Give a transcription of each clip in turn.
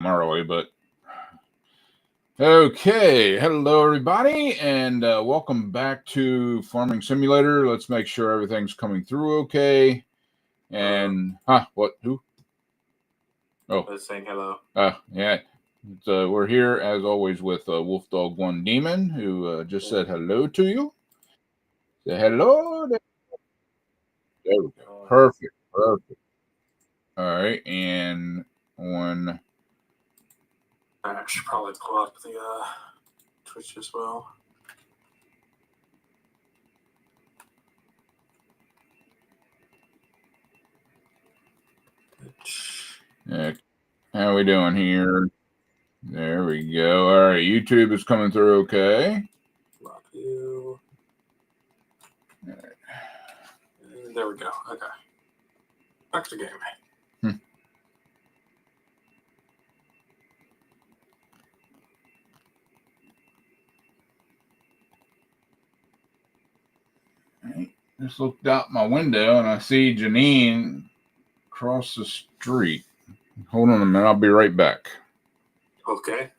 early, but okay. Hello, everybody, and welcome back to Farming Simulator. Let's make sure everything's coming through okay. And what? Who? Oh, I was saying hello. Yeah. We're here as always with Wolfdog1dmn, who just said hello to you. Say hello. There we go. Perfect. Perfect. All right, and on. I should probably pull up the Twitch as well. How we doing here? There we go. All right, YouTube is coming through okay. Love you. Right. There we go. Okay. Back to game. Just looked out my window and I see Janine across the street. Hold on a minute, I'll be right back. Okay.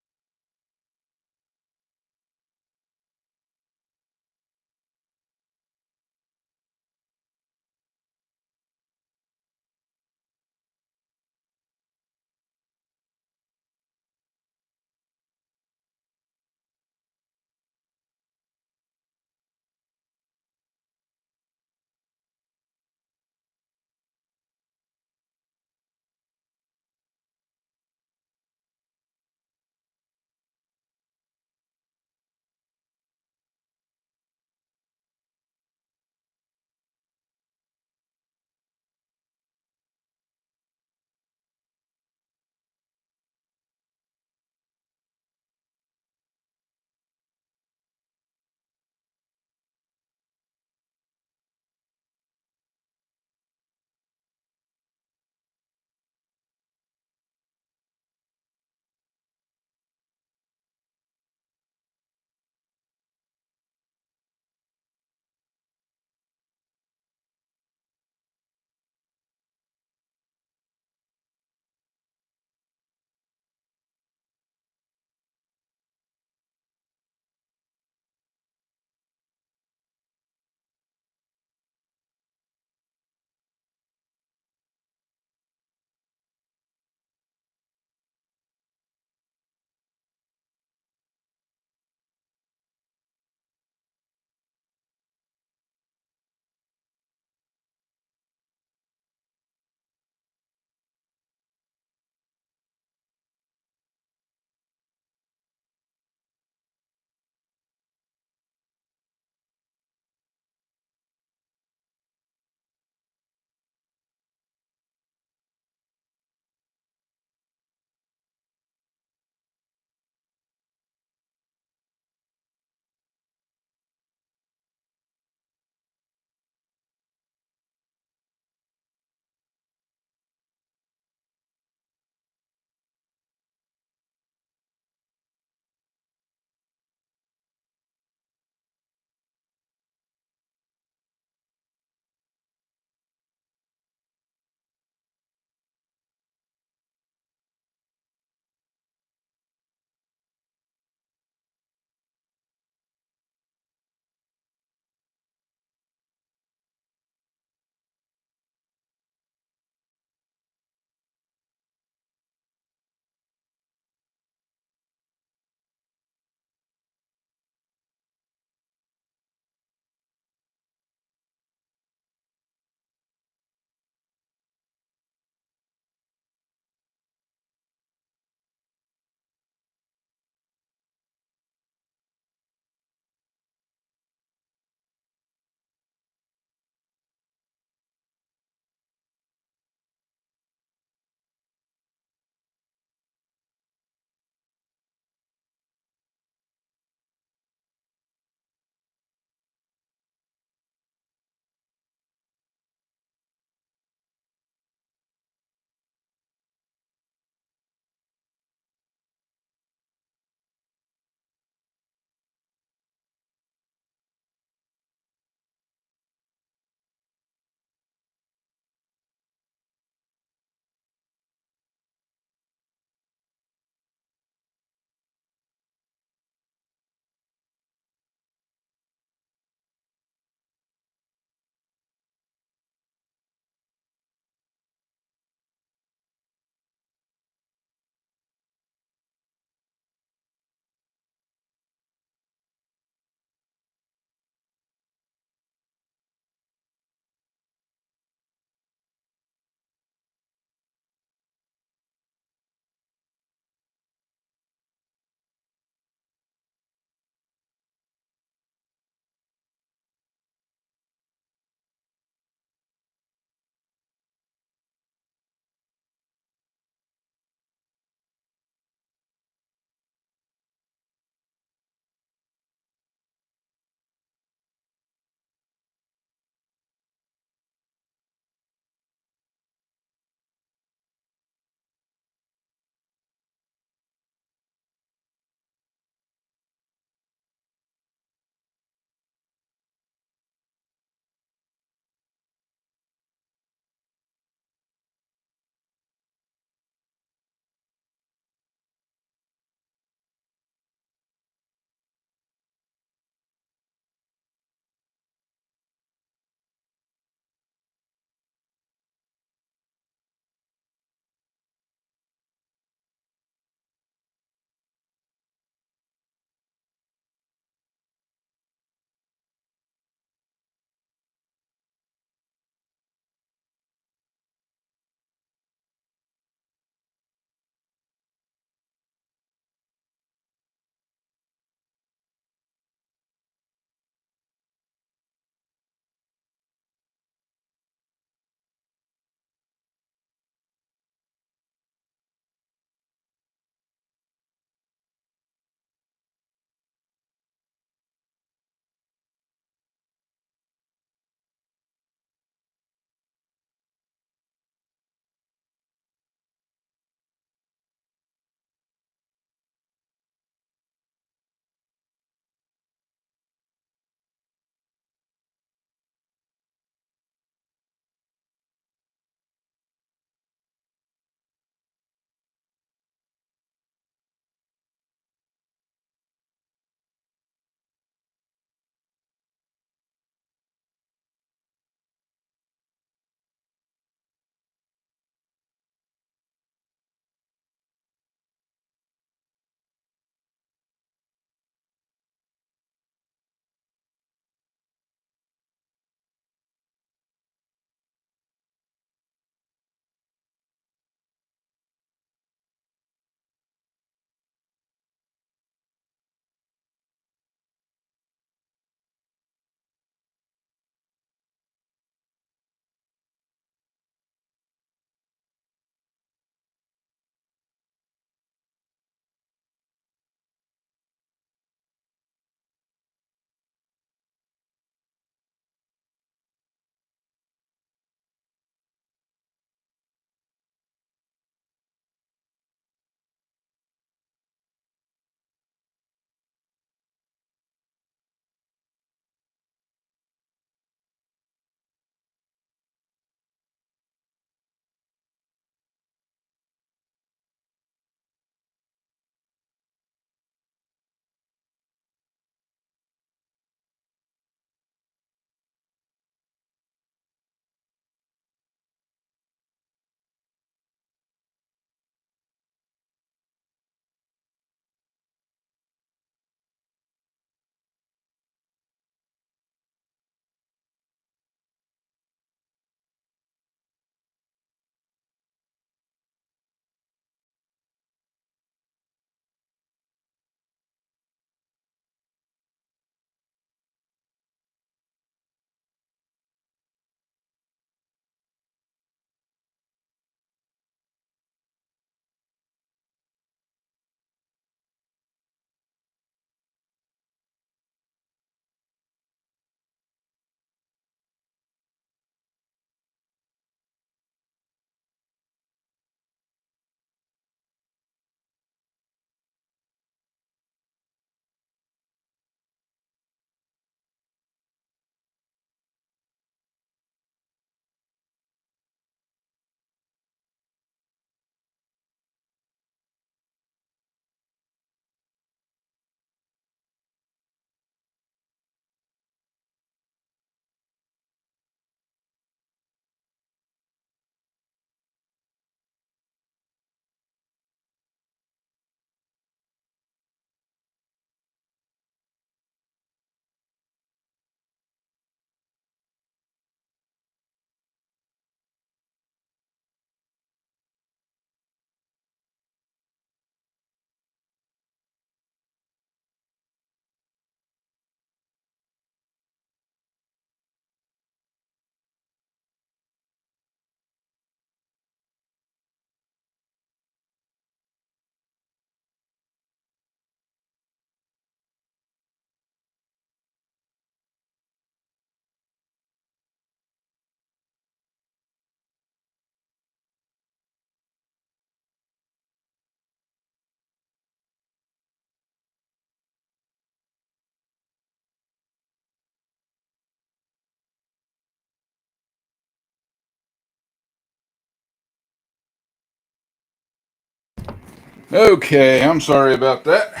Okay, I'm sorry about that.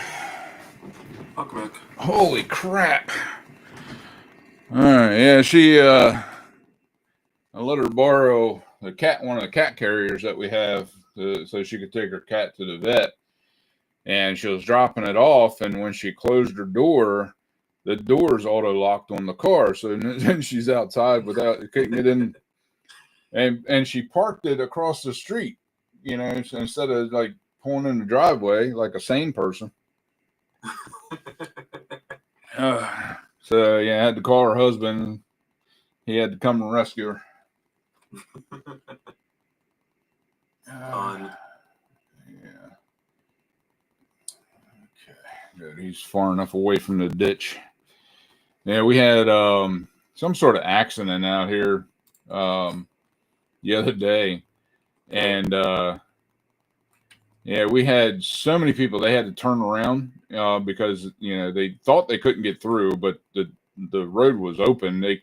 Welcome back. Holy crap. All right, yeah, I let her borrow one of the cat carriers that we have, so she could take her cat to the vet. And she was dropping it off, and when she closed her door, the door's auto locked on the car. So then she's outside without couldn't get in, and she parked it across the street. So instead of like pulling in the driveway like a sane person. So yeah, I had to call her husband. He had to come and rescue her. Fun. Yeah. Okay. Good. He's far enough away from the ditch. Yeah, we had some sort of accident out here the other day, and yeah, we had so many people they had to turn around because they thought they couldn't get through, but the road was open. They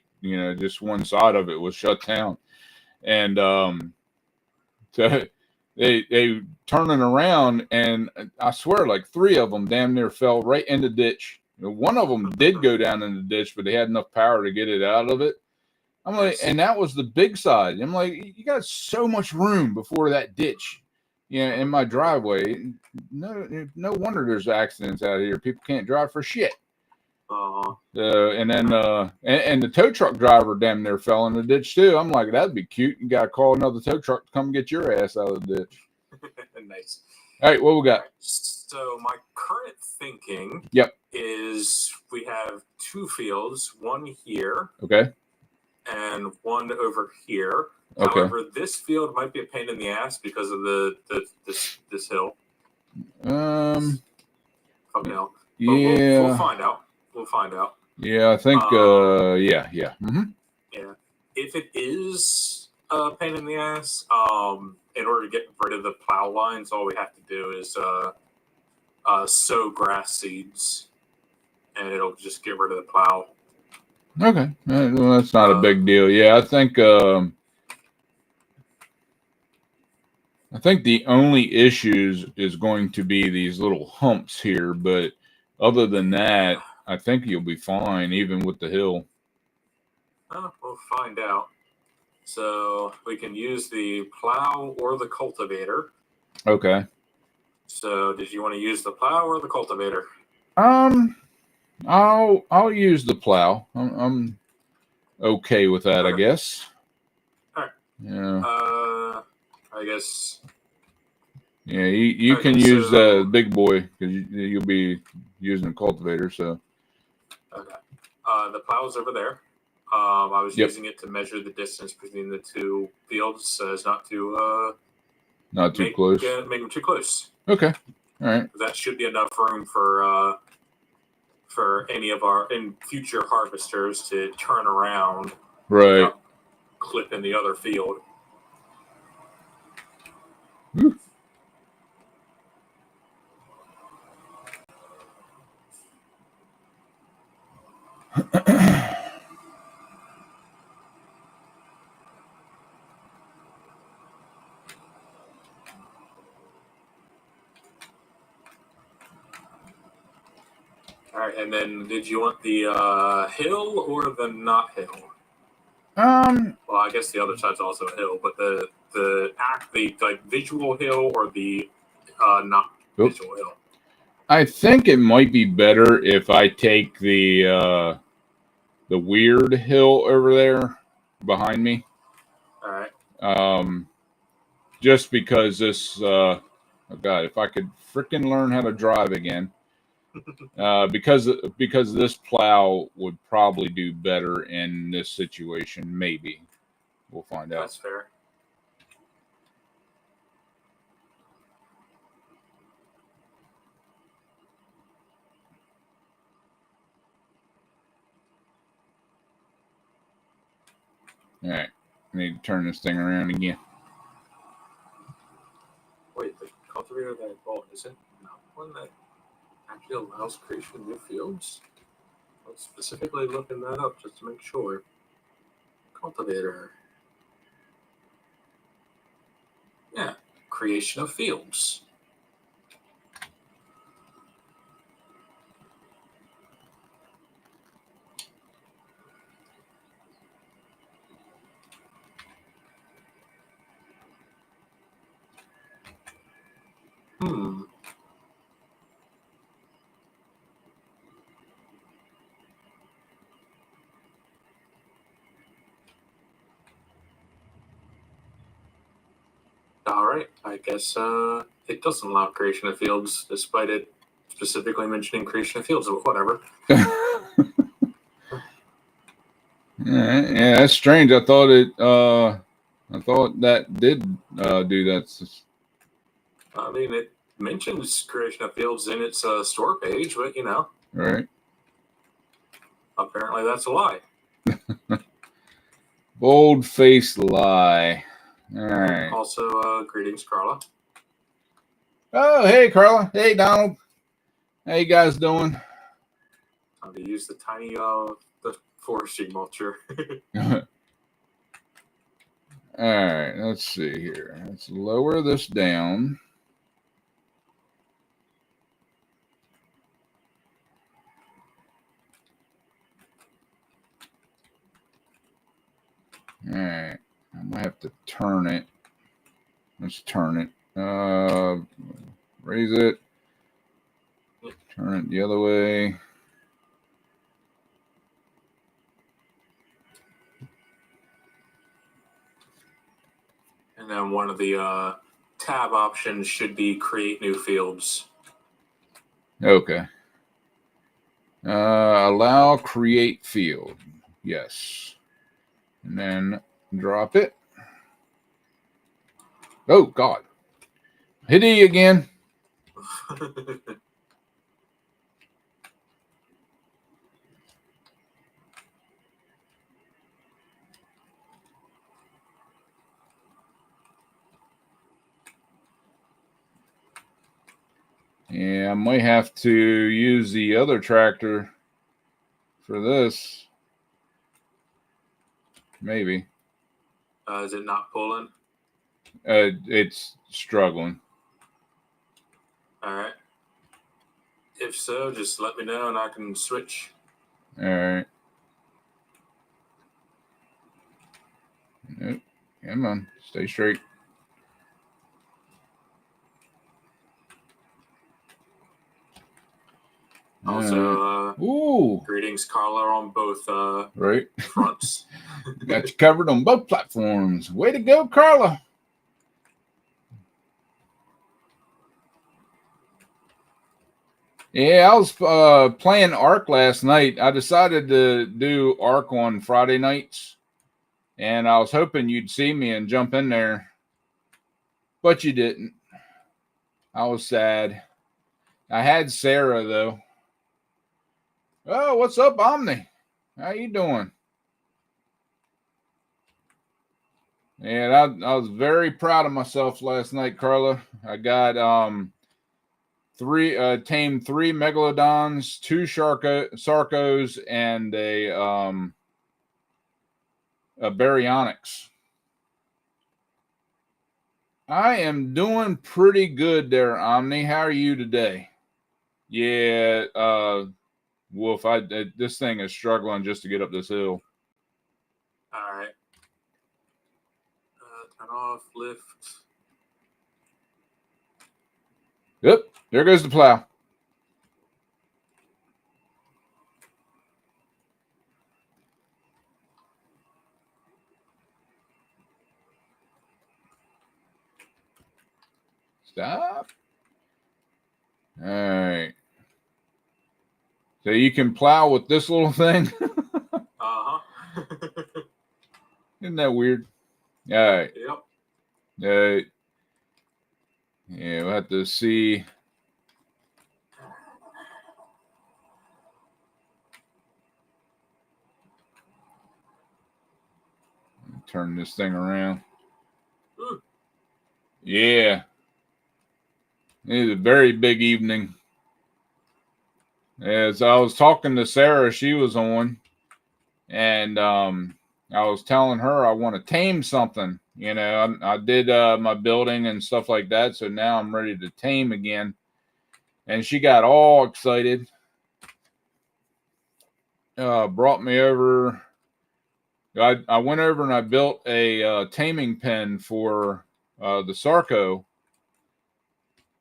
just one side of it was shut down, and so they turning around, and I swear, like three of them damn near fell right in the ditch. One of them did go down in the ditch, but they had enough power to get it out of it. I'm like, and that was the big side. I'm like, you got so much room before that ditch, in my driveway. No wonder there's accidents out here. People can't drive for shit. And then and the tow truck driver damn near fell in the ditch too. I'm like, that'd be cute. You gotta call another tow truck to come get your ass out of the ditch. Nice. All right, what we got? So my current thinking is we have two fields, one here. Okay. And one over here. Okay. However, this field might be a pain in the ass because of this hill. Fucking hell. Yeah. We'll find out. We'll find out. Yeah, I think. Yeah. Mm-hmm. Yeah. If it is a pain in the ass, in order to get rid of the plow lines, all we have to do is sow grass seeds, and it'll just get rid of the plow. Okay, well, that's not a big deal. Yeah, I think the only issues is going to be these little humps here, but other than that, I think you'll be fine, even with the hill. We'll find out. So we can use the plow or the cultivator. Okay. So did you want to use the plow or the cultivator? I'll use the plow. I'm okay with that, okay. I guess. All right. Yeah. I guess. Yeah, you can use the big boy because you'll be using the cultivator. So. Okay. The plow's over there. I was using it to measure the distance between the two fields so as not to not too close. Make them too close. Okay. All right. That should be enough room for any of our future harvesters to turn around. Right. Clip in the other field. Woo. All right, and then did you want the hill or the not hill? Well, I guess the other side's also a hill, but the like visual hill or the not visual hill. I think it might be better if I take the weird hill over there behind me. All right. Just because this oh God, if I could frickin' learn how to drive again. Because this plow would probably do better in this situation. Maybe we'll find out. That's fair. All right, I need to turn this thing around again. Wait, the cultivator that I bought isn't not one that actually allows creation of new fields? I was specifically looking that up just to make sure. Cultivator. Yeah, creation of fields. All right. I guess it doesn't allow creation of fields, despite it specifically mentioning creation of fields. Whatever. Yeah, that's strange. I thought that did do that. I mean, it mentions creation of fields in its store page, but Right. apparently that's a lie. Bold-faced lie. All right. Also, greetings, Carla. Oh, hey, Carla. Hey, Donald. How you guys doing? Time to use the tiny the forestry mulcher. All right, let's see here. Let's lower this down. All right, I'm gonna have to turn it. Let's turn it. Raise it. Turn it the other way. And then one of the tab options should be create new fields. Okay. Allow create field. Yes. And then drop it. Oh, God. Hit E again. Yeah, I might have to use the other tractor for this. Maybe. Is it not pulling? It's struggling. All right. If so, just let me know and I can switch. All right. Nope. Come on. Stay straight. Also, ooh, greetings, Carla, on both right fronts. Got you covered on both platforms. Way to go, Carla. Yeah, I was playing Ark last night. I decided to do Ark on Friday nights, and I was hoping you'd see me and jump in there, but you didn't. I was sad. I had Sarah, though. Oh, what's up, Omni? How you doing? And I was very proud of myself last night, Carla. I got tamed 3 megalodons, 2 sarcos, and a baryonyx. I am doing pretty good there, Omni. How are you today? Yeah, Wolf. This thing is struggling just to get up this hill. All right. Turn off, lift. Yep, there goes the plow. Stop. All right. So you can plow with this little thing? Uh-huh. Isn't that weird? All right. Yep. Yeah, we'll have to see. Turn this thing around. Ooh. Yeah. It is a very big evening. As I was talking to Sarah, she was on, and I was telling her I want to tame something. You know, I did my building and stuff like that, so now I'm ready to tame again. And she got all excited. Brought me over. I went over and I built a taming pen for the Sarco.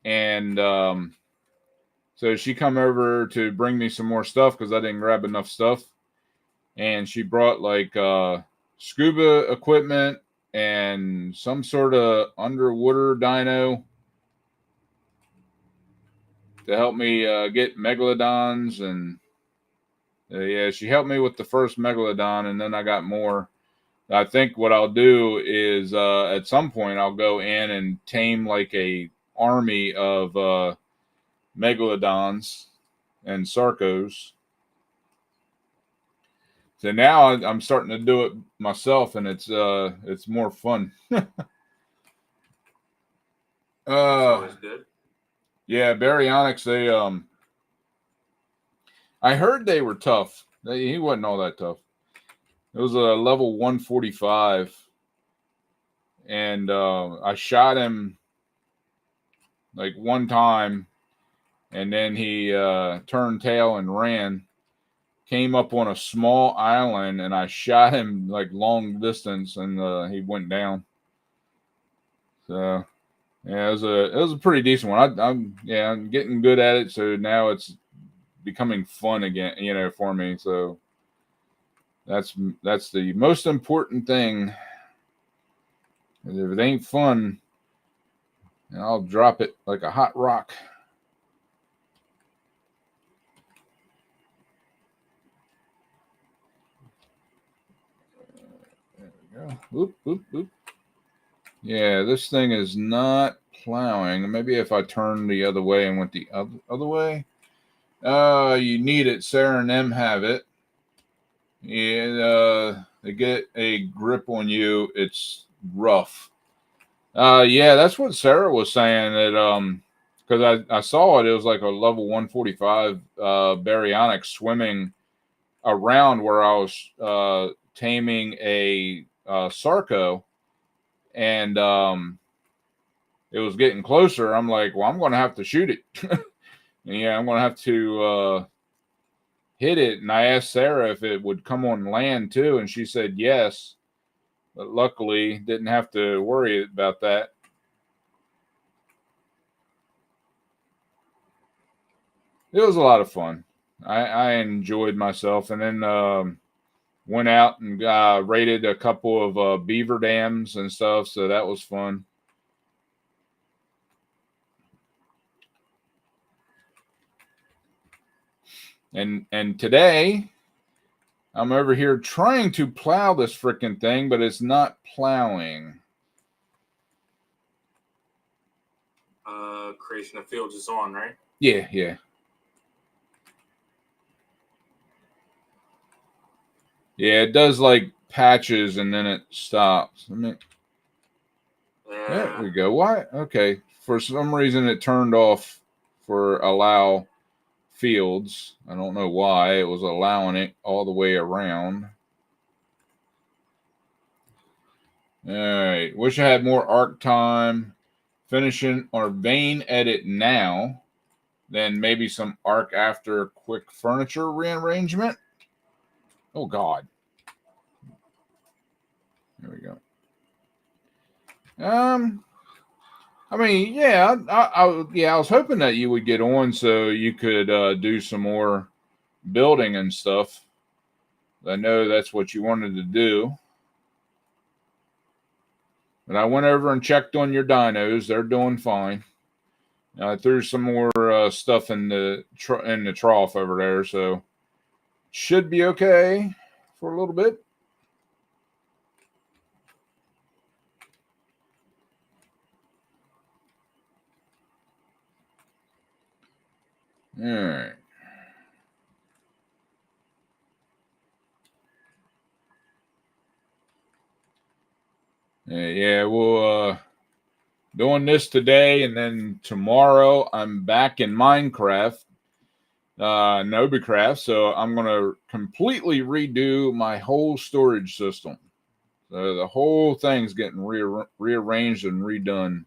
and so she come over to bring me some more stuff because I didn't grab enough stuff, and she brought like scuba equipment and some sort of underwater dino to help me get megalodons. And yeah, she helped me with the first megalodon, and then I got more. I think what I'll do is at some point I'll go in and tame like a army of megalodons and sarcos. So now I'm starting to do it myself, and it's more fun. Always good. Yeah, baryonyx. I heard they were tough. He wasn't all that tough. It was a level 145, and I shot him like one time, and then he turned tail and ran. Came up on a small island, and I shot him like long distance, and he went down. So yeah, it was a pretty decent one. I'm getting good at it, so now it's becoming fun again, for me. So that's the most important thing. If it ain't fun, I'll drop it like a hot rock. There we go. Oop, oop, oop. Yeah, this thing is not plowing. Maybe if I turn the other way and went the other way. You need it. Sarah and M have it. Yeah, they get a grip on you. It's rough. Yeah, that's what Sarah was saying. That because I saw it. It was like a level 145 baryonyx swimming around where I was taming a sarco, and it was getting closer. I'm like, well, I'm going to have to shoot it. Yeah, I'm going to have to hit it. And I asked Sarah if it would come on land too, and she said yes. But luckily, didn't have to worry about that. It was a lot of fun. I enjoyed myself, and then went out and raided a couple of beaver dams and stuff. So that was fun. And today I'm over here trying to plow this freaking thing, but it's not plowing. Creation of fields is on, right? Yeah, yeah. Yeah, it does like patches and then it stops. There we go. Why? Okay. For some reason, it turned off for allow fields. I don't know why. It was allowing it all the way around. All right. Wish I had more arc time. Finishing our vein edit now. Then maybe some arc after quick furniture rearrangement. Oh, God. There we go. I mean, yeah, I was hoping that you would get on so you could do some more building and stuff. I know that's what you wanted to do. But I went over and checked on your dinos; they're doing fine. I threw some more stuff in the trough over there, so should be okay for a little bit. All right. Yeah, we'll doing this today, and then tomorrow I'm back in Minecraft, Nobicraft. So I'm gonna completely redo my whole storage system. So the whole thing's getting rearranged and redone.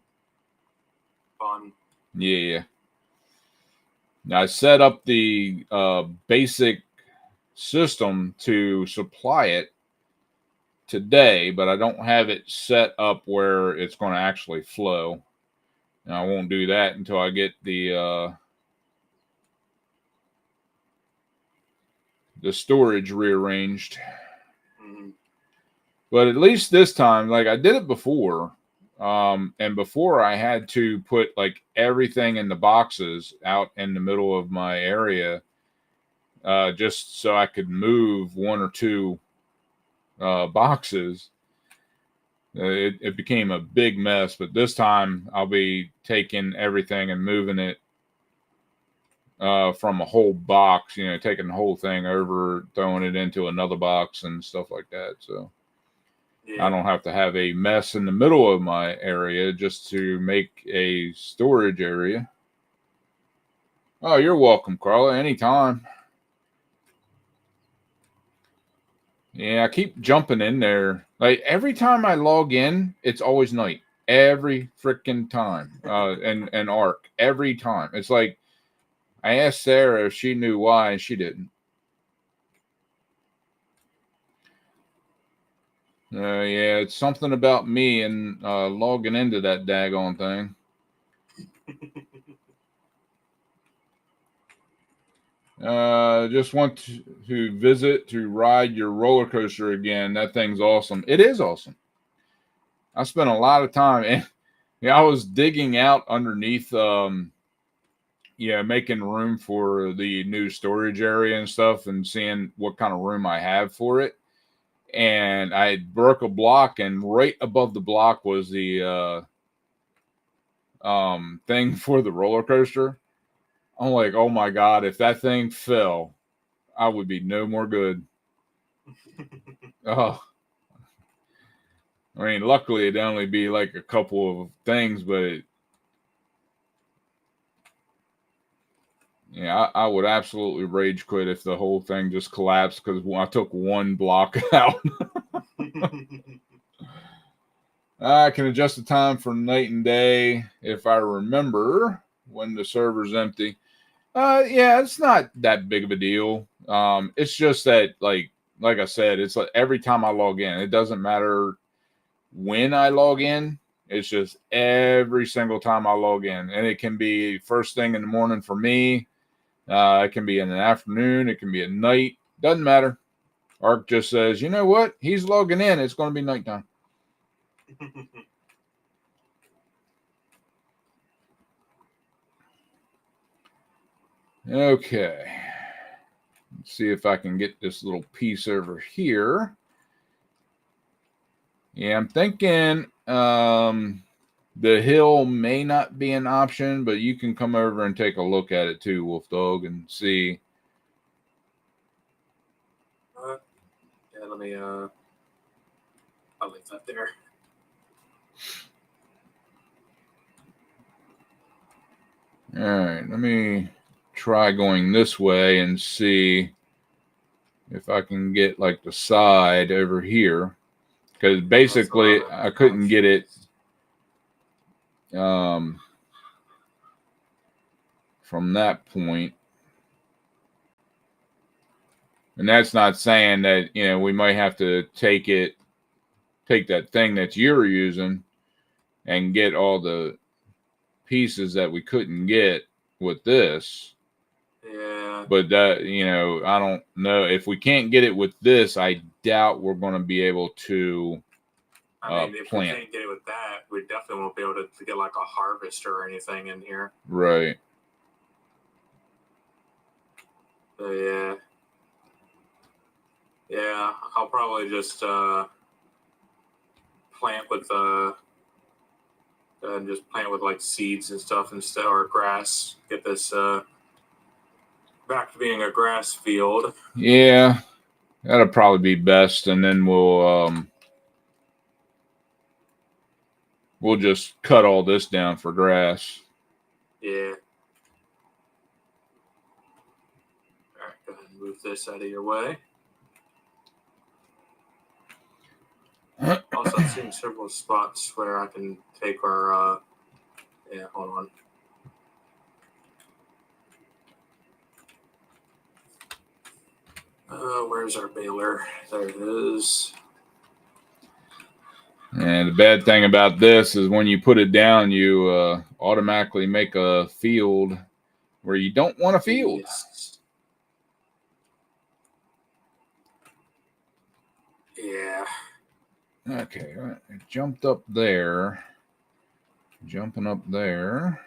Fun. Yeah. Now I set up the basic system to supply it today, but I don't have it set up where it's going to actually flow. And I won't do that until I get the storage rearranged. Mm-hmm. But at least this time, like I did it before, and before I had to put like everything in the boxes out in the middle of my area, just so I could move one or two boxes. It became a big mess, but this time I'll be taking everything and moving it from a whole box, taking the whole thing over, throwing it into another box and stuff like that. So I don't have to have a mess in the middle of my area just to make a storage area. Oh, you're welcome, Carla. Anytime. Yeah, I keep jumping in there. Like every time I log in, it's always night. Every freaking time. And Arc. Every time. It's like I asked Sarah if she knew why, and she didn't. Yeah, it's something about me and logging into that daggone thing. Just want to visit to ride your roller coaster again. That thing's awesome. It is awesome. I spent a lot of time, and I was digging out underneath, making room for the new storage area and stuff, and seeing what kind of room I have for it. And I broke a block, and right above the block was the thing for the roller coaster. I'm like, oh my god, if that thing fell, I would be no more good. Oh, I mean, luckily it'd only be like a couple of things, but I would absolutely rage quit if the whole thing just collapsed because I took one block out. I can adjust the time for night and day if I remember when the server's empty. Yeah, it's not that big of a deal. It's just that like I said, it's like every time I log in, it doesn't matter when I log in. It's just every single time I log in, and it can be first thing in the morning for me. It can be in the afternoon. It can be at night. Doesn't matter. Arc just says, you know what? He's logging in. It's going to be nighttime. Okay. Let's see if I can get this little piece over here. Yeah, I'm thinking the hill may not be an option, but you can come over and take a look at it too, Wolfdog, and see. Yeah, let me I'll leave that there. All right, let me try going this way and see if I can get like the side over here, because basically I couldn't get it from that point. And that's not saying that, we might have to take that thing that you're using and get all the pieces that we couldn't get with this. Yeah. But that, I don't know. If we can't get it with this, I doubt we're going to be able to I mean, if plant. we can't get it with that, we definitely won't be able to get like a harvester or anything in here. Right. So yeah. Yeah, I'll probably just plant with just plant with like seeds and stuff instead, or grass. Get this back to being a grass field. Yeah, that'll probably be best, and then we'll just cut all this down for grass. Yeah. All right, go ahead and move this out of your way. Also, I'm seeing several spots where I can take our. Yeah, hold on. Where's our baler? There it is. All And the bad thing about this is when you put it down, you automatically make a field where you don't want a field. Yes. Yeah. Okay, right. It jumped up there. Jumping up there.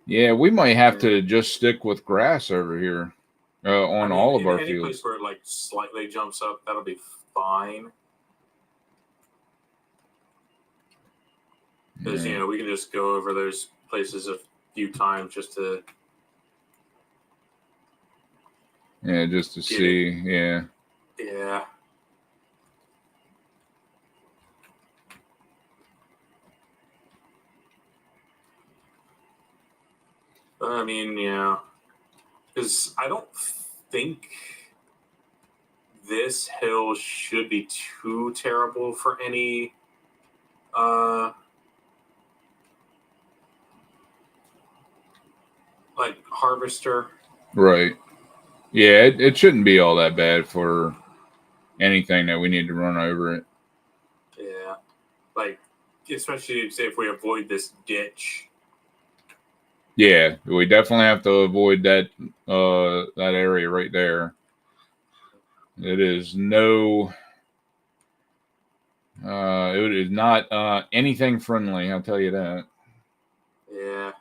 Yeah, we might have to just stick with grass over here on all of in our any fields. place where it like slightly jumps up, that'll be fine. Because Yeah. we can just go over those places a few times just to Just to see. Yeah. Yeah. I mean, yeah. Because I don't think this hill should be too terrible for any like harvester. Right. Yeah, it shouldn't be all that bad for anything that we need to run over it. Yeah. Like, especially say if we avoid this ditch. Yeah, we definitely have to avoid that that area right there. It is no it is not anything friendly, I'll tell you that. Yeah.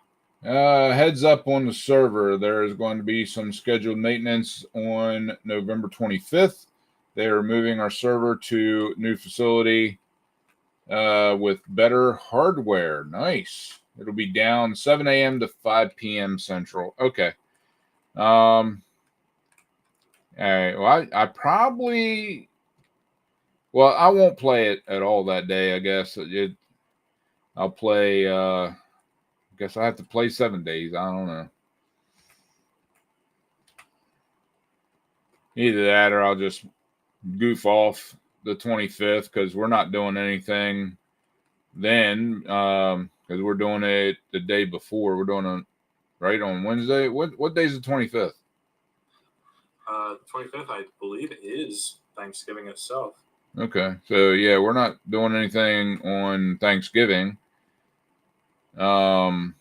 Heads up on the server, there is going to be some scheduled maintenance on November 25th. They are moving our server to new facility with better hardware. Nice. It'll be down 7 a.m. to 5 p.m. Central. Okay. All right. Well, I probably. Well, I won't play it at all that day. I guess I'll play. I guess I have to play 7 days. I don't know. Either that, or I'll just goof off the 25th because we're not doing anything then. Because we're doing it the day before. We're doing it right on Wednesday. What day is the 25th? 25th, I believe, is Thanksgiving itself. Okay, so yeah, we're not doing anything on Thanksgiving. Put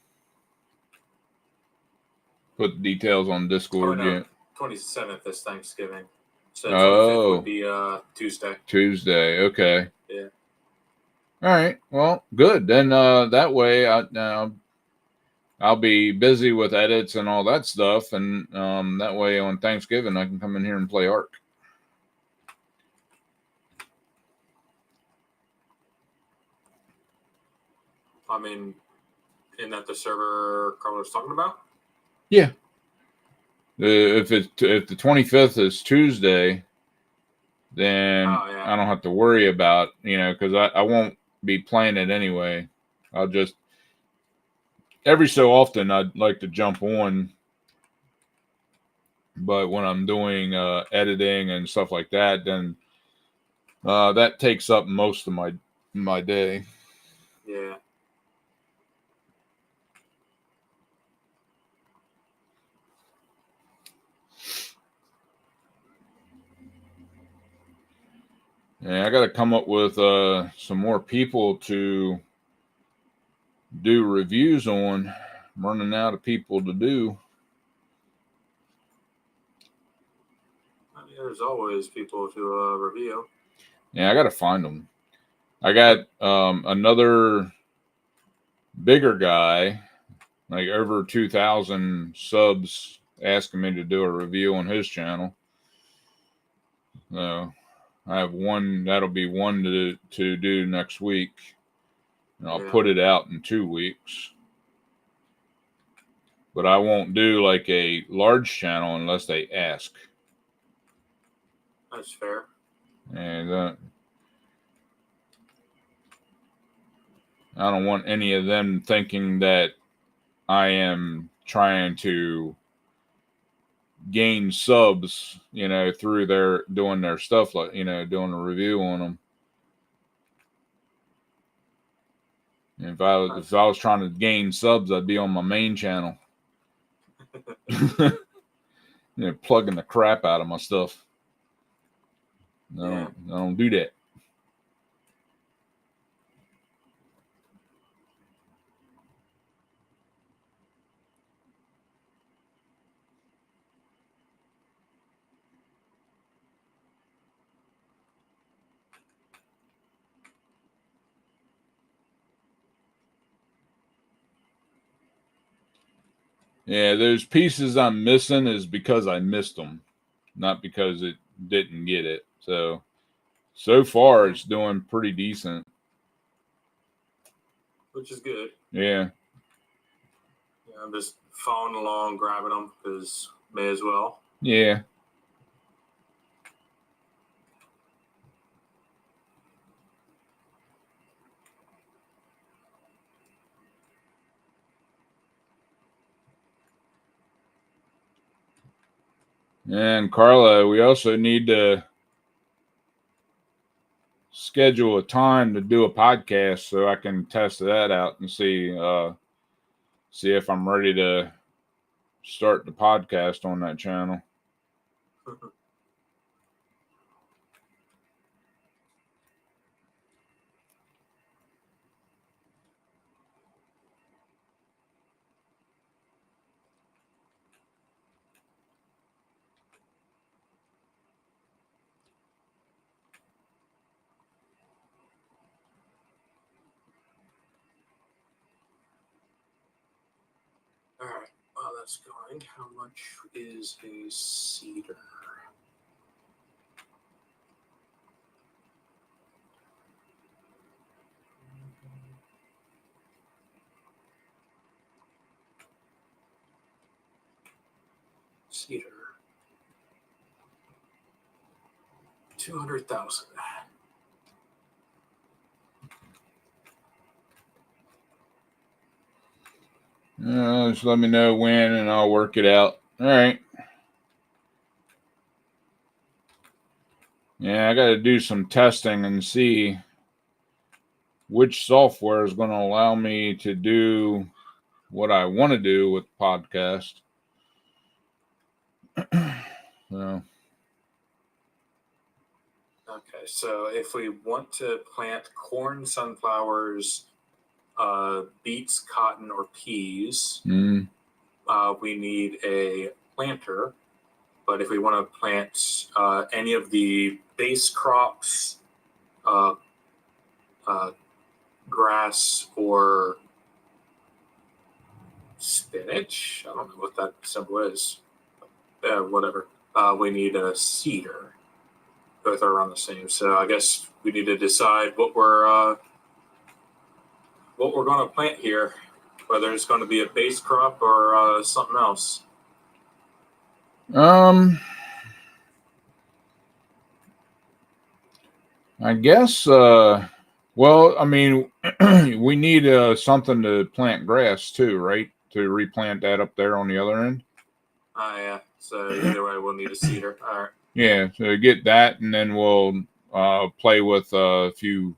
the details on Discord yet. 27th is Thanksgiving. So 25th would be Tuesday. Tuesday, okay. Yeah. All right. Well, good. Then that way I'll be busy with edits and all that stuff, and that way on Thanksgiving I can come in here and play Ark. I mean, isn't that the server Carlos talking about? Yeah. If the 25th is Tuesday, then I don't have to worry about, because I won't be playing it anyway. I'll just every so often I'd like to jump on, but when I'm doing editing and stuff like that, then that takes up most of my day. Yeah. Yeah, I got to come up with some more people to do reviews on. I'm running out of people to do. I mean, there's always people to review. Yeah, I got to find them. I got another bigger guy, like over 2,000 subs, asking me to do a review on his channel. So I have one, that'll be one to do next week. And I'll put it out in 2 weeks. But I won't do like a large channel unless they ask. That's fair. And I don't want any of them thinking that I am trying to gain subs, through their doing their stuff, like, doing a review on them. And if I was trying to gain subs, I'd be on my main channel. Plugging the crap out of my stuff. I don't do that. Yeah, those pieces I'm missing is because I missed them, not because it didn't get it. So far it's doing pretty decent. Which is good. Yeah. Yeah, I'm just following along, grabbing them because may as well. Yeah. And Carla, we also need to schedule a time to do a podcast so I can test that out and see if I'm ready to start the podcast on that channel. All right. Well, that's going. How much is a cedar? Cedar. 200,000. Just let me know when and I'll work it out. All right. Yeah, I got to do some testing and see which software is going to allow me to do what I want to do with the podcast. So. Okay, so if we want to plant corn, sunflowers, beets, cotton, or peas, we need a planter. But if we want to plant any of the base crops, grass, or spinach, I don't know what that symbol is. Whatever. We need a cedar. Both are around the same. So I guess we need to decide what we're going to plant here, whether it's going to be a base crop or something else. I guess. Well, I mean, we need something to plant grass too, right? To replant that up there on the other end. Yeah. So either way, we'll need a cedar. All right. Yeah. So get that, and then we'll play with a few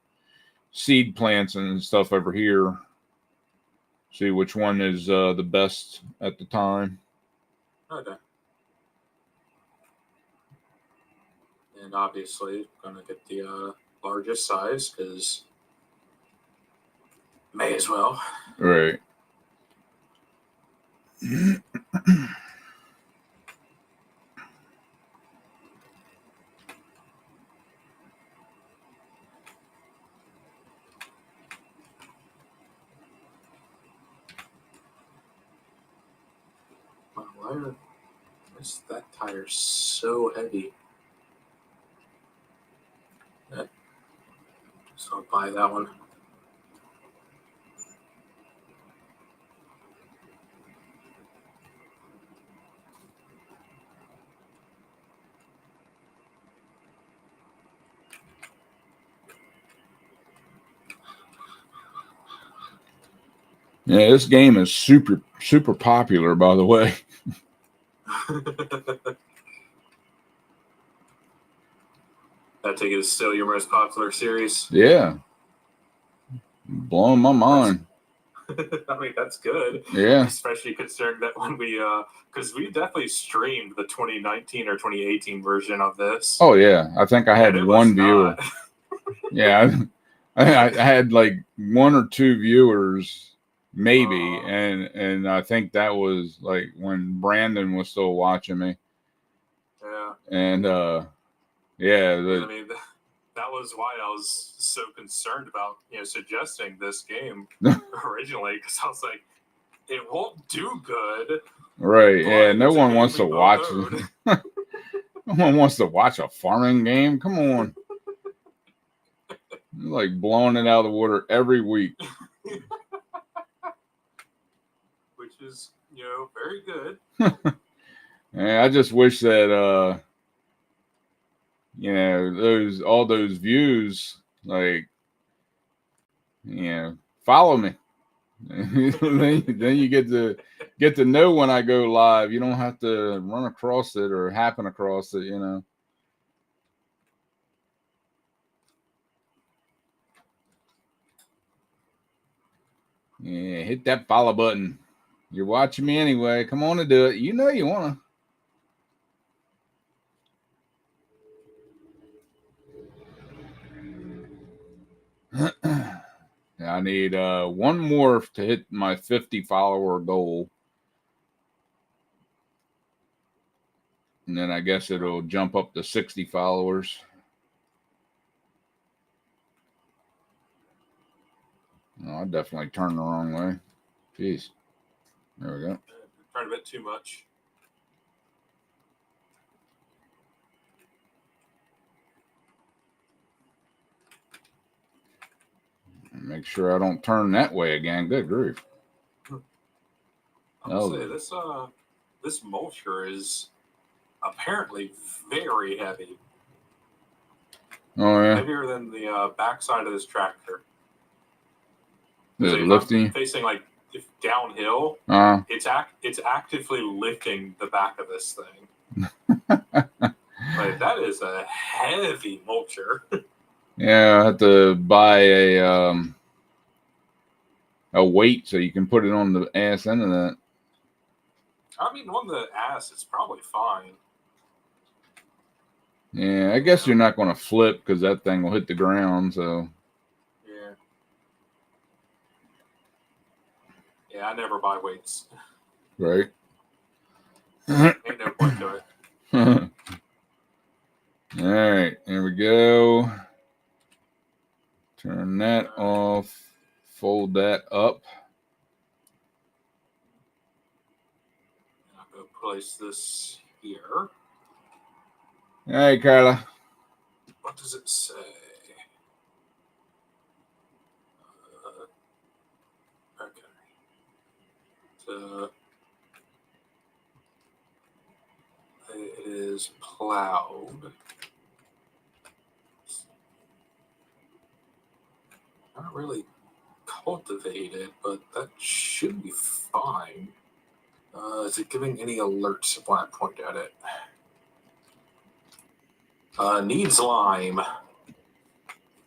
seed plants and stuff over here. See which one is the best at the time. Okay. And obviously, going to get the largest size because may as well. Right. Why is that tire so heavy? So I'll buy that one. Yeah, this game is super popular, by the way. I take it is still your most popular series. Yeah. Blowing my mind. I mean, that's good. Yeah. Especially considering that when we, because we definitely streamed the 2019 or 2018 version of this. Oh, yeah. I think I had one viewer. Yeah. I had like one or two viewers, maybe. And I think that was like when Brandon was still watching me. Yeah. And, yeah. I mean, that was why I was so concerned about suggesting this game originally, because I was like, it won't do good Right. Yeah. But No it's a one game wants we to both watch. own. No one wants to watch a farming game. Come on. You're like blowing it out of the water every week. Which is, very good. And I just wish that all those views, like, follow me. then you get to know when I go live. You don't have to run across it or happen across it, Yeah, hit that follow button. You're watching me anyway. Come on and do it. You know you wanna. I need one more to hit my 50 follower goal. And then I guess it'll jump up to 60 followers. Oh, I definitely turned the wrong way. Jeez. There we go. Turned a bit too much. Make sure I don't turn that way again. Good grief. I'll say this mulcher is apparently very heavy. Oh yeah. Heavier than the backside of this tractor. Is it If lifting? I'm facing if downhill, it's actively lifting the back of this thing. Like that is a heavy mulcher. Yeah, I have to buy a weight so you can put it on the ass end of that. I mean, on the ass, it's probably fine. Yeah, I guess you're not going to flip because that thing will hit the ground. So. Yeah. Yeah, I never buy weights. Right. Ain't no point to it. All right, there we go. Turn that off. Fold that up. I'll go place this here. Hey, Carla. What does it say? Okay. So it is plowed. Not really cultivated, but that should be fine. Is it giving any alerts when I point at it? Needs lime.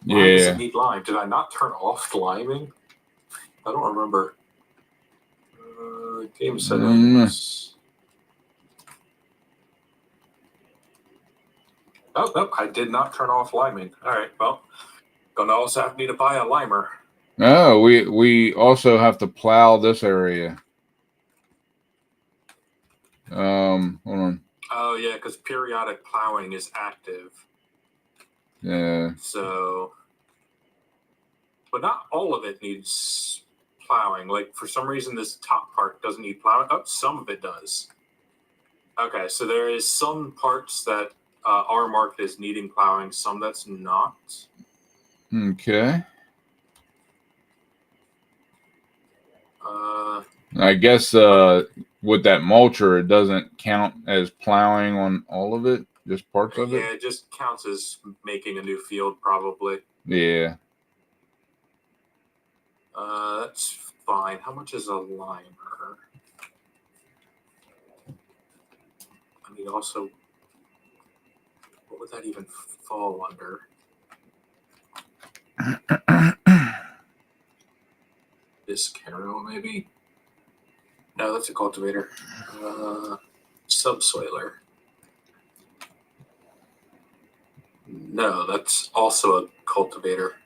Why does it need lime? Did I not turn off liming? I don't remember. Game settings. Oh, no, I did not turn off liming. All right, well, gonna also need to buy a limer. Oh, we also have to plow this area. Hold on. Oh yeah, because periodic plowing is active. Yeah. So, but not all of it needs plowing. Like for some reason, this top part doesn't need plowing. Oh, some of it does. Okay, so there is some parts that are marked as needing plowing, some that's not. Okay. I guess with that mulcher, it doesn't count as plowing on all of it, just parts of it. Yeah, it just counts as making a new field, probably. Yeah. That's fine. How much is a limer? I mean, also, what would that even fall under? This carol, maybe? No, that's a cultivator. Subsoiler. No, that's also a cultivator.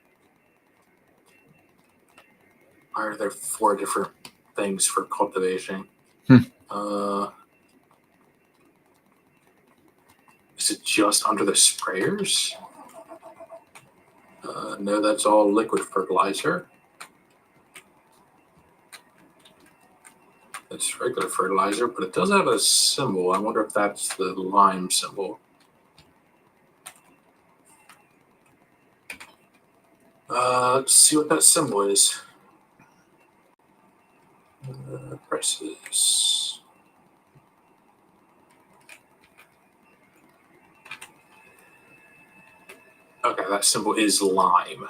Why are there 4 different things for cultivation? Is it just under the sprayers? No, that's all liquid fertilizer. It's regular fertilizer, but it does have a symbol. I wonder if that's the lime symbol. Let's see what that symbol is. Prices. Okay, that symbol is lime.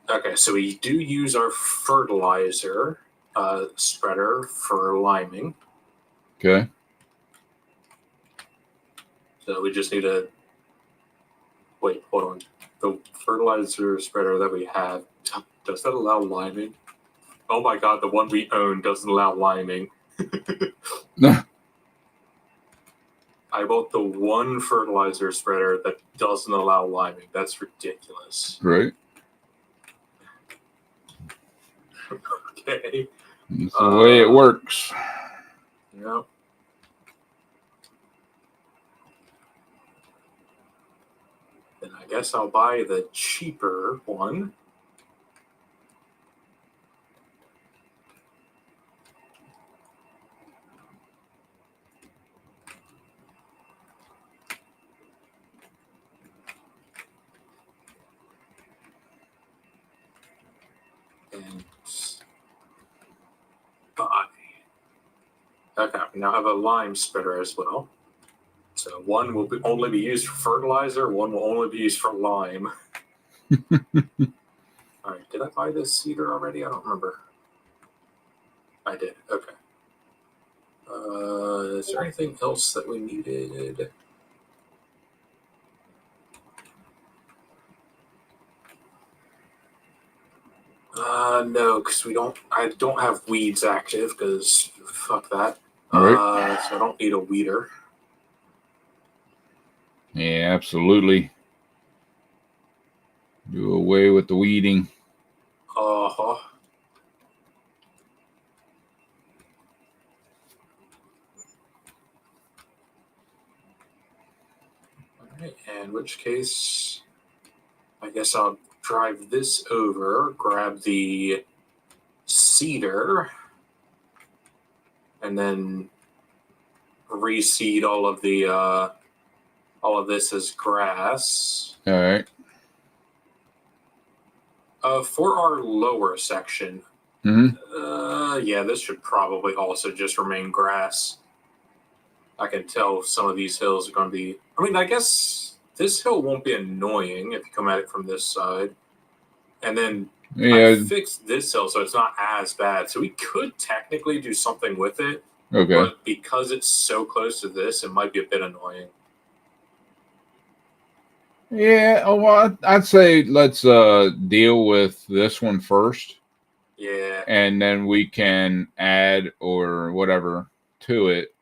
Okay, so we do use our fertilizer spreader for liming. Okay. So we just need to wait. Hold on. The fertilizer spreader that we have, does that allow liming? Oh my god, the one we own doesn't allow liming. I bought the one fertilizer spreader that doesn't allow liming. That's ridiculous. Right. Okay. That's the way it works. Yep. Then I guess I'll buy the cheaper one. And buy. Okay, we now have a lime spreader as well. So one will only be used for fertilizer, one will only be used for lime. All right, did I buy this cedar already? I don't remember. I did, okay. Is there anything else that we needed? No, because I don't have weeds active, because fuck that. All right. So I don't need a weeder. Yeah, absolutely. Do away with the weeding. Uh-huh. Alright, in which case, I guess I'll drive this over, grab the cedar, and then reseed all of this as grass. All right. For our lower section, yeah, this should probably also just remain grass. I can tell some of these hills are going to be. I mean, I guess this hill won't be annoying if you come at it from this side. And then I fixed this hill, so it's not as bad. So we could technically do something with it. Okay. But because it's so close to this, it might be a bit annoying. Yeah, well, I'd say let's deal with this one first. Yeah. And then we can add or whatever to it.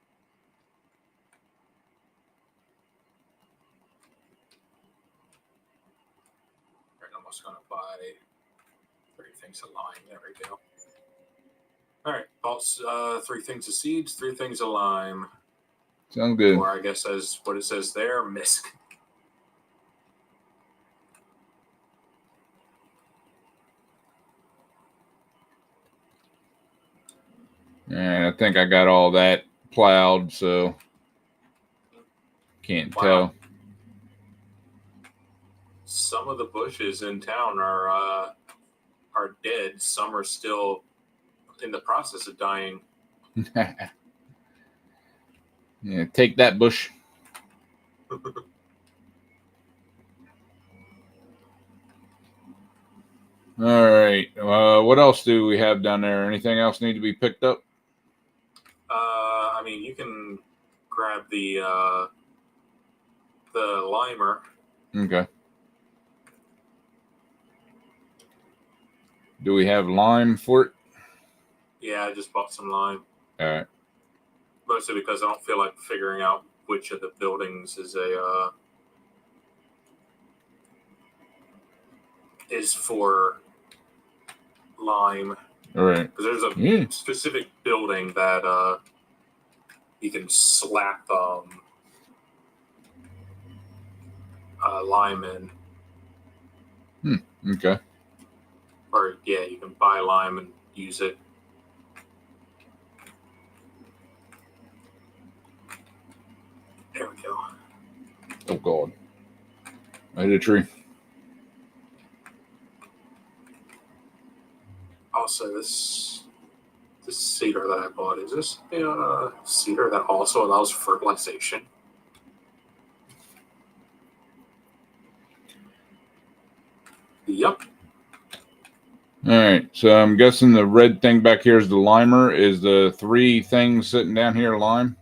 Right, I'm just going to buy 3 things of lime. There we go. All right, bought 3 things of seeds, 3 things of lime. Sounds good. Or I guess as what it says there, misc. And I think I got all that plowed, so can't tell. Some of the bushes in town are dead. Some are still in the process of dying. Yeah, take that, bush. All right. What else do we have down there? Anything else need to be picked up? I mean, you can grab the limer. Okay. Do we have lime for it? Yeah, I just bought some lime. All right. Mostly because I don't feel like figuring out which of the buildings is for lime. All right. Because there's a specific building that you can slap lime in. Okay. Or yeah, you can buy lime and use it. Oh God! I hit a tree. Also, this cedar that I bought, is this a cedar that also allows fertilization? Yep. All right, so I'm guessing the red thing back here is the limer. Is the 3 things sitting down here lime?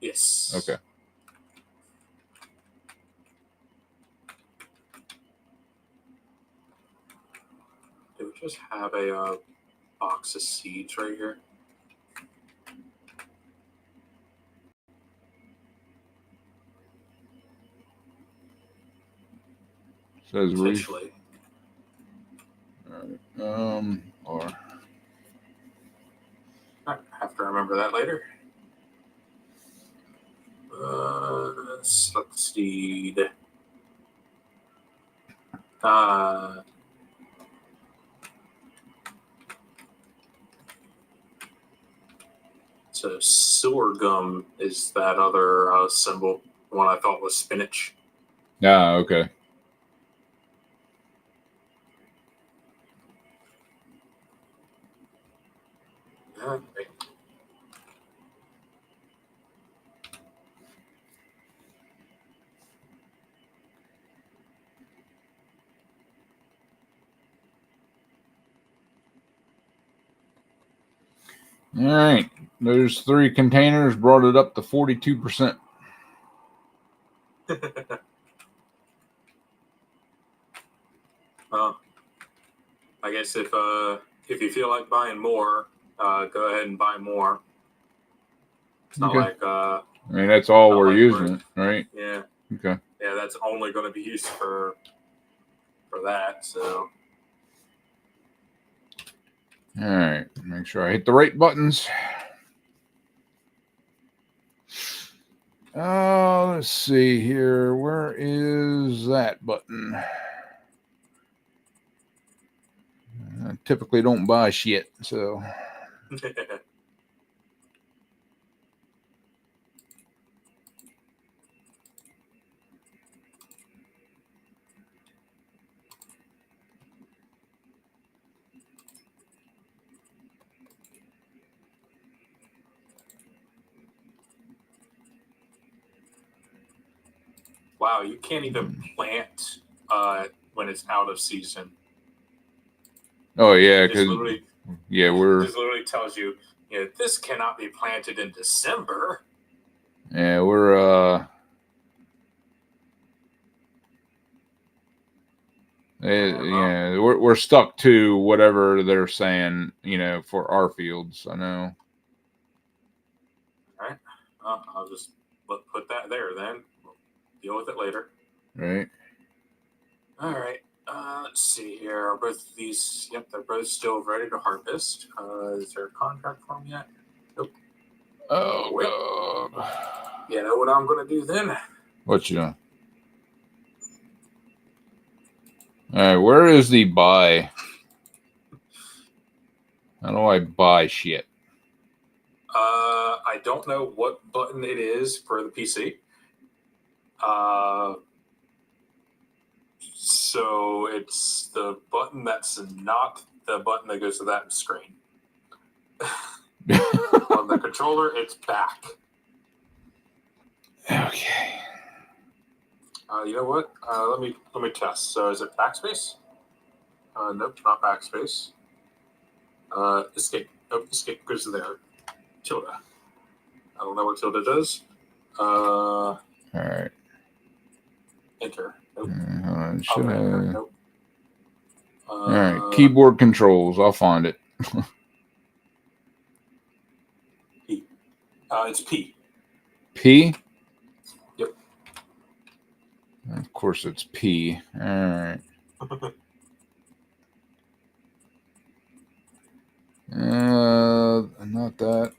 Yes. Okay. Do we just have a box of seeds right here? Says reef. Potentially. All right. Or I have to remember that later. Seed. So sorghum is that other symbol. One I thought was spinach. okay. Okay. All right. Those 3 containers brought it up to 42%. Well, I guess if you feel like buying more, go ahead and buy more. It's not Okay. like I mean, that's all not we're like using, right? yeah. Okay. Yeah, that's only going to be used for that. So All right. Make sure I hit the right buttons. Let's see here. Where is that button? I typically don't buy shit, so. wow, you can't even plant when it's out of season. Oh yeah, It just because literally we're just literally tells you, this cannot be planted in December. we're we're stuck to whatever they're saying, for our fields. I know. All right, I'll just put that there. Then we'll deal with it later. Right. All right. Let's see here. Are both of these? Yep, they're both still ready to harvest. Is there a contract form yet? Nope. Oh wait. God. You know what I'm gonna do then? What you doing? All right. Where is the buy? How do I buy shit? I don't know what button it is for the PC. So it's the button that's not the button that goes to that screen. On the controller, it's back. Okay. You know what? Let me test. So is it backspace? Nope, not backspace. Escape. Nope, escape goes to there. Tilde. I don't know what tilde does. All right. Enter. Nope. Should I? Enter. Nope. All right. Keyboard controls. I'll find it. P. It's P. P. Yep. Of course, it's P. All right. Not that.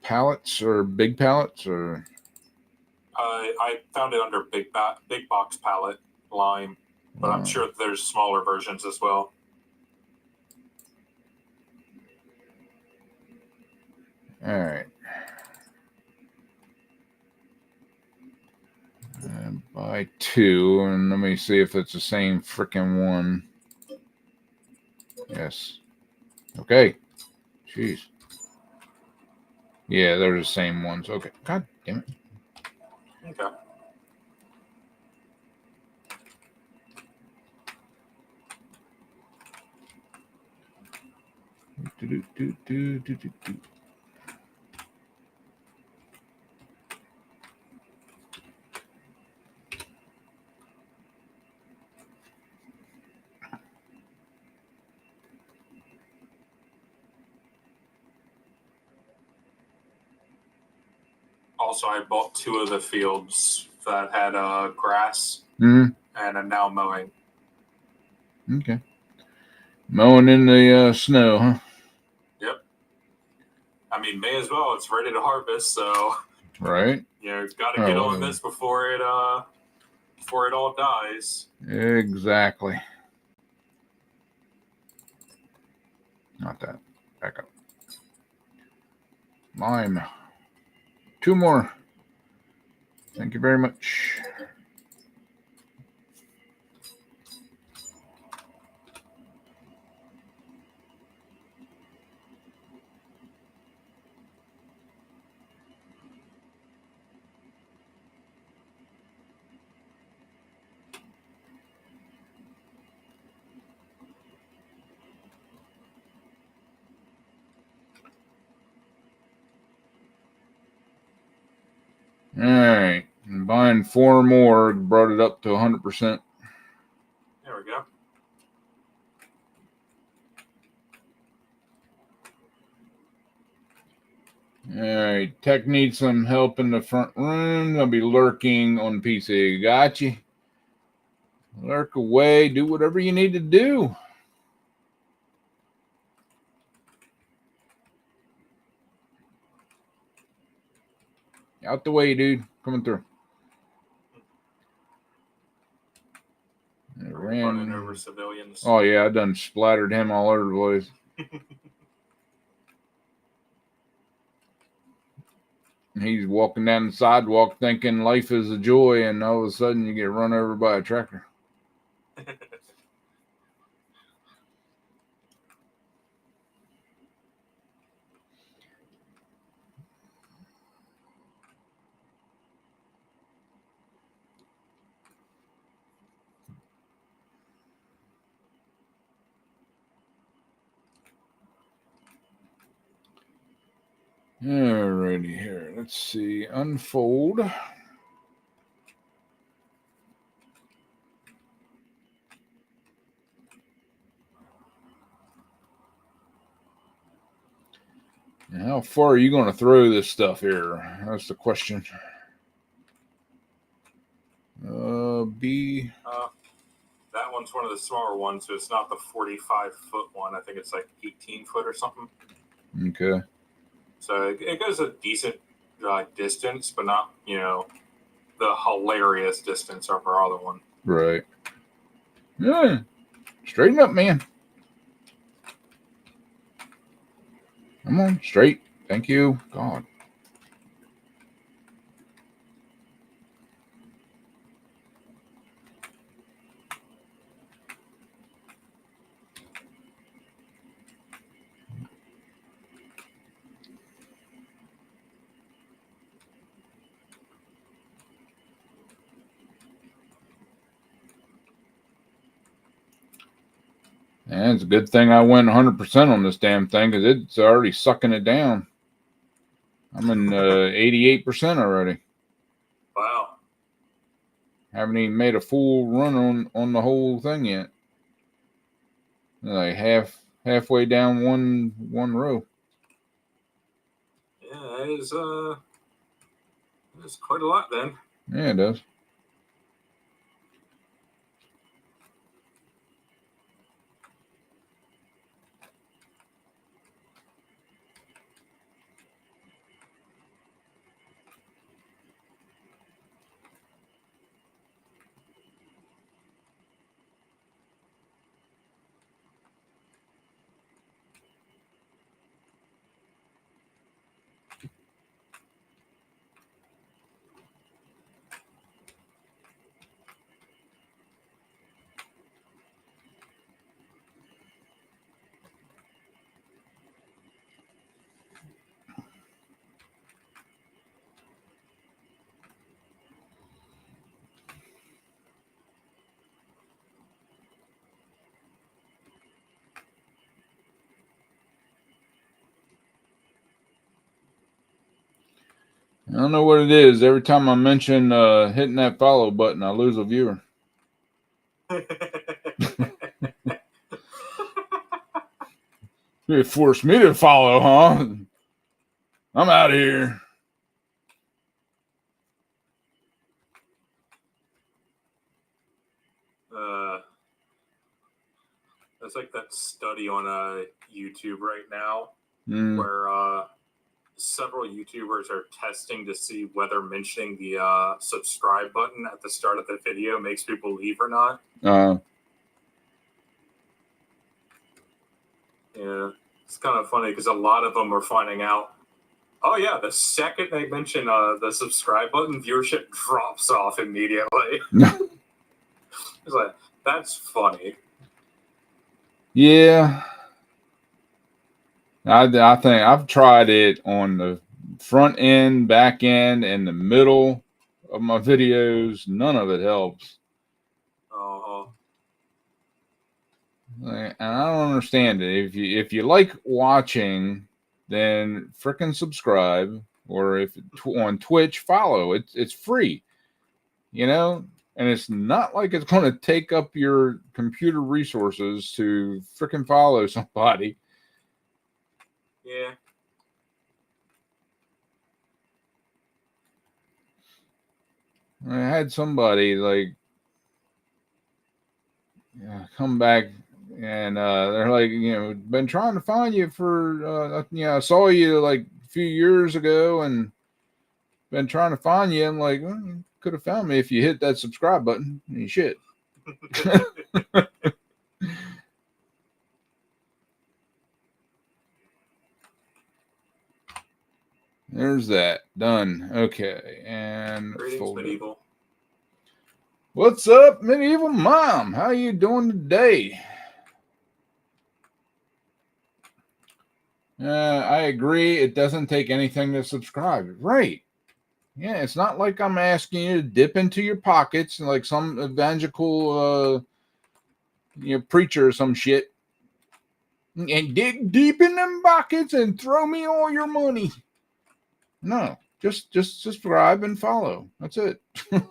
Pallets or big pallets or. I found it under big box palette line, but I'm sure there's smaller versions as well. All right. by 2, and let me see if it's the same freaking one. Yes. Okay. Jeez. Yeah, they're the same ones. Okay. God damn it. Okay. Also, I bought 2 of the fields that had grass, and I'm now mowing. Okay. Mowing in the snow, huh? Yep. I mean, may as well. It's ready to harvest, so right. Got to get on this before it all dies. Exactly. Not that. Back up. Lime. 2 more. Thank you very much. All right. And buying 4 more brought it up to 100%. There we go. Alright, Tech needs some help in the front room. I'll be lurking on PC. Gotcha. Lurk away. Do whatever you need to do. Out the way, dude. Coming through. Running over civilians. Oh, yeah. I done splattered him all over the place. He's walking down the sidewalk thinking life is a joy, and all of a sudden you get run over by a tractor. Alrighty here. Let's see. Unfold. And how far are you going to throw this stuff here? That's the question. B. That one's one of the smaller ones, so it's not the 45-foot one. I think it's like 18 foot or something. Okay. So it goes a decent distance, but not, the hilarious distance of our other one. Right. Yeah. Straighten up, man. Come on, straight. Thank you. God. And it's a good thing I went 100% on this damn thing because it's already sucking it down. I'm in 88% already. Wow. Haven't even made a full run on the whole thing yet. Like halfway down one row. Yeah, that's quite a lot then. Yeah, it does. I don't know what it is. Every time I mention hitting that follow button, I lose a viewer. You forced me to follow, huh? I'm out of here. It's like that study on YouTube right now Mm. where several YouTubers are testing to see whether mentioning the subscribe button at the start of the video makes people leave or not. Yeah, it's kind of funny because a lot of them are finding out, oh yeah, the second they mention the subscribe button, viewership drops off immediately. It's like, that's funny. Yeah. I think I've tried it on the front end, back end, and the middle of my videos. None of it helps. And I don't understand it. If you like watching, then frickin' subscribe, or if on Twitch, follow. It's free, you know, and it's not like it's going to take up your computer resources to frickin' follow somebody. Yeah. I had somebody like come back and they're like, been trying to find you for, I saw you like a few years ago and been trying to find you. I'm like, well, you could have found me if you hit that subscribe button. You shit. There's that. Done. Okay. And Greetings, Medieval. What's up, Medieval Mom? How you doing today? I agree. It doesn't take anything to subscribe. Right. Yeah, it's not like I'm asking you to dip into your pockets like some evangelical preacher or some shit. And dig deep in them pockets and throw me all your money. No, just subscribe and follow. That's it. All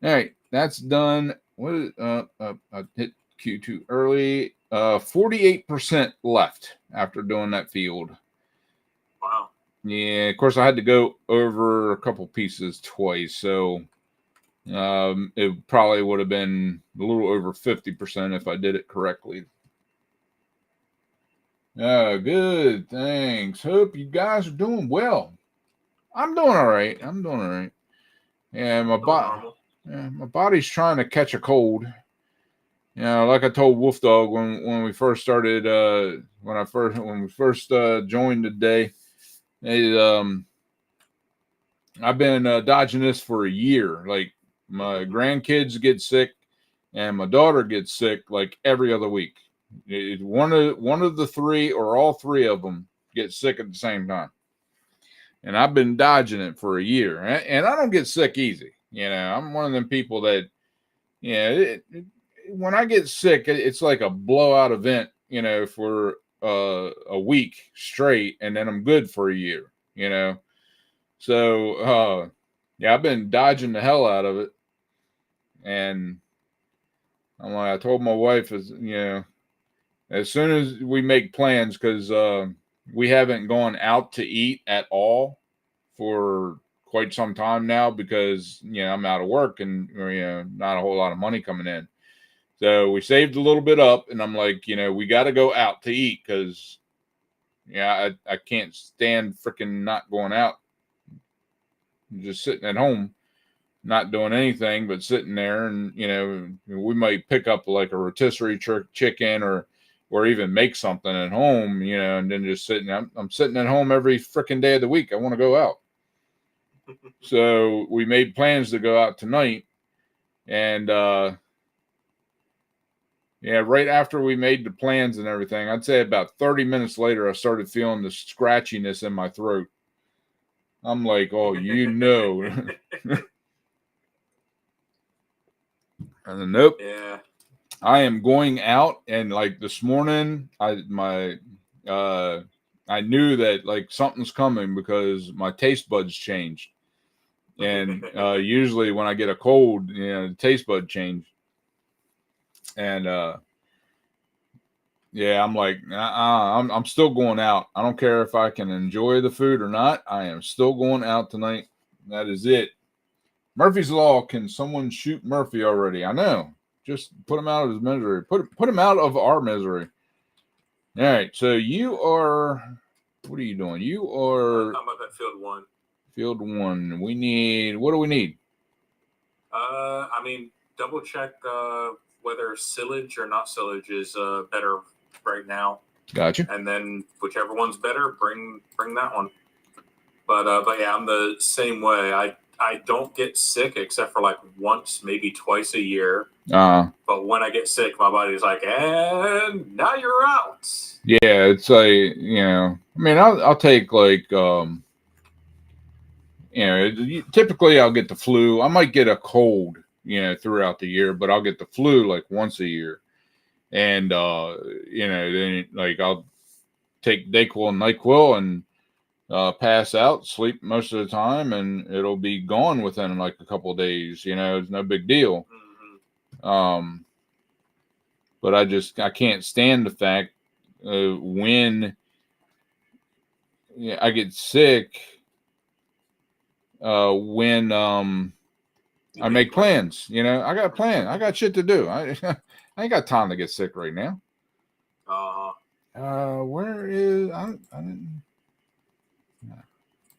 right, that's done. What is I hit Q2 early. 48% left after doing that field. Wow. Yeah, of course I had to go over a couple pieces twice, so it probably would have been a little over 50% if I did it correctly. Good. Thanks. Hope you guys are doing well. I'm doing all right. Yeah, my body's trying to catch a cold. Like I told Wolfdog when we first started, when we first joined today, I've been dodging this for a year. Like my grandkids get sick, and my daughter gets sick like every other week. One of the three or all three of them get sick at the same time. And I've been dodging it for a year, and I don't get sick easy. I'm one of them people that, when I get sick, it's like a blowout event, for a week straight, and then I'm good for a year, So, I've been dodging the hell out of it, and I told my wife, as soon as we make plans, because we haven't gone out to eat at all for quite some time now because I'm out of work and not a whole lot of money coming in. So we saved a little bit up, and I'm like, we got to go out to eat because I can't stand freaking not going out, just sitting at home, not doing anything but sitting there, and we might pick up like a rotisserie chicken or even make something at home, and then just sitting. I'm sitting at home every freaking day of the week. I want to go out. So we made plans to go out tonight, and right after we made the plans and everything, I'd say about 30 minutes later, I started feeling the scratchiness in my throat. I'm like, oh, and nope. Yeah. I am going out, and like this morning, my I knew that like something's coming because my taste buds changed. And usually when I get a cold, the taste bud change. And yeah, I'm like, I'm still going out. I don't care if I can enjoy the food or not. I am still going out tonight. That is it. Murphy's Law. Can someone shoot Murphy already? I know. Just put him out of his misery. Put him out of our misery. All right. So you are. What are you doing? You are. I'm up at field 1. Field 1. We need. What do we need? I mean, double check whether silage or not silage is better right now. Gotcha. And then whichever one's better, bring that one. But yeah, I'm the same way. I don't get sick except for like once, maybe twice a year. But when I get sick, my body's like, and now you're out. Yeah, it's like, I mean, I'll take like, typically I'll get the flu. I might get a cold, throughout the year, but I'll get the flu like once a year. And, then like I'll take Dayquil and NyQuil and pass out, sleep most of the time, and it'll be gone within like a couple of days. It's no big deal. Mm-hmm. But I can't stand the fact when I get sick, when I make plans. I got a plan. I got shit to do. I ain't got time to get sick right now. Where is I didn't.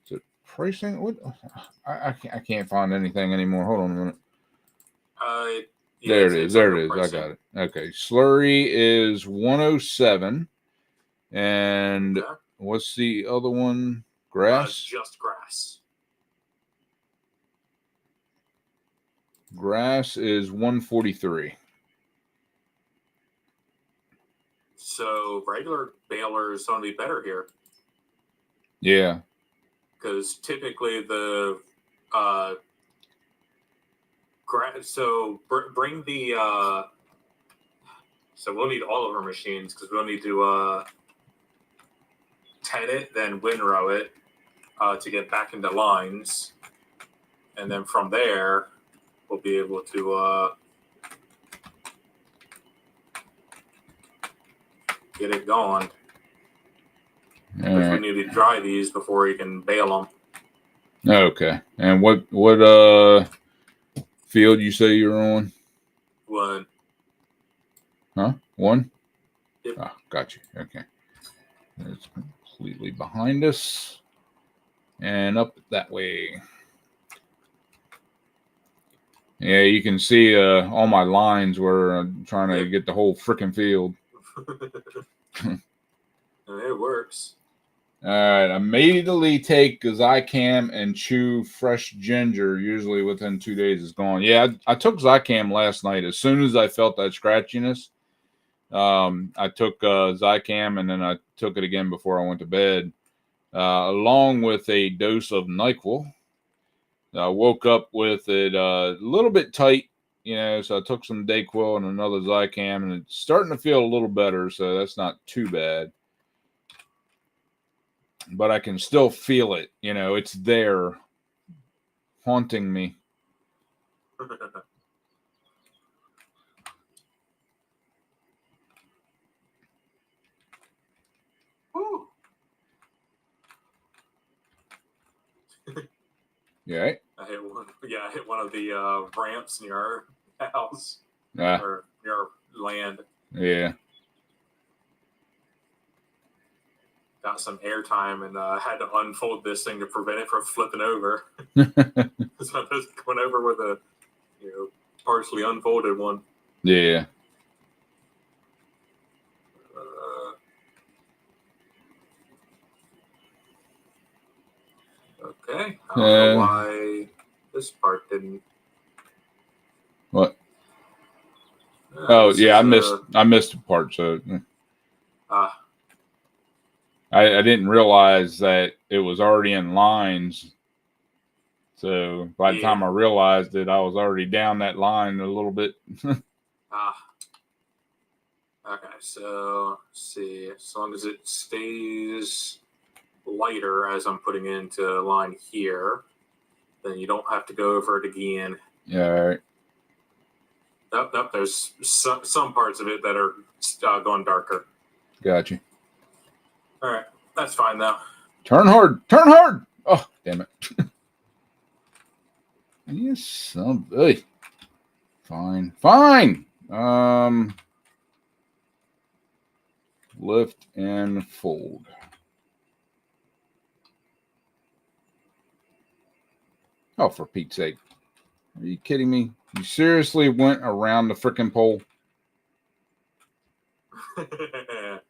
Is it pricing? What? I can't find anything anymore. Hold on a minute. Yeah, there it is. There it is. Pricing. I got it. Okay. Slurry is 107. And okay. What's the other one? Grass? Just grass. Grass is 143. So regular baler is going to be better here. Yeah. Because typically the so bring the so we'll need all of our machines because we'll need to ted it, then windrow it to get back into lines, and then from there we'll be able to get it going. Because we need to dry these before you can bale them. Okay. And what field you say you're on? 1. Huh? 1? Yep. Oh, got you. Okay. It's completely behind us. And up that way. Yeah, you can see all my lines where I'm trying to get the whole freaking field. It works. All right, immediately take Zycam and chew fresh ginger. Usually within 2 days, it's gone. Yeah, I took Zycam last night. As soon as I felt that scratchiness, I took Zycam, and then I took it again before I went to bed, along with a dose of NyQuil. I woke up with it a little bit tight, so I took some Dayquil and another Zycam, and it's starting to feel a little better, so that's not too bad. But I can still feel it. It's there, haunting me. Yeah. I hit one of the ramps near our house or near our land. Yeah. Got some airtime and had to unfold this thing to prevent it from flipping over. So I just went over with a partially unfolded one. Yeah. Okay. I don't know why this part didn't. What? Yeah, I missed a part. So I didn't realize that it was already in lines. So by the time I realized it, I was already down that line a little bit. Okay, so let's see. As long as it stays lighter as I'm putting it into a line here, then you don't have to go over it again. Yeah, all right. Nope, there's some parts of it that are going darker. Gotcha. All right, that's fine though. Turn hard. Turn hard. Oh, damn it. Yes, hey. Fine. Fine. Lift and fold. Oh, for Pete's sake. Are you kidding me? You seriously went around the frickin' pole? Oh, God.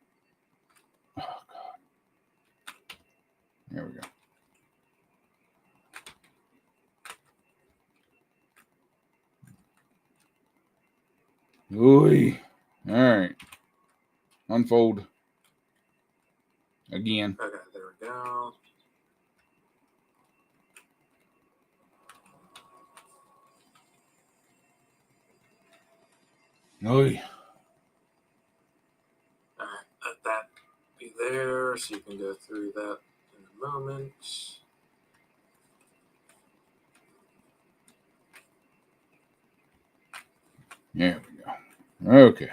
There we go. Ooh. All right. Unfold. Again. Okay, there we go. Ooh. All right, let that be there so you can go through that in a moment. There we go. Okay.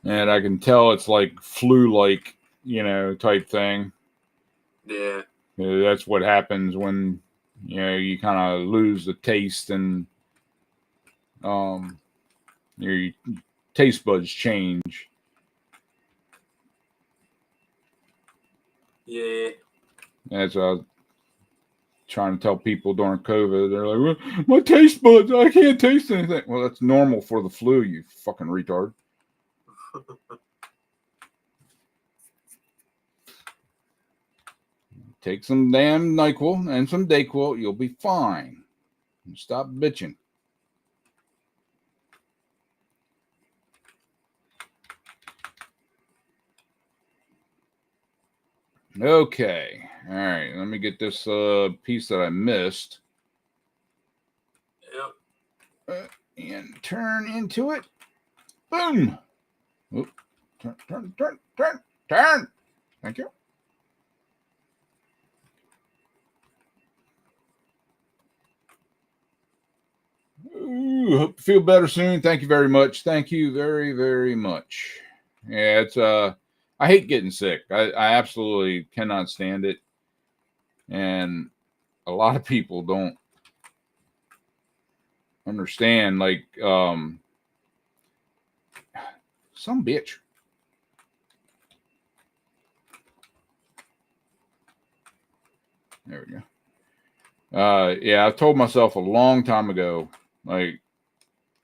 And I can tell it's like flu-like, type thing. Yeah. That's what happens when, you kind of lose the taste and your taste buds change. Yeah. As I was trying to tell people during COVID, they're like, well, my taste buds, I can't taste anything. Well, that's normal for the flu, you fucking retard. Take some damn NyQuil and some DayQuil, you'll be fine. Stop bitching. Okay. All right. Let me get this piece that I missed. Yep. And turn into it. Boom. Oop. Turn. Thank you. Ooh, hope to feel better soon. Thank you very much. Thank you very, very much. Yeah, it's I hate getting sick. I absolutely cannot stand it. And a lot of people don't understand, like, some bitch. There we go. Yeah, I told myself a long time ago, like,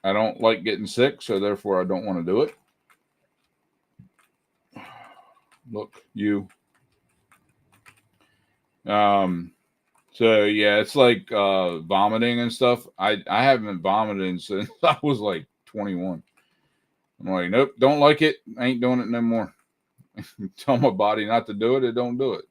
I don't like getting sick, so therefore I don't want to do it. Look, you. So yeah, it's like vomiting and stuff. I haven't vomited since I was like 21. I'm like, nope, don't like it. I ain't doing it no more. Tell my body not to do it, it don't do it.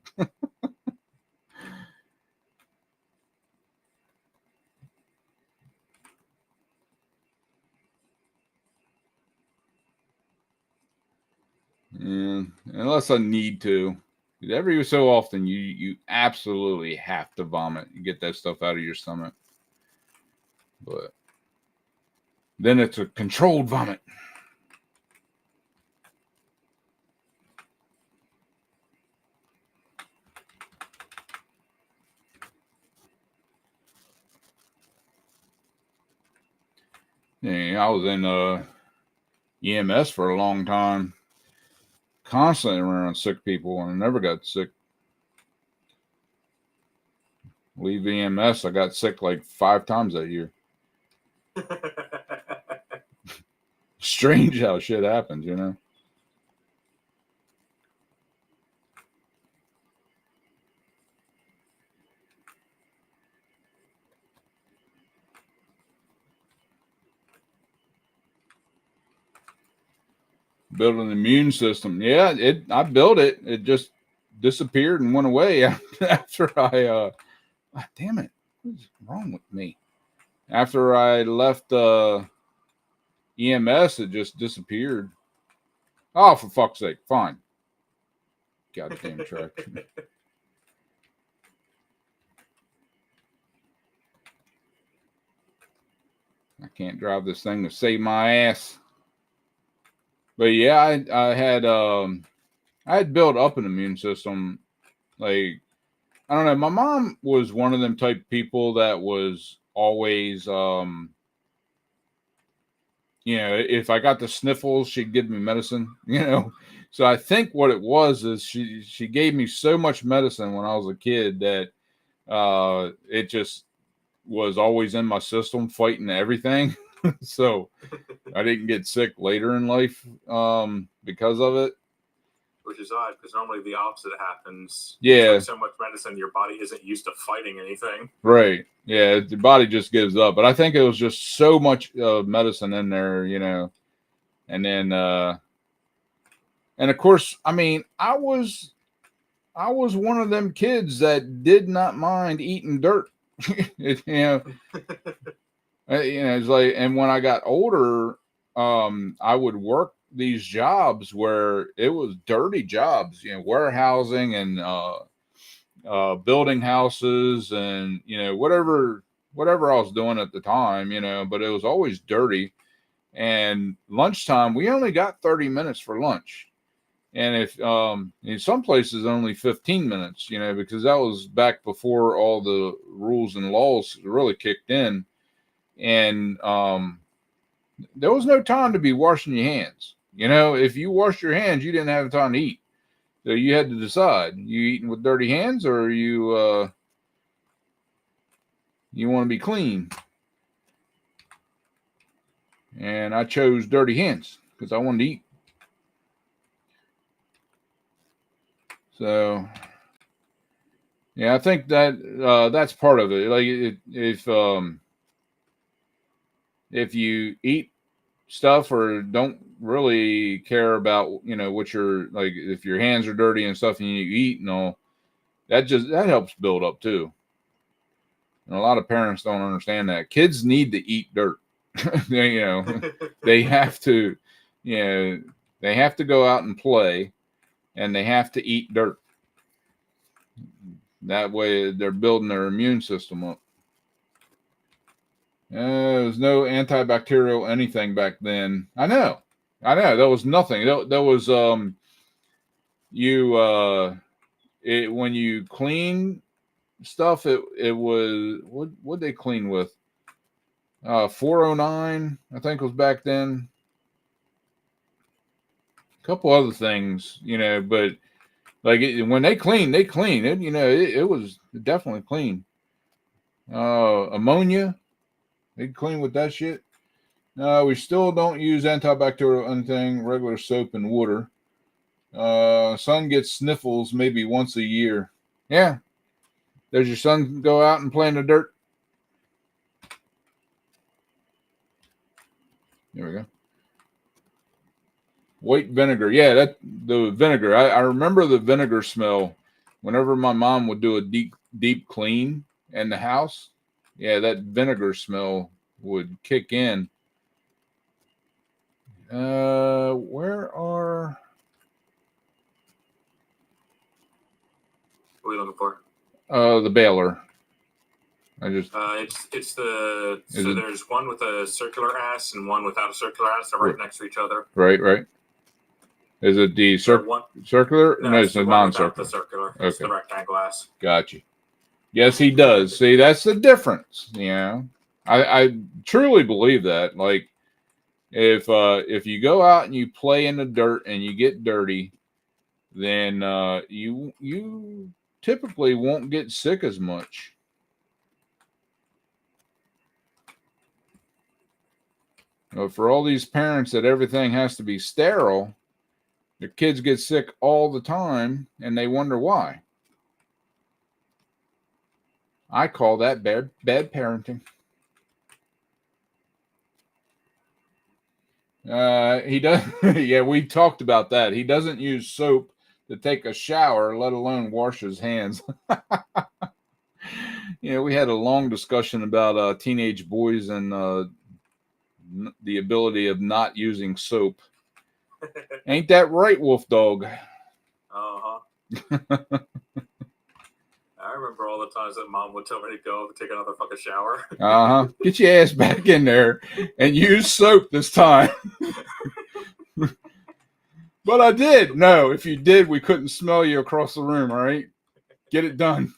And unless I need to. Every so often you absolutely have to vomit. You get that stuff out of your stomach. But then it's a controlled vomit. Yeah, I was in EMS for a long time, constantly around sick people, and I never got sick. Leave EMS, I got sick like 5 times that year. Strange how shit happens, Build an immune system. Yeah, I built it. It just disappeared and went away after I. Damn it! What's wrong with me? After I left EMS, it just disappeared. Oh, for fuck's sake! Fine. Goddamn truck. I can't drive this thing to save my ass. But yeah, I had built up an immune system. Like, I don't know. My mom was one of them type people that was always, if I got the sniffles, she'd give me medicine. So I think what it was is she gave me so much medicine when I was a kid that it just was always in my system fighting everything. So I didn't get sick later in life because of it. Which is odd, because normally the opposite happens. Yeah. You took so much medicine, your body isn't used to fighting anything. Right. Yeah, the body just gives up. But I think it was just so much medicine in there, and then and of course, I mean, I was one of them kids that did not mind eating dirt. It's like, and when I got older, I would work these jobs where it was dirty jobs, warehousing and building houses and whatever I was doing at the time, but it was always dirty. And lunchtime, we only got 30 minutes for lunch. And if in some places only 15 minutes, because that was back before all the rules and laws really kicked in. And there was no time to be washing your hands. If you washed your hands, you didn't have time to eat. So you had to decide: you eating with dirty hands, or you want to be clean. And I chose dirty hands because I wanted to eat. So yeah, I think that that's part of it. Like if you eat stuff or don't really care about what you're like, if your hands are dirty and stuff and you eat and all, that helps build up too. And a lot of parents don't understand that kids need to eat dirt. They have to, they have to go out and play, and they have to eat dirt. That way they're building their immune system up. There was no antibacterial anything back then. I know. There was nothing. There was when you clean stuff, it was what they clean with? 409, I think, was back then. A couple other things, but like when they clean, it. It was definitely clean. Ammonia, they clean with that shit. No, we still don't use antibacterial anything. Regular soap and water. Son gets sniffles maybe once a year. Yeah. Does your son go out and play in the dirt? There we go. White vinegar. Yeah, the vinegar. I remember the vinegar smell whenever my mom would do a deep clean in the house. Yeah, that vinegar smell would kick in. Where are... What are you looking for? The baler. It's the there's one with a circular ass and one without a circular ass. They're right next to each other. Right. Is it the circular? No, it's a non-circular. The circular. Okay. It's the rectangle ass. Gotcha. Yes, he does. See, that's the difference. I truly believe that. Like, if you go out and you play in the dirt and you get dirty, then you typically won't get sick as much. For all these parents that everything has to be sterile, their kids get sick all the time, and they wonder why. I call that bad parenting. He does. Yeah, we talked about that. He doesn't use soap to take a shower, let alone wash his hands. We had a long discussion about teenage boys and the ability of not using soap. Ain't that right, Wolf Dog? Uh-huh. I remember all the times that Mom would tell me to go take another fucking shower. Get your ass back in there and use soap this time. But I did. No, if you did, we couldn't smell you across the room, all right? Get it done.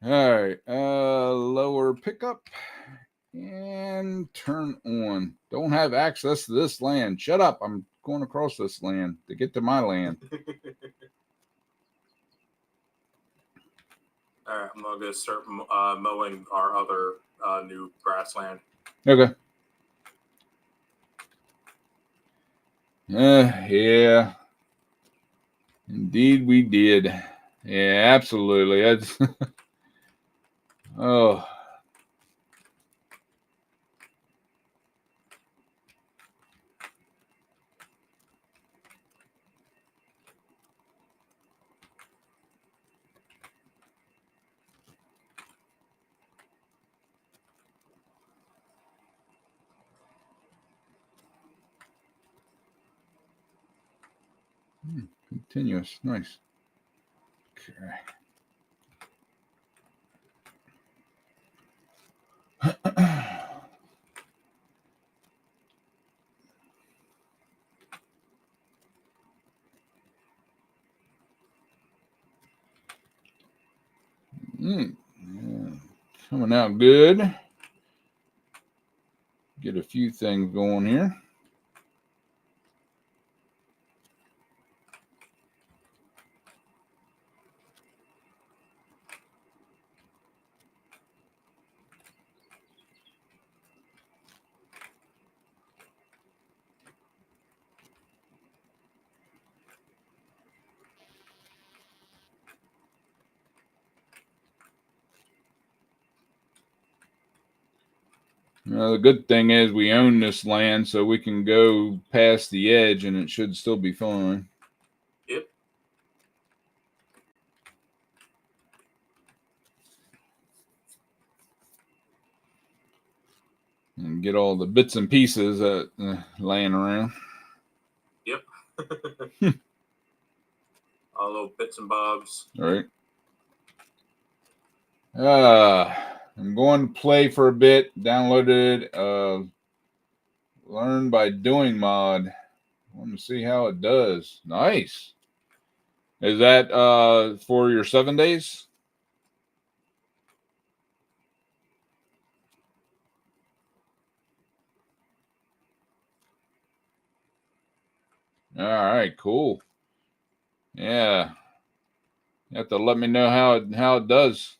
All right. Lower pickup and turn on. Don't have access to this land. Shut up. I'm going across this land to get to my land. All right, I'm going to start mowing our other new grassland. Okay. Yeah. Indeed, we did. Yeah, absolutely. Oh. Continuous. Nice. Okay. Yeah. Coming out good. Get a few things going here. The good thing is we own this land, so we can go past the edge and it should still be fine. Yep. And get all the bits and pieces laying around. Yep. All little bits and bobs. All right. I'm going to play for a bit. Downloaded Learn by Doing mod. I want to see how it does. Nice. Is that for your 7 days? All right, cool. Yeah. You have to let me know how it does.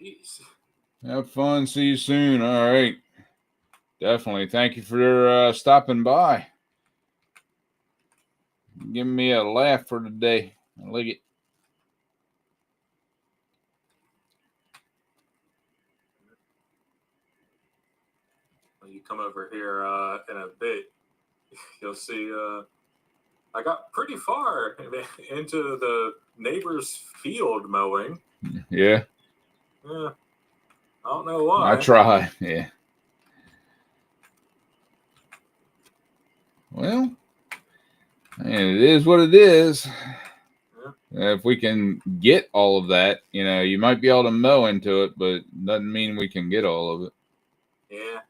Jeez. Have fun. See you soon. All right. Definitely. Thank you for stopping by. Giving me a laugh for today. I like it. When you come over here in a bit, you'll see I got pretty far into the neighbor's field mowing. Yeah. Yeah. I don't know why. I try. Yeah. Well, and it is what it is. Yeah. If we can get all of that, you might be able to mow into it, but doesn't mean we can get all of it. Yeah.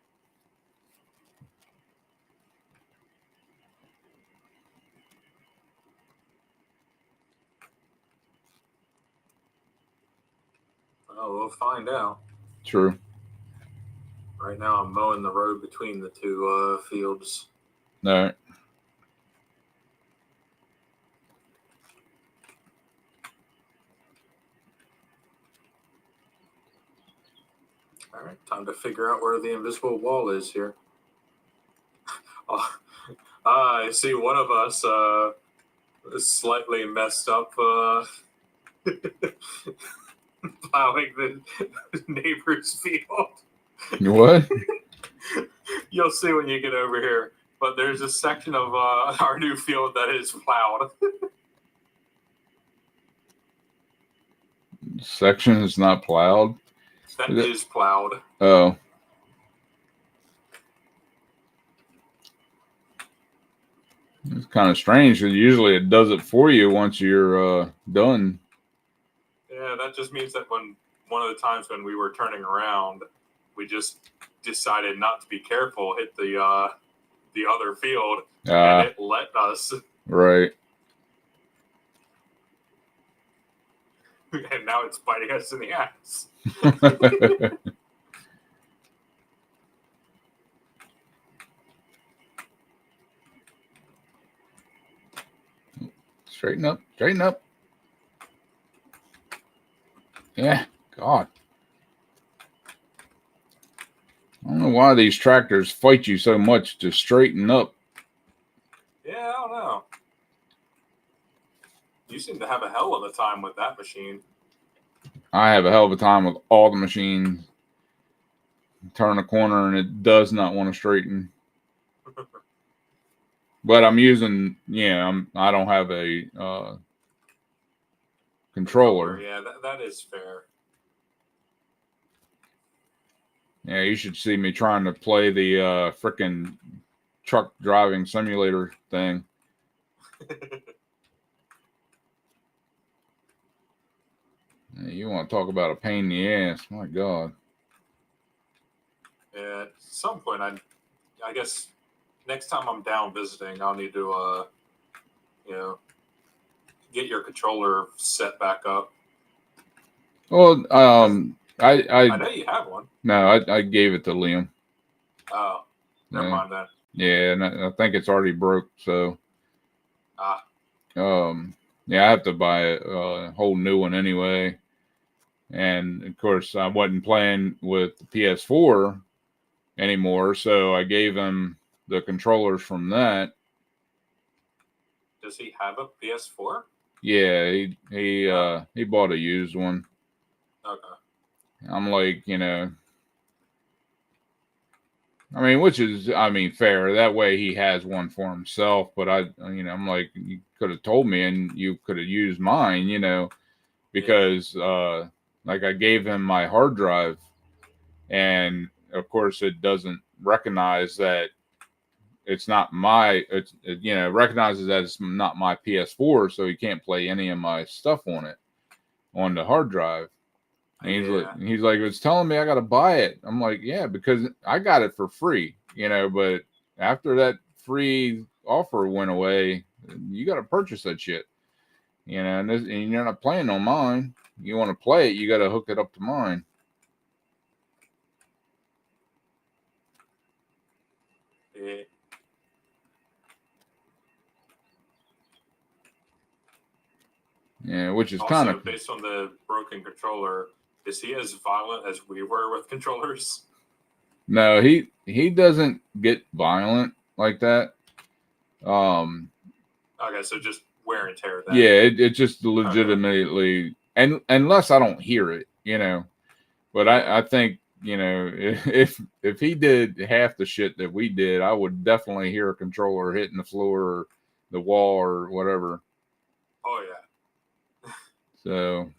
Well, we'll find out. True. Right now, I'm mowing the road between the two fields. All right. All right, time to figure out where the invisible wall is here. I see one of us slightly messed up plowing the neighbor's field. What? You'll see when you get over here. But there's a section of our new field that is plowed. Section is not plowed? That is plowed. Oh. It's kind of strange because usually it does it for you once you're done. Yeah, that just means that when one of the times when we were turning around, we just decided not to be careful, hit the other field, and it let us. Right. And now it's biting us in the ass. Straighten up. Straighten up. Yeah. God. I don't know why these tractors fight you so much to straighten up. Yeah, I don't know. You seem to have a hell of a time with that machine. I have a hell of a time with all the machines. Turn a corner and it does not want to straighten. But I'm using, I don't have a controller. Yeah, that is fair. Yeah, you should see me trying to play the frickin' truck driving simulator thing. You want to talk about a pain in the ass? My God. Yeah, at some point, I guess next time I'm down visiting, I'll need to, get your controller set back up. Well, I know you have one. No, I gave it to Liam. Oh, never mind that. Yeah, and I think it's already broke. So, yeah, I have to buy a whole new one anyway. And of course, I wasn't playing with the PS4 anymore, so I gave him the controllers from that. Does he have a PS4? Yeah, he bought a used one. Okay. I'm like, which is, fair. That way he has one for himself. But I'm like, you could have told me and you could have used mine, because like I gave him my hard drive, and of course it doesn't recognize that it's not my, recognizes that it's not my PS4, so he can't play any of my stuff on it on the hard drive. And he's like, it's telling me I got to buy it. I'm like, yeah, because I got it for free, but after that free offer went away, you got to purchase that shit, and you're not playing on mine. You want to play it, you got to hook it up to mine. Yeah. Yeah, which is also, kind of based on the broken controller. Is he as violent as we were with controllers? No, he doesn't get violent like that. Okay, so just wear and tear. Then. Yeah, it just legitimately, and unless I don't hear it, But yeah. I think if he did half the shit that we did, I would definitely hear a controller hitting the floor or the wall or whatever. Oh yeah. So,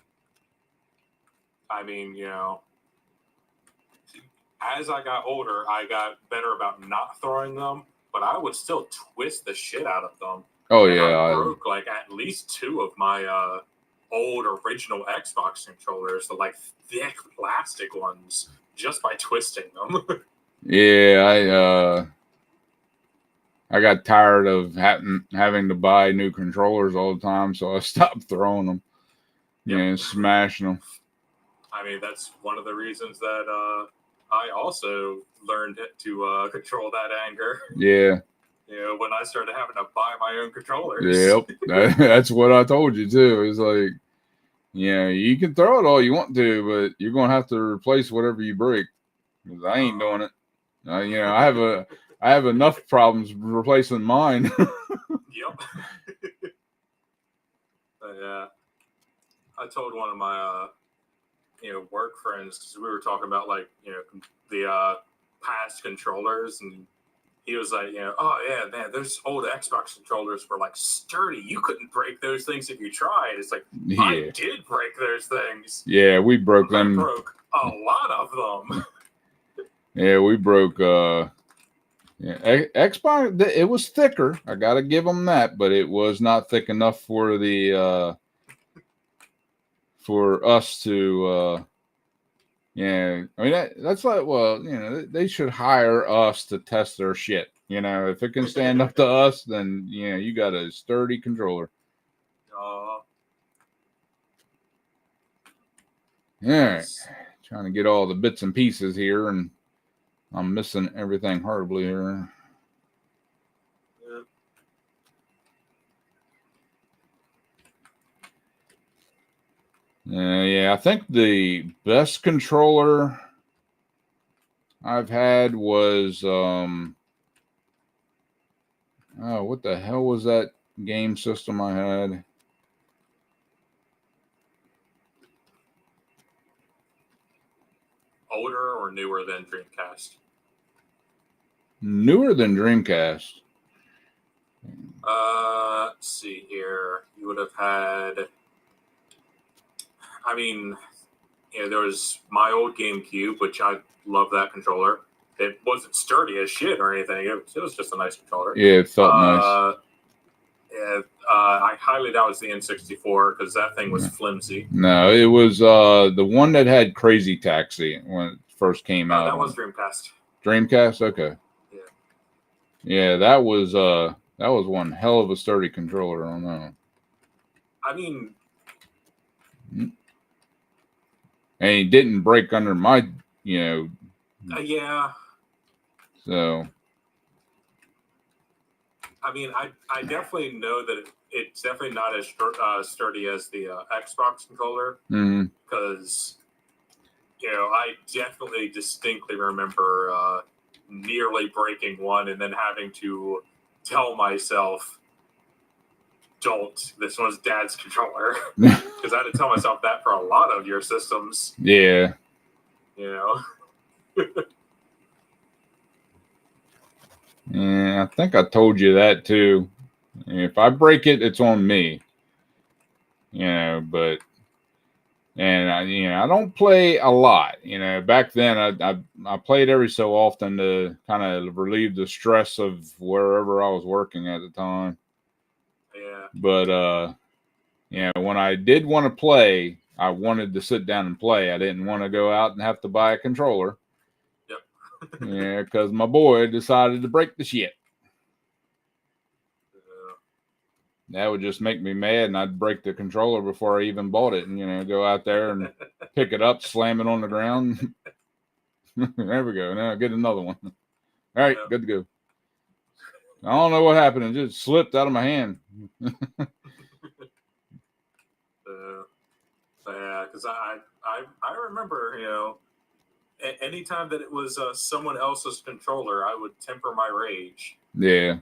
as I got older, I got better about not throwing them, but I would still twist the shit out of them. Oh and yeah, I broke like at least 2 of my old original Xbox controllers, the like thick plastic ones, just by twisting them. Yeah, I got tired of having to buy new controllers all the time, so I stopped throwing them. Yeah, smashing them. That's one of the reasons that I also learned to control that anger. Yeah. When I started having to buy my own controllers. Yep, that's what I told you too. It's like, you can throw it all you want to, but you're gonna have to replace whatever you break. 'Cause I ain't doing it. I have enough problems replacing mine. Yep. Yeah. I told one of my work friends, because we were talking about like the past controllers, and he was like, oh yeah, man, those old Xbox controllers were like sturdy. You couldn't break those things if you tried. It's like, I Yeah. did break those things. Yeah, we broke I them. broke a lot of them. Yeah, we broke Xbox. It was thicker. I gotta give them that, but it was not thick enough for the for us to yeah. I mean that's like, well, they should hire us to test their shit. If it can stand up to us, then you got a sturdy controller. All right, trying to get all the bits and pieces here, and I'm missing everything horribly here. Yeah, I think the best controller I've had was oh, what the hell was that game system I had? Older or newer than Dreamcast? Newer than Dreamcast. Let's see here. You would have had. I mean, there was my old GameCube, which I love that controller. It wasn't sturdy as shit or anything. It was just a nice controller. Yeah, it felt nice. Yeah, I highly doubt it was the N64 because that thing was flimsy. No, it was the one that had Crazy Taxi when it first came out. That was Dreamcast. Dreamcast, okay. Yeah, that was one hell of a sturdy controller. I don't know. I mean, and he didn't break under my, yeah. So. I mean, I definitely know that it's definitely not as sturdy as the Xbox controller, because I definitely distinctly remember nearly breaking one and then having to tell myself, "Don't. This one's Dad's controller," because I had to tell myself that for a lot of your systems. Yeah. Yeah, I think I told you that too. If I break it, it's on me. But I don't play a lot. Back then I played every so often to kind of relieve the stress of wherever I was working at the time. Yeah. But when I did want to play, I wanted to sit down and play. I didn't want to go out and have to buy a controller. Yeah, because my boy decided to break the shit. That would just make me mad, and I'd break the controller before I even bought it, and go out there and pick it up, slam it on the ground. There we go. Now get another one. All right, good to go. I don't know what happened; it just slipped out of my hand. Yeah, because I remember, anytime that it was someone else's controller, I would temper my rage. Yeah.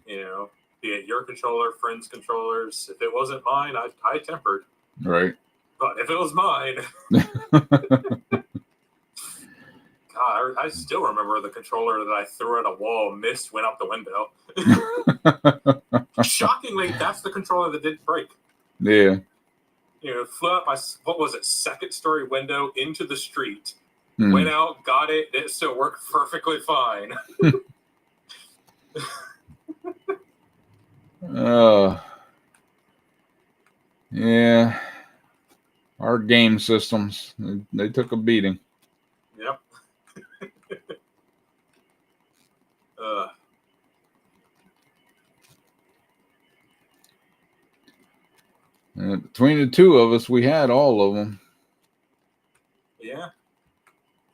Be it your controller, friends' controllers. If it wasn't mine, I tempered. Right. But if it was mine, God, I still remember the controller that I threw at a wall, missed, went out the window. Shockingly, that's the controller that didn't break. Yeah. Flew out my, what was it, second story window into the street. Went out, got it, it still worked perfectly fine. Yeah. Our game systems, they took a beating. Yep. Between the two of us, we had all of them. Yeah.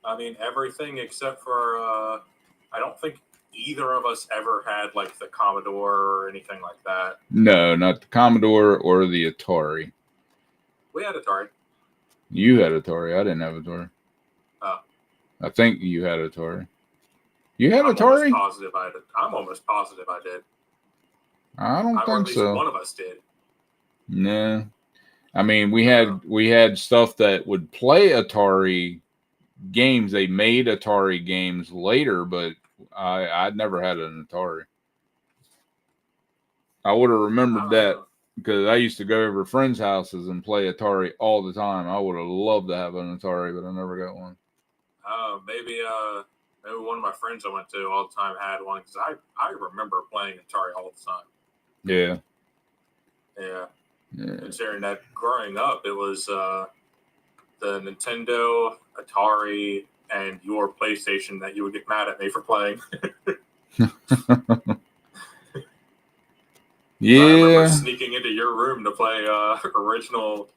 I mean, everything except for, I don't think either of us ever had, like, the Commodore or anything like that. No, not the Commodore or the Atari. We had Atari. You had Atari. I didn't have Atari. Oh. I think you had Atari. You had I'm Atari? I'm almost positive I did. I don't Or think at least so. one of us did. Nah. I mean, we had stuff that would play Atari games. They made Atari games later, but I'd never had an Atari. I would have remembered that because I used to go over friends' houses and play Atari all the time. I would have loved to have an Atari, but I never got one. Maybe one of my friends I went to all the time had one because I remember playing Atari all the time. Yeah. Yeah. Considering that growing up, it was the Nintendo, Atari, and your PlayStation that you would get mad at me for playing. Yeah. I remember sneaking into your room to play original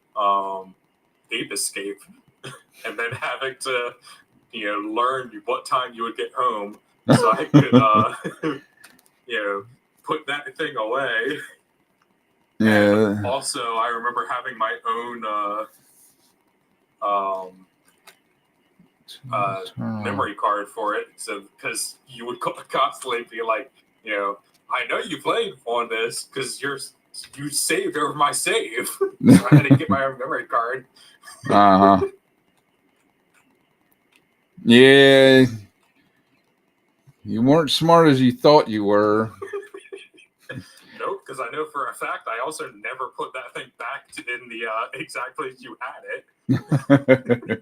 Ape Escape, and then having to, learn what time you would get home so I could, put that thing away. Yeah. And also, I remember having my own memory card for it, so because you would constantly be like, I know you played on this because you saved over my save, so I had to get my own memory card. Yeah, you weren't smart as you thought you were. Nope, because I know for a fact I also never put that thing back in the exact place you had it.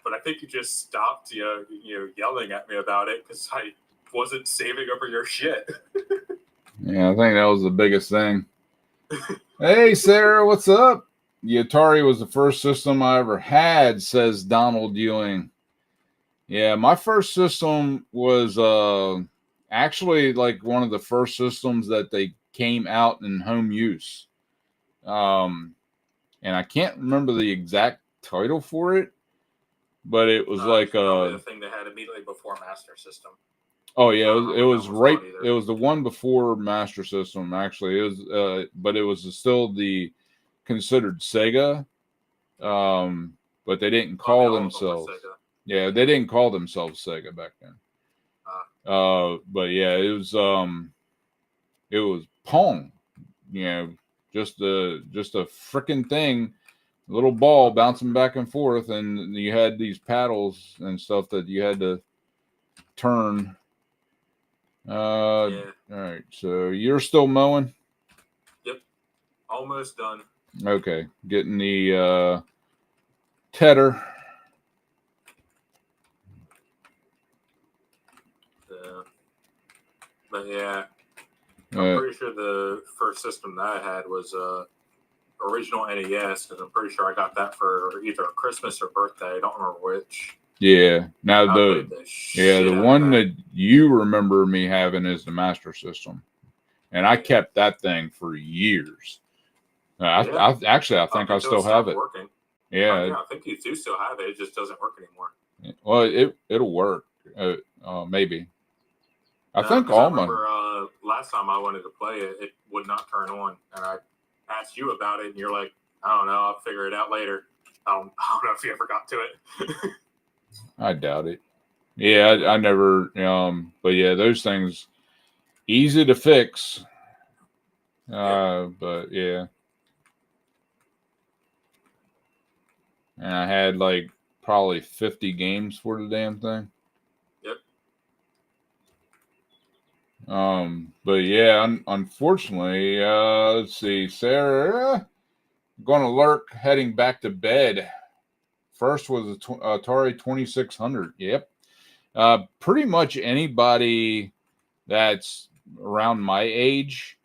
But I think you just stopped, yelling at me about it because I wasn't saving over your shit. Yeah, I think that was the biggest thing. Hey, Sarah, what's up? The Atari was the first system I ever had, says Donald Ewing. Yeah, my first system was actually like one of the first systems that they came out in home use. And I can't remember the exact title for it, but it was like probably the thing they had immediately before Master System. Oh yeah, it was right. It was the one before Master System. Actually, it was, but it was still the considered Sega. But they didn't call themselves. Yeah, they didn't call themselves Sega back then. But yeah, it was Pong. Just a freaking thing, little ball bouncing back and forth, and you had these paddles and stuff that you had to turn. All right, so you're still mowing? Yep, almost done. Okay, getting the tedder. But yeah, I'm pretty sure the first system that I had was original NES, because I'm pretty sure I got that for either Christmas or birthday. I don't remember which. Yeah. Now the one that you remember me having is the Master System, and I kept that thing for years. I think I still have it. Working. Yeah. I think you do still have it. It just doesn't work anymore. Well, it'll work. Maybe. I think all my. I remember last time I wanted to play it, it would not turn on, and I asked you about it, and you're like, I don't know, I'll figure it out later. I don't know if you ever got to it. I doubt it. Yeah, I never. But yeah, those things easy to fix. But yeah, and I had like probably 50 games for the damn thing. Yep. But yeah, unfortunately, let's see, Sarah, gonna lurk heading back to bed. First was the Atari 2600. Yep. Pretty much anybody that's around my age,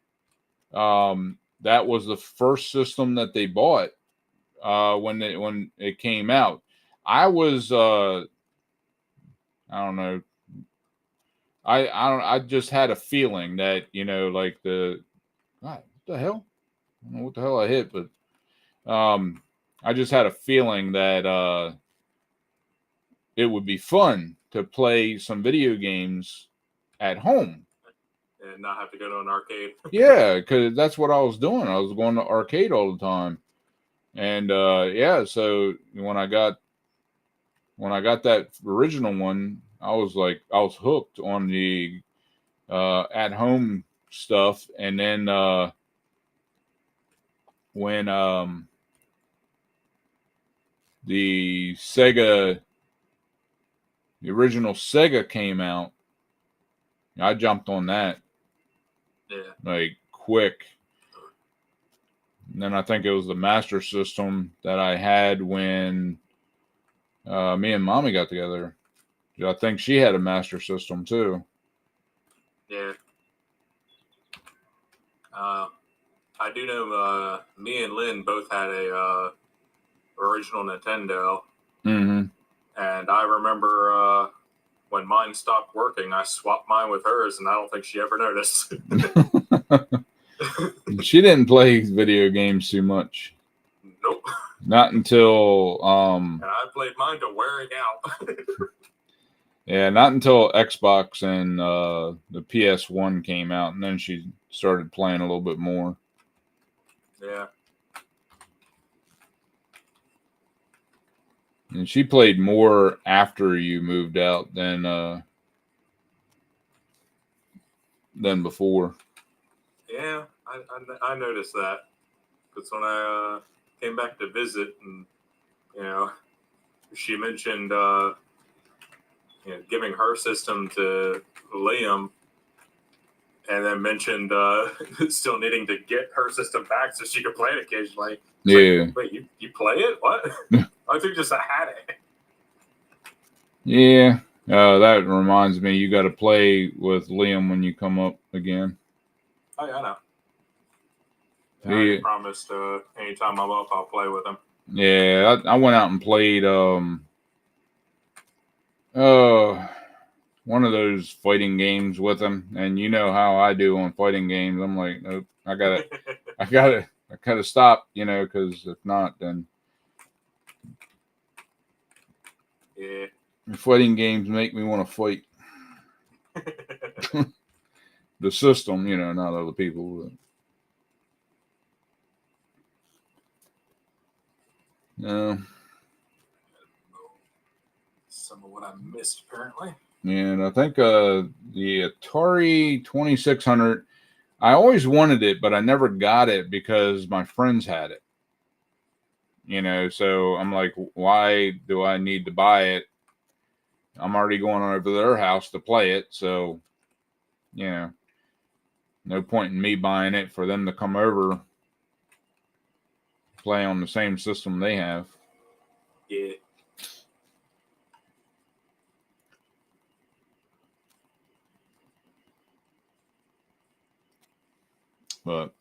that was the first system that they bought when it came out. I was I don't know. I just had a feeling that like God, what the hell? I don't know what the hell I hit, but I just had a feeling that it would be fun to play some video games at home and not have to go to an arcade. Yeah, because that's what I was doing. I was going to arcade all the time, and so when I got when I got that original one, I was hooked on the at home stuff, and then when the original Sega came out, I jumped on that like quick. And then I think it was the Master System that I had when me and Mommy got together. I think she had a Master System too. Yeah. I do know me and Lynn both had a original Nintendo. Mm-hmm. And I remember when mine stopped working, I swapped mine with hers, and I don't think she ever noticed. She didn't play video games too much. Nope. Not until and I played mine to wearing out. Yeah, not until Xbox and the PS1 came out, and then she started playing a little bit more. Yeah. And she played more after you moved out than before. Yeah, I noticed that. Because when I came back to visit, and she mentioned giving her system to Liam, and then mentioned still needing to get her system back so she could play it occasionally. Yeah. Like, wait, you play it? What? I think just I had it. Yeah. That reminds me, you got to play with Liam when you come up again. Oh, yeah, I know. I already promised anytime I'm up, I'll play with him. Yeah, I went out and played one of those fighting games with him, and you know how I do on fighting games. I'm like, nope, I gotta stop, because if not, then yeah, fighting games make me want to fight. The system, not other people. But... No. Some of what I missed, apparently. And I think the Atari 2600, I always wanted it, but I never got it because my friends had it. So I'm like, why do I need to buy it? I'm already going over to their house to play it, so no point in me buying it for them to come over, play on the same system they have. Yeah. But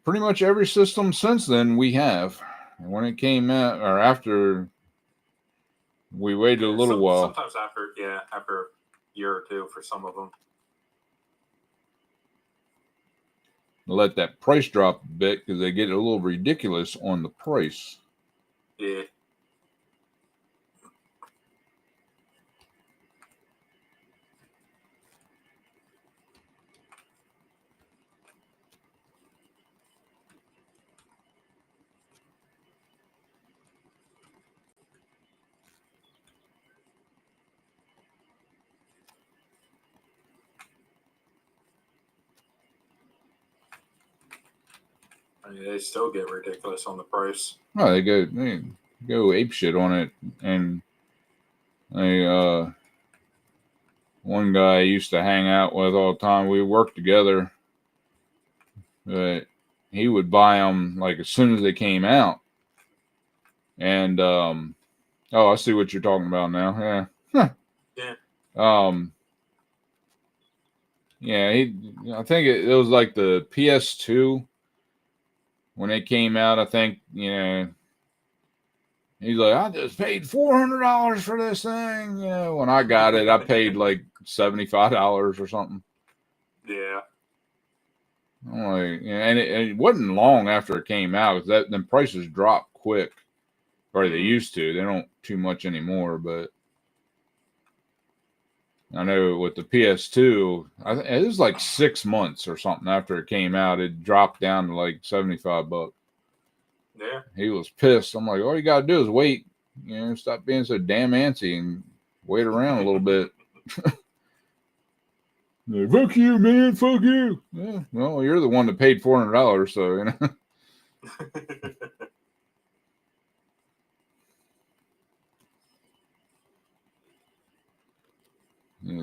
pretty much every system since then we have. And when it came out, or after we waited a little while. Sometimes after a year or two for some of them. Let that price drop a bit because they get a little ridiculous on the price. Yeah. I mean, they still get ridiculous on the price. Oh, they go ape shit on it, and one guy I used to hang out with all the time. We worked together, but he would buy them like as soon as they came out. And oh, I see what you're talking about now. Yeah. Huh. Yeah. Yeah, I think it was like the PS2 when it came out. I think he's like, I just paid $400 for this thing. When I got it, I paid like $75 or something. Yeah. I'm like, and it wasn't long after it came out because then prices dropped quick. Or they used to. They don't too much anymore, but I know with the PS2, it was like 6 months or something after it came out. It dropped down to like $75. Yeah. He was pissed. I'm like, all you got to do is wait Stop being so damn antsy and wait around a little bit. Fuck you, man. Fuck you. Yeah, well, you're the one that paid $400, so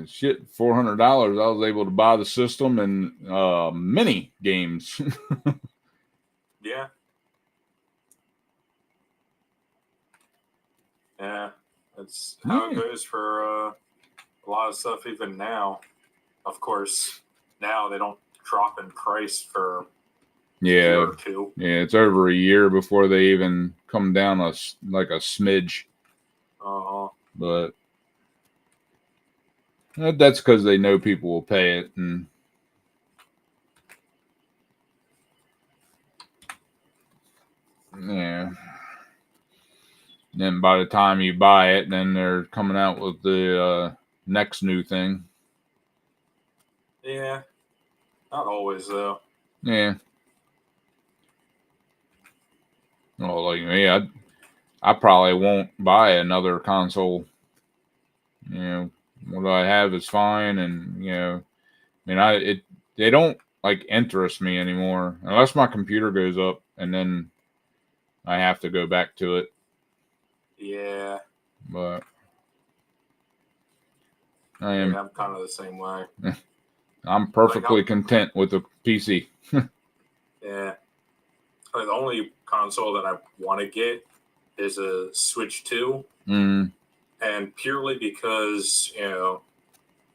shit, $400. I was able to buy the system and mini games. Yeah. Yeah. That's how it goes for a lot of stuff even now. Of course, now they don't drop in price for a year or two. Yeah, it's over a year before they even come down a smidge. But that's because they know people will pay it, and yeah. Then by the time you buy it, then they're coming out with the next new thing. Yeah, not always though. Yeah. Well, like me, I probably won't buy another console. What I have is fine, and they don't like interest me anymore unless my computer goes up, and then I have to go back to it. Yeah. But I'm kind of the same way. I'm perfectly content with the PC. Yeah. The only console that I want to get is a Switch 2. And purely because,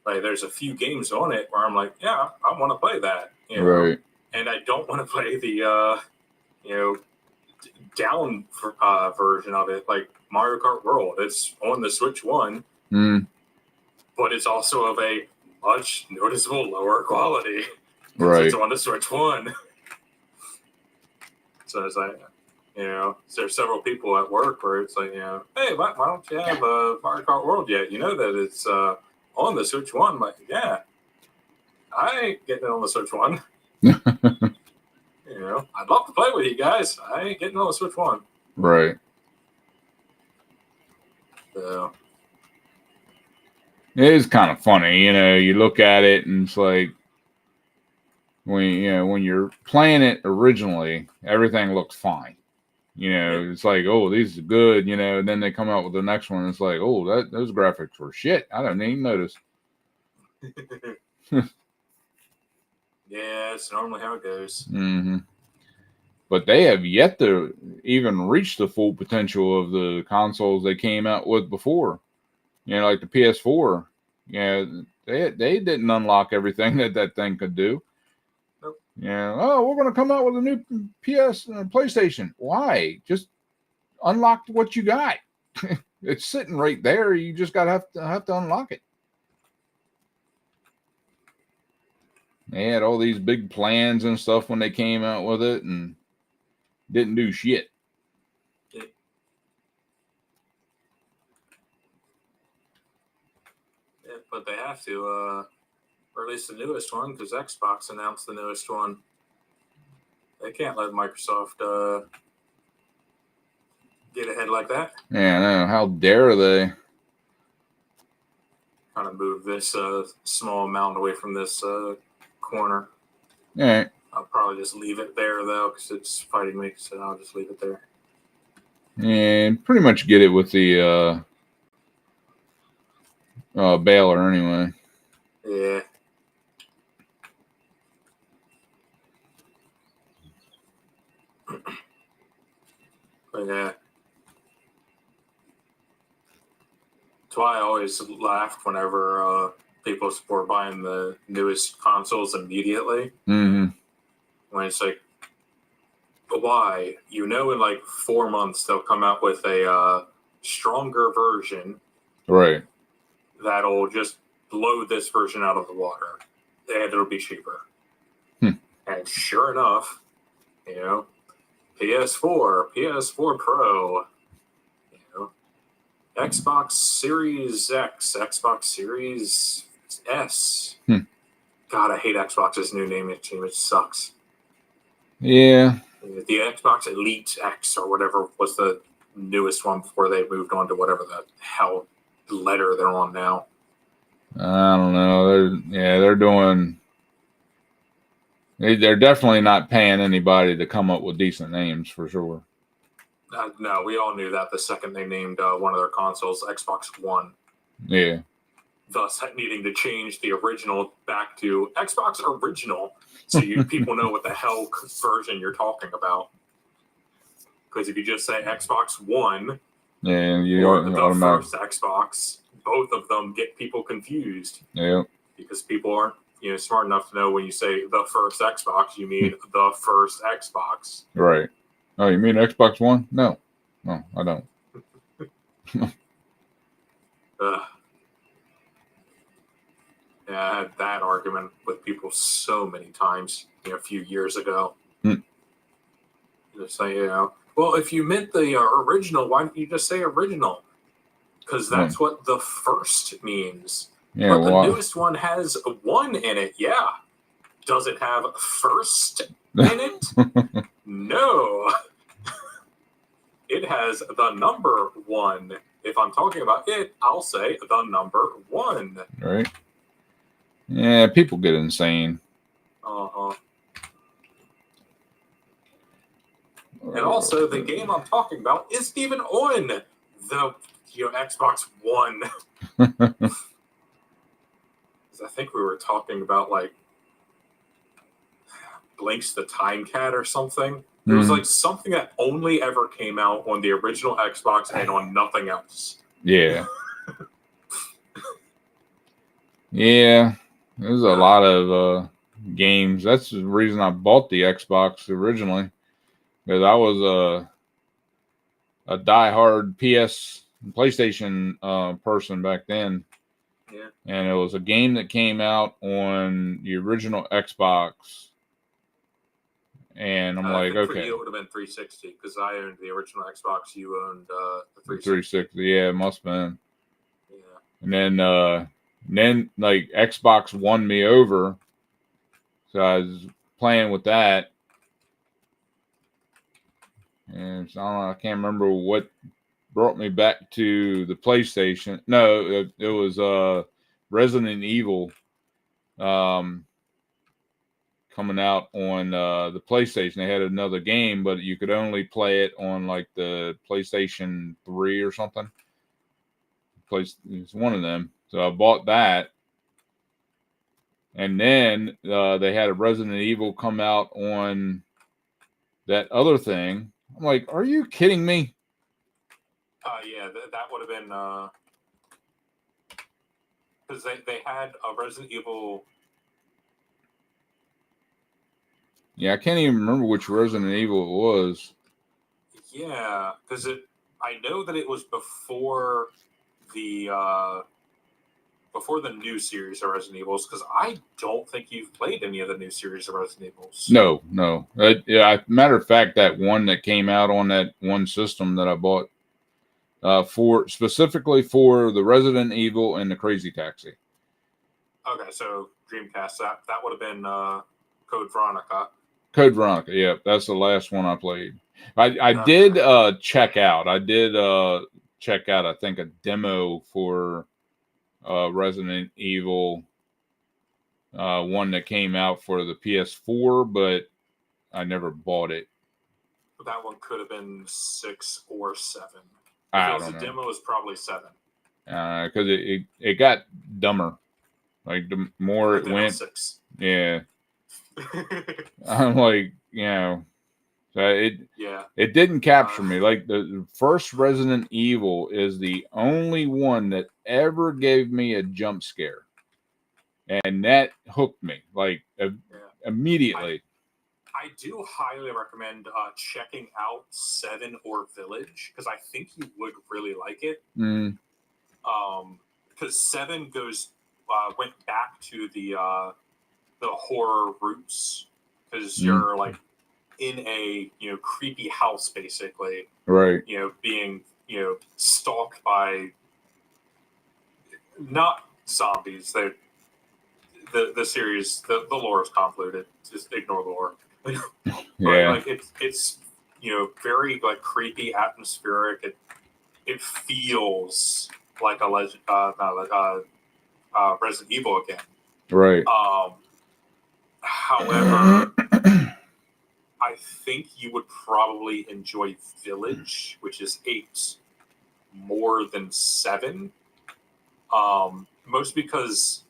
like there's a few games on it where I'm like, yeah, I want to play that. Right. And I don't want to play the, down version of it, like Mario Kart World. It's on the Switch 1, but it's also of a much noticeable lower quality. Right. It's on the Switch 1. So it's like, there's several people at work where it's like, hey, why don't you have a Mario Kart World yet? You know that it's on the Switch 1. I'm like, yeah, I ain't getting it on the Switch 1. I'd love to play with you guys. I ain't getting on the Switch 1. Right. So it is kind of funny, you look at it and it's like when you're playing it originally, everything looks fine. It's like, oh, these are good, and then they come out with the next one. It's like, oh, those graphics were shit. I didn't even notice. Yeah, it's normally how it goes. But they have yet to even reach the full potential of the consoles they came out with before. Like the PS4. They didn't unlock everything that thing could do. Nope. Oh, we're going to come out with a new PlayStation. Why? Just unlock what you got. It's sitting right there. You just have to unlock it. They had all these big plans and stuff when they came out with it and didn't do shit. Yeah. Yeah, but they have to release the newest one because Xbox announced the newest one. They can't let Microsoft get ahead like that. Yeah, I know. How dare they? Kind of move this small amount away from this corner. All right. I'll probably just leave it there, though, because it's fighting me, so I'll just leave it there. And pretty much get it with the baler anyway. Yeah. But yeah. That's why I always laughed whenever people were buying the newest consoles immediately. When it's like, but why? In like 4 months, they'll come out with a stronger version. Right. That'll just blow this version out of the water. And it'll be cheaper. And sure enough, PS4 Pro, Xbox Series X, Xbox Series S. God, I hate Xbox's new name scheme. It sucks. Yeah. The Xbox Elite X or whatever was the newest one before they moved on to whatever the hell letter they're on now. I don't know. They're doing. They're definitely not paying anybody to come up with decent names for sure. No, we all knew that the second they named one of their consoles Xbox One. Yeah. Thus needing to change the original back to Xbox Original, so you people know what the hell version you're talking about. Because if you just say Xbox One, yeah, you or the first Xbox, both of them get people confused. Yeah. Because people aren't smart enough to know when you say the first Xbox, you mean the first Xbox. Right. Oh, you mean Xbox One? No, I don't. Yeah, I had that argument with people so many times, a few years ago. Just say, well, if you meant the original, why don't you just say original? Because that's what the first means. Yeah, but the newest one has one in it. Yeah. Does it have first in it? No. It has the number 1. If I'm talking about it, I'll say the number 1. Right. Yeah, people get insane. Uh-huh. And also, the game I'm talking about isn't even on the Xbox One. I think we were talking about like Blinks the Time Cat or something. It was like something that only ever came out on the original Xbox and on nothing else. Yeah. Yeah. There's a lot of games. That's the reason I bought the Xbox originally. Because I was a diehard PlayStation person back then. Yeah. And it was a game that came out on the original Xbox. And I'm like, think okay. For you, it would have been 360 because I owned the original Xbox. You owned the 360. Yeah, it must have been. Yeah. And then like Xbox won me over. So I was playing with that. And so I can't remember what brought me back to the PlayStation. No, it was Resident Evil coming out on the PlayStation. They had another game, but you could only play it on like the PlayStation 3 or something. It's one of them. So I bought that. And then they had a Resident Evil come out on that other thing. I'm like, are you kidding me? Yeah, that would have been because they had a Resident Evil. Yeah, I can't even remember which Resident Evil it was. Yeah, because I know that it was before the new series of Resident Evils, because I don't think you've played any of the new series of Resident Evils. No. Matter of fact, that one that came out on that one system that I bought specifically for the Resident Evil and the Crazy Taxi. Okay, so Dreamcast, that would have been Code Veronica. Code Veronica, yeah, that's the last one I played. I did check out. I did check out, I think, a demo for Resident Evil one that came out for the PS4, but I never bought it. That one could have been 6 or 7. If I it was don't a know. demo, it was probably 7. Because it got dumber. Like the more it went, 6. Yeah. I'm like, it didn't capture me. Like the first Resident Evil is the only one that ever gave me a jump scare, and that hooked me like immediately. I do highly recommend checking out 7 or Village because I think you would really like it. Because 7 went back to the horror roots because you're like in a creepy house basically, right? Being stalked by not zombies. The series the lore is convoluted. Just ignore the lore. Yeah, like it's very like creepy, atmospheric. It feels like a legend, Resident Evil again. Right. However, I think you would probably enjoy Village, which is 8, more than 7. Most because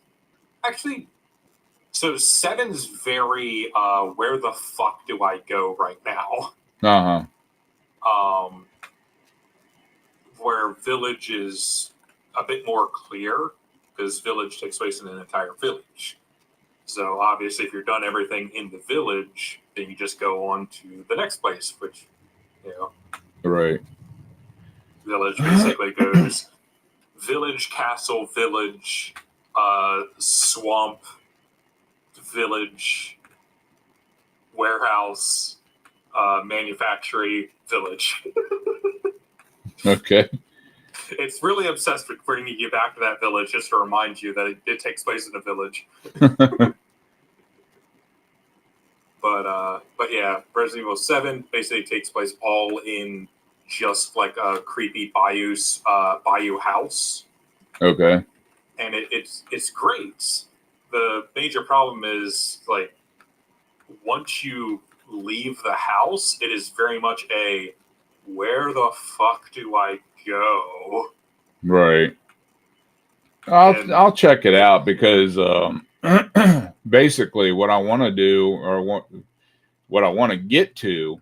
actually, so 7's very where the fuck do I go right now? Where Village is a bit more clear because Village takes place in an entire village. So obviously, if you're done everything in the village, then you just go on to the next place, which Right. Village basically goes village, castle, village, swamp, village, warehouse, manufactory, village. Okay. It's really obsessed with bringing you back to that village just to remind you that it takes place in a village. But yeah, Resident Evil 7 basically takes place all in just like a creepy bayou house. Okay. And it's great. The major problem is like once you leave the house, it is very much a where the fuck do I go? Right. I'll check it out because basically what I want to do or what I want to get to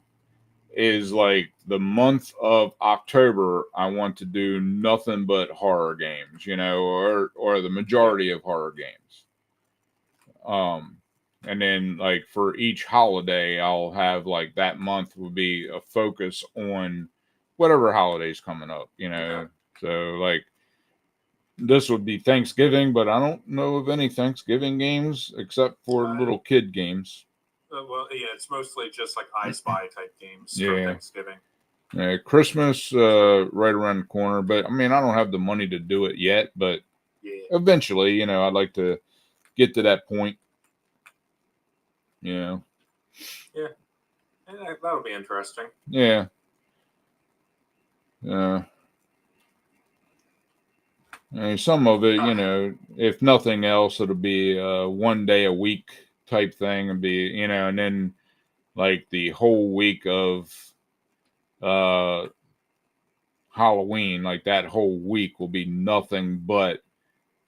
is like the month of October. I want to do nothing but horror games, or the majority of horror games. And then like for each holiday, I'll have like that month will be a focus on whatever holiday's coming up, Okay. So like this would be Thanksgiving, but I don't know of any Thanksgiving games except for little kid games. Well, yeah, it's mostly just like I Spy type games for Yeah. Thanksgiving. Christmas right around the corner, but I mean I don't have the money to do it yet, but eventually, I'd like to get to that point. Yeah, that'll be interesting. Yeah. Some of it, if nothing else, it'll be 1 day a week type thing, and be, and then like the whole week of Halloween, like that whole week will be nothing but,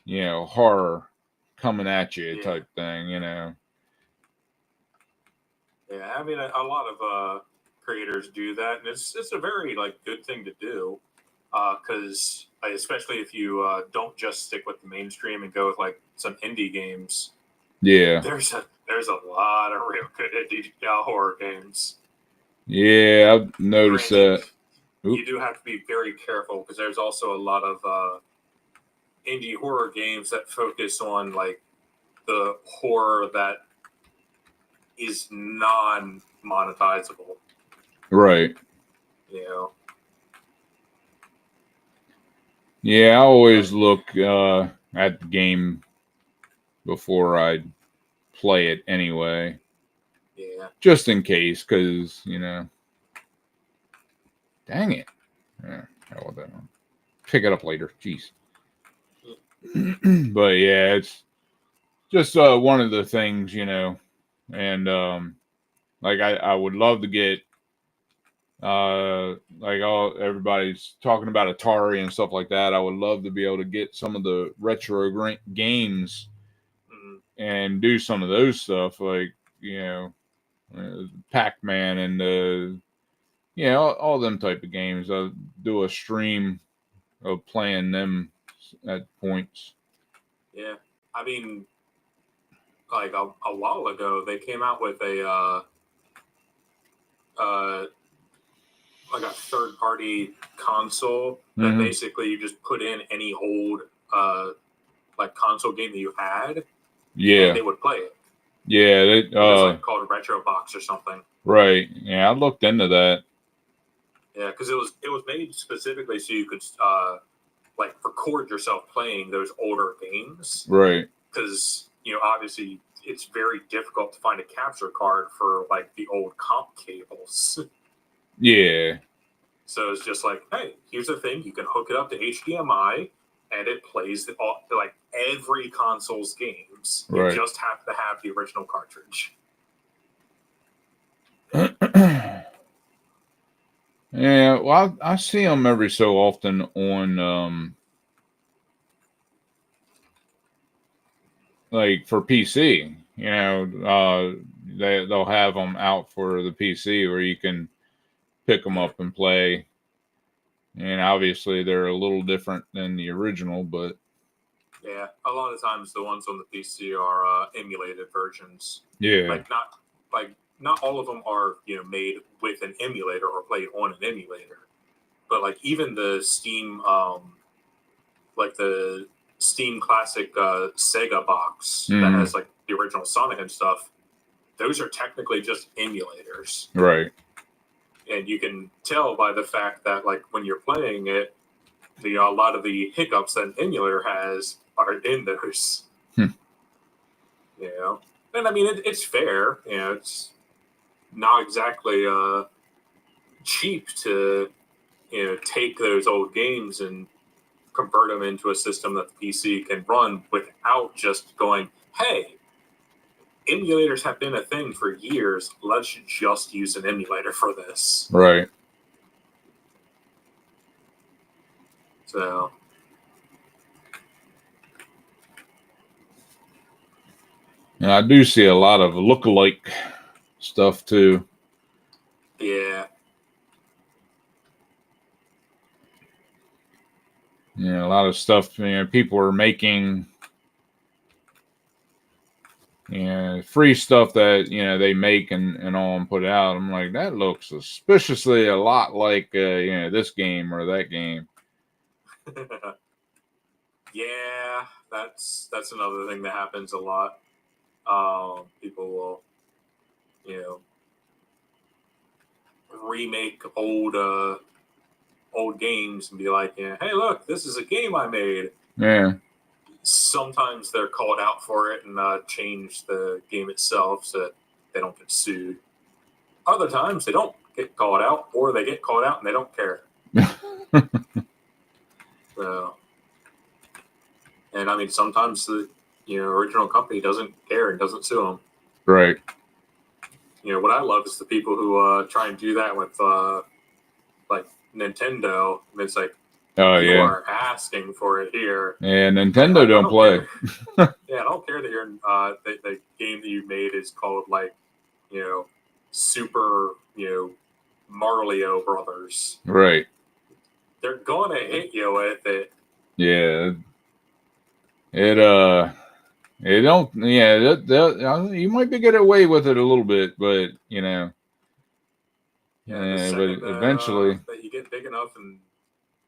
horror coming at you type thing, Yeah, I mean, a lot of creators do that, and it's a very like good thing to do, because especially if you don't just stick with the mainstream and go with like some indie games. Yeah, there's a lot of real good indie horror games. Yeah, I've noticed Granted, that. you do have to be very careful because there's also a lot of indie horror games that focus on like the horror that is non-monetizable. Right. Yeah, I always look at the game before I play it anyway. Yeah. Just in case, because, dang it. Hell, pick it up later. Jeez. But yeah, it's just one of the things, and like I would love to get like everybody's talking about Atari and stuff like that. I would love to be able to get some of the retro games and do some of those stuff, like Pac-Man and all them type of games. I'll do a stream of playing them at points. Yeah, I mean, like a while ago, they came out with a like a third-party console that basically you just put in any old like console game that you had, and they would play it. Yeah, it was like called Retro Box or something. Right. Yeah, I looked into that. Yeah, because it was made specifically so you could like record yourself playing those older games. Right. Because obviously it's very difficult to find a capture card for like the old comp cables. Yeah. So it's just like, hey, here's a thing. You can hook it up to HDMI, and it plays like every console's games. Right. You just have to have the original cartridge. Yeah, well, I see them every so often on like for PC. They'll have them out for the PC where you can pick them up and play. And obviously they're a little different than the original, but yeah, a lot of times the ones on the PC are emulated versions. yeah, Not all of them are made with an emulator or played on an emulator, but like even the Steam like the Steam Classic Sega box that has like the original Sonic and stuff, those are technically just emulators. Right. And you can tell by the fact that like when you're playing it, a lot of the hiccups that an emulator has are in those. And I mean it's fair. It's not exactly cheap to take those old games and convert them into a system that the PC can run without just going, hey, emulators have been a thing for years. Let's just use an emulator for this. Right. So, and I do see a lot of look-alike stuff too. yeah. A lot of stuff. People are making free stuff that they make and all and put out. I'm like, that looks suspiciously a lot like this game or that game. Yeah, that's another thing that happens a lot. People will, remake old games and be like, hey, look, this is a game I made. Yeah. Sometimes they're called out for it and change the game itself so that they don't get sued. Other times they don't get called out, or they get called out and they don't care. So, and I mean, sometimes the original company doesn't care and doesn't sue them. Right. What I love is the people who try and do that with like Nintendo. And it's like, you are asking for it here. Yeah, Nintendo don't play. Yeah, I don't care that the game that you made is called like, Super, Mario Brothers. Right. They're going to hit you with it. Yeah. It don't. Yeah, you might be get away with it a little bit, but Yeah, the second but eventually that you get big enough and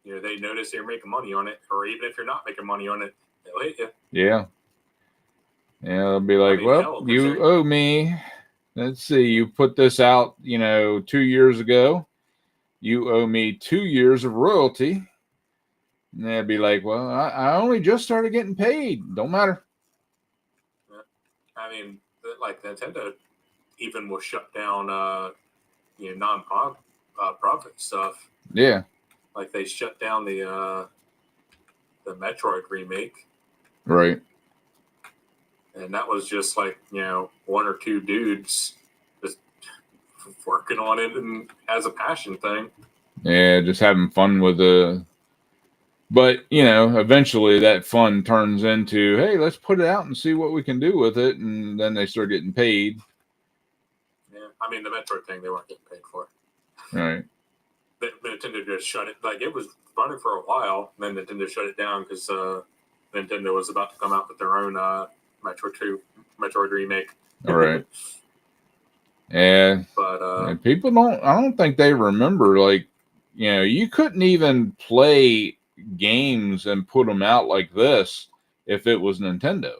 they notice you're making money on it, or even if you're not making money on it, they'll hit you. Yeah. Yeah, they'll be like, well, you owe me. Let's see, you put this out, 2 years ago. You owe me 2 years of royalty. And they'd be like, well, I only just started getting paid. Don't matter. Yeah. I mean, like Nintendo even will shut down, non-profit stuff. Yeah. Like they shut down the Metroid remake. Right. And that was just like, one or two dudes just working on it and as a passion thing. Yeah, just having fun with the. But, eventually that fun turns into, hey, let's put it out and see what we can do with it. And then they start getting paid. Yeah, I mean, the Metroid thing, they weren't getting paid for. Right. Nintendo just shut it. Like, it was running for a while. And then Nintendo shut it down because Nintendo was about to come out with their own Metroid remake. All right. Yeah. But people I don't think they remember, like, you couldn't even play games and put them out like this if it was Nintendo.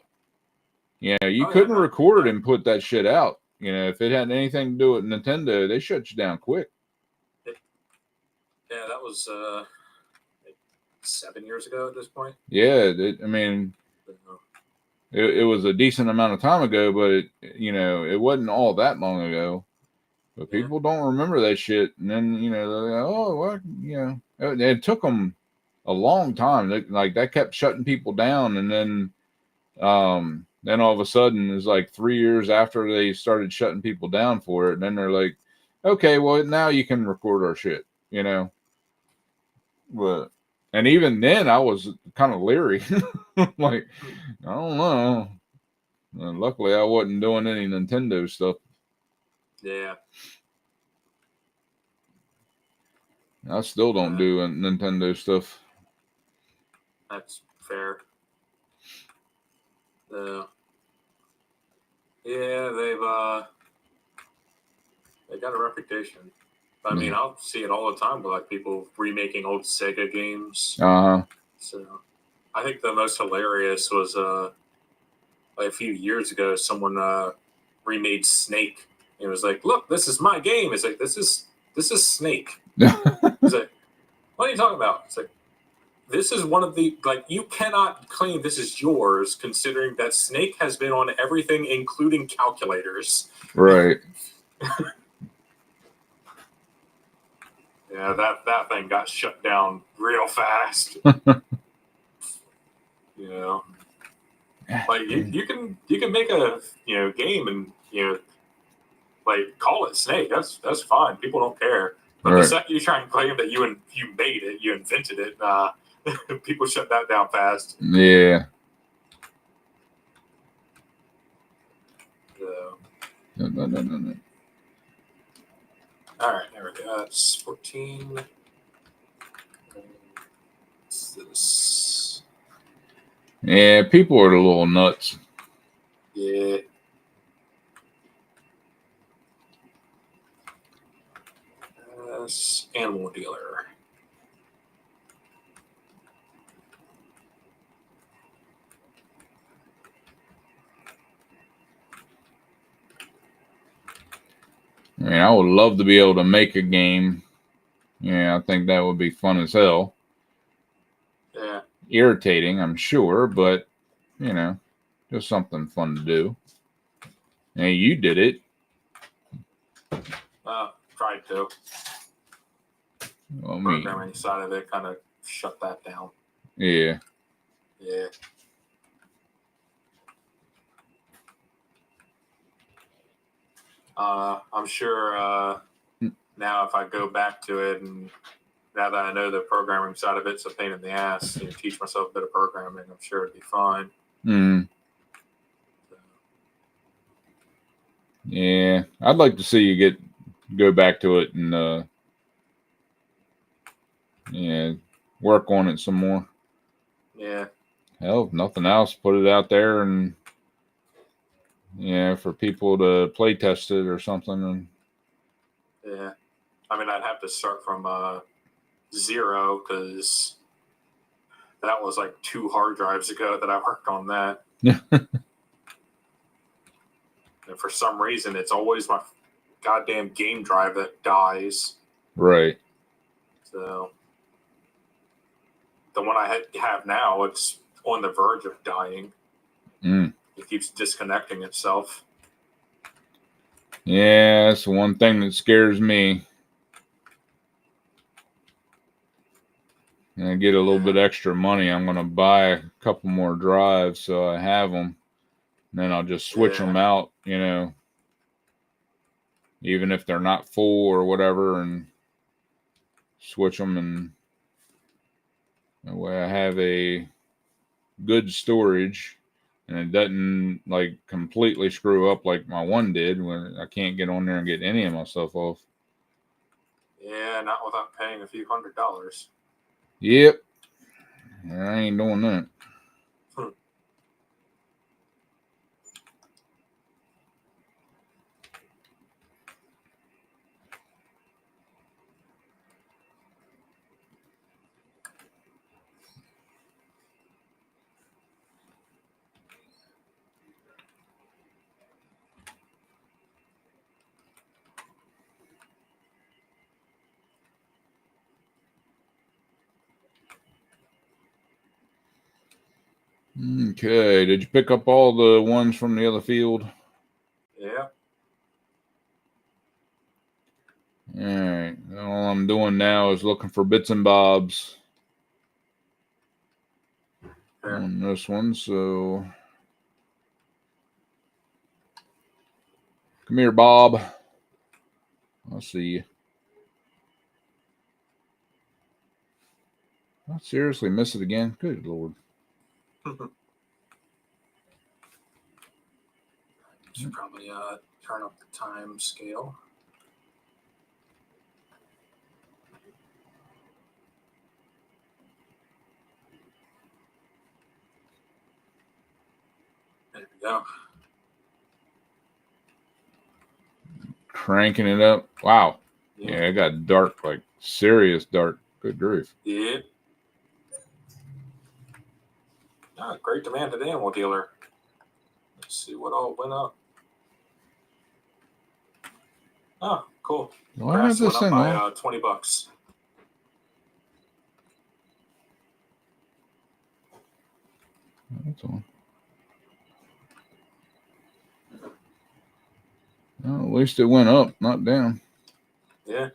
You couldn't record and put that shit out. If it had anything to do with Nintendo, they shut you down quick. Yeah, that was like 7 years ago at this point. Yeah, I mean, it was a decent amount of time ago, but it wasn't all that long ago. But Yeah. people don't remember that shit. And then, they're like, oh, what? It took them a long time. Like, that kept shutting people down. And then all of a sudden, it's like 3 years after they started shutting people down for it. And then they're like, okay, well, now you can record our shit, But, and even then, I was kind of leery. Like, I don't know. And luckily, I wasn't doing any Nintendo stuff. Yeah. I still don't do Nintendo stuff. That's fair. Yeah, they got a reputation. I mean, I'll see it all the time with like people remaking old Sega games. So I think the most hilarious was like a few years ago, someone remade Snake. It was like, look, this is my game. It's like this is Snake. It's like, what are you talking about? It's like, this is one of the, like, you cannot claim this is yours considering that Snake has been on everything, including calculators. Right. Yeah, that thing got shut down real fast. Like you can make a game and like call it Snake. That's fine. People don't care. But the second you try and claim that you made it, you invented it, people shut that down fast. Yeah. No. All right, there we go. That's 14. What's this? Yeah, people are a little nuts. Yeah. Animal dealer. I mean, I would love to be able to make a game. Yeah, I think that would be fun as hell. Yeah. Irritating, I'm sure, but just something fun to do. Hey, you did it. Tried to. Well, programming side of it kind of shut that down. Yeah. Yeah. I'm sure now if I go back to it and now that I know the programming side of it's a pain in the ass, teach myself a bit of programming, I'm sure it'd be fine. So. Yeah, I'd like to see you go back to it and work on it some more. Yeah. Hell, if nothing else, put it out there and for people to play test it or something. And yeah, I mean, I'd have to start from 0 because that was like 2 hard drives ago that I worked on that. And for some reason, it's always my goddamn game drive that dies. Right. So the one I have now, it's on the verge of dying. It keeps disconnecting itself. Yeah, that's the one thing that scares me. And I get a little bit extra money, I'm going to buy a couple more drives so I have them. And then I'll just switch them out, even if they're not full or whatever, and switch them. And that way I have a good storage and it doesn't like completely screw up like my one did when I can't get on there and get any of my stuff off. Yeah, not without paying a few $100s. Yep. I ain't doing that. Okay, did you pick up all the ones from the other field? Yeah. All right. All I'm doing now is looking for bits and bobs on this one. So come here, Bob. I'll see you. I seriously miss it again. Good Lord. Should probably turn up the time scale. There we go. Cranking it up. Wow. Yeah, it got dark, like serious dark. Good grief. Yeah. Great demand at Animal Dealer. Let's see what all went up. Oh, cool. Why Grass is this went up thing by off? $20. That's on. Well, at least it went up, not down. Yeah.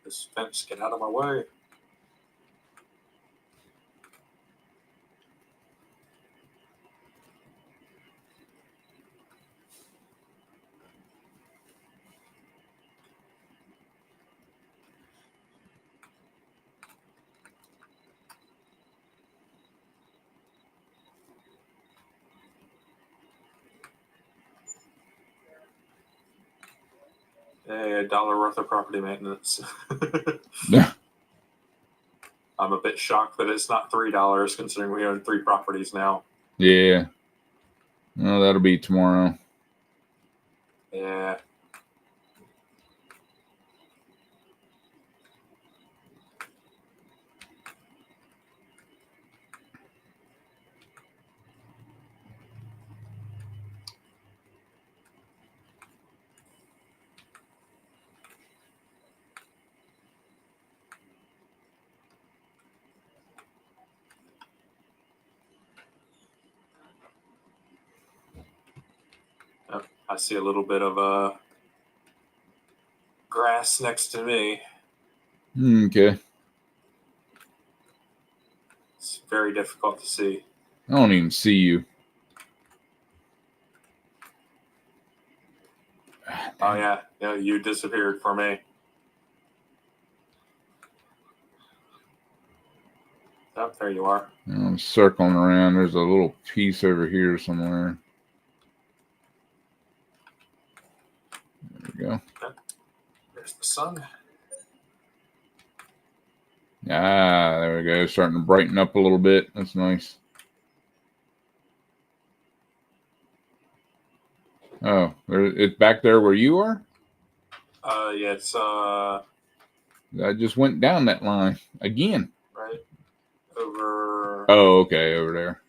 This fence, get out of my way. Hey, $1 worth of property maintenance. I'm a bit shocked that it's not $3 considering we own 3 properties now. Yeah. Well, that'll be tomorrow. Yeah. I see a little bit of grass next to me. Okay. It's very difficult to see. I don't even see you. Oh, yeah. You disappeared for me. Oh, there you are. I'm circling around. There's a little piece over here somewhere. There we go. Okay. There's the sun. Ah, there we go. Starting to brighten up a little bit. That's nice. Oh, it's back there where you are? Yeah, it's I just went down that line again. right over. Oh, okay, over there.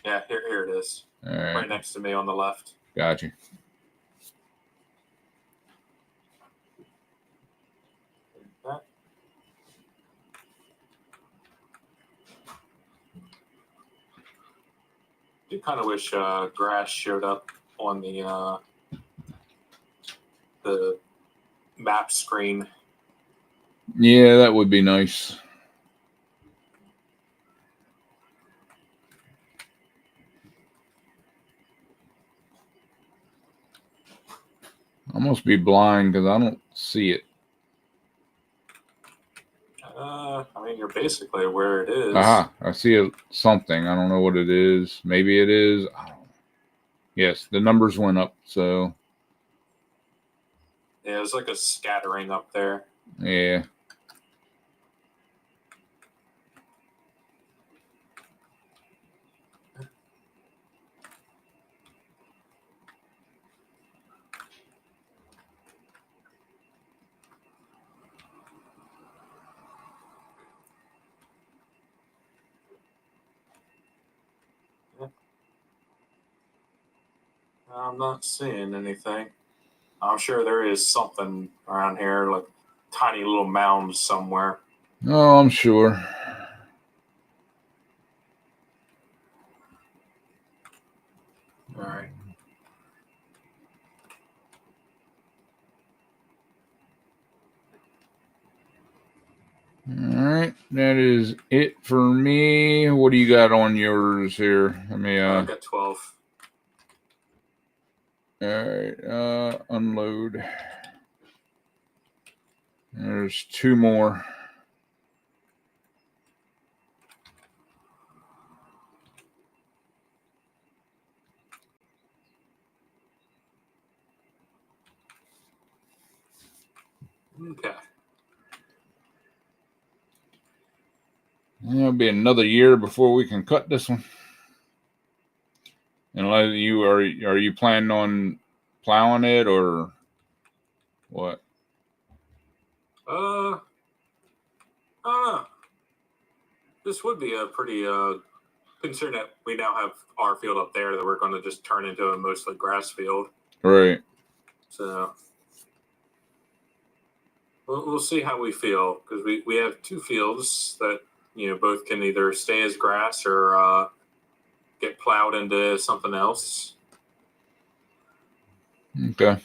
Yeah, here it is. All right. Right next to me on the left. Gotcha. I kind of wish grass showed up on the map screen. Yeah, that would be nice. I must be blind because I don't see it. I mean, you're basically where it is. Aha, I see something. I don't know what it is. Maybe it is. I don't know. Yes, the numbers went up, so. Yeah, there's like a scattering up there. Yeah. I'm not seeing anything. I'm sure there is something around here, like tiny little mounds somewhere. Oh, I'm sure. that is it for me. What do you got on yours here? Let me I got 12. All right, unload. There's 2 more. Okay. It'll be another year before we can cut this one. Unless are you planning on plowing it or what? I don't know. This would be a pretty considering that we now have our field up there that we're going to just turn into a mostly grass field. Right. So we'll see how we feel, because we have 2 fields that both can either stay as grass or get plowed into something else. Okay.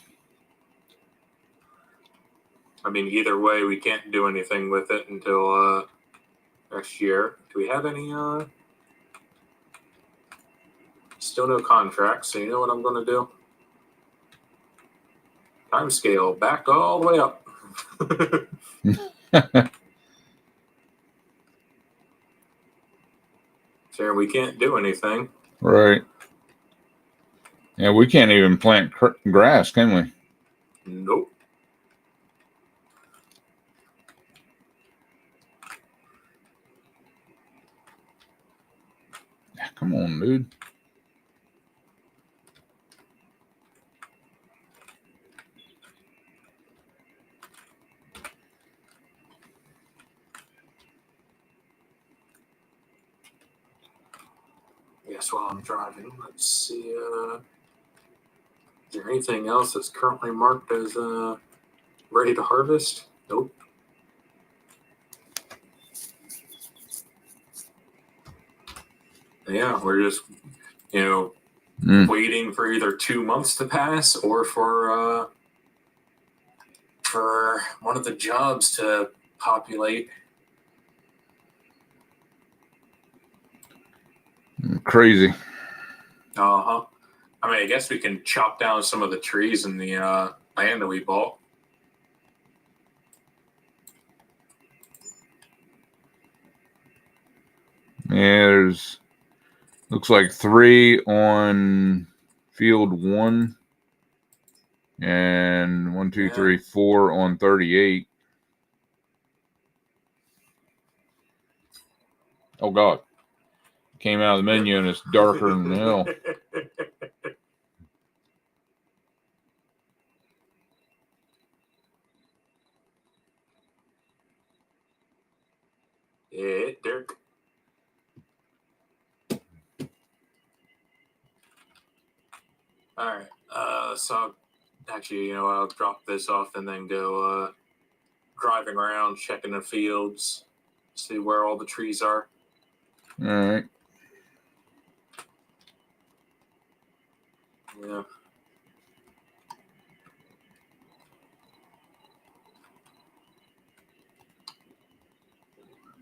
I mean, either way, we can't do anything with it until next year. Do we have any? Still no contracts. So you know what I'm going to do? Time scale back all the way up. So we can't do anything. Right. Yeah, we can't even plant grass, can we? Nope. Come on, dude. Yes, while I'm driving, let's see. Is there anything else that's currently marked as ready to harvest? Nope. Yeah, we're just waiting for either 2 months to pass or for one of the jobs to populate. Crazy. I mean, I guess we can chop down some of the trees in the land that we bought. Yeah, there's looks like 3 on field 1, and 1, 2, 3, 4 on 38. Oh God! Came out of the menu and it's darker than hell. Yeah, Dirk. All right. So actually, I'll drop this off and then go driving around, checking the fields, see where all the trees are. All right. Yeah.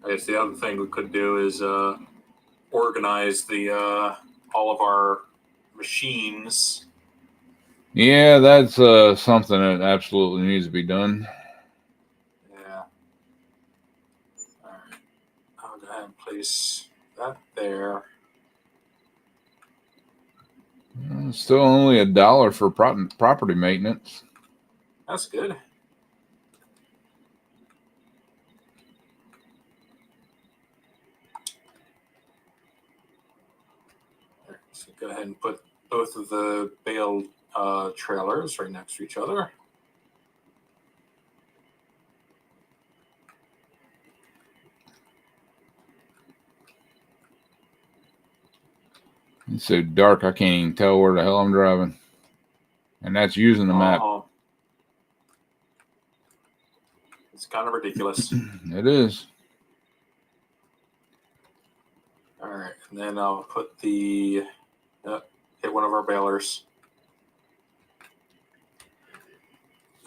I guess the other thing we could do is organize the all of our machines. Yeah, that's something that absolutely needs to be done. Yeah. All right. I'll go ahead and place that there. Still only $1 for property maintenance. That's good. Right, so go ahead and put both of the bale trailers right next to each other. It's so dark I can't even tell where the hell I'm driving. And that's using the map. It's kind of ridiculous. It is. All right, and then I'll put hit one of our balers.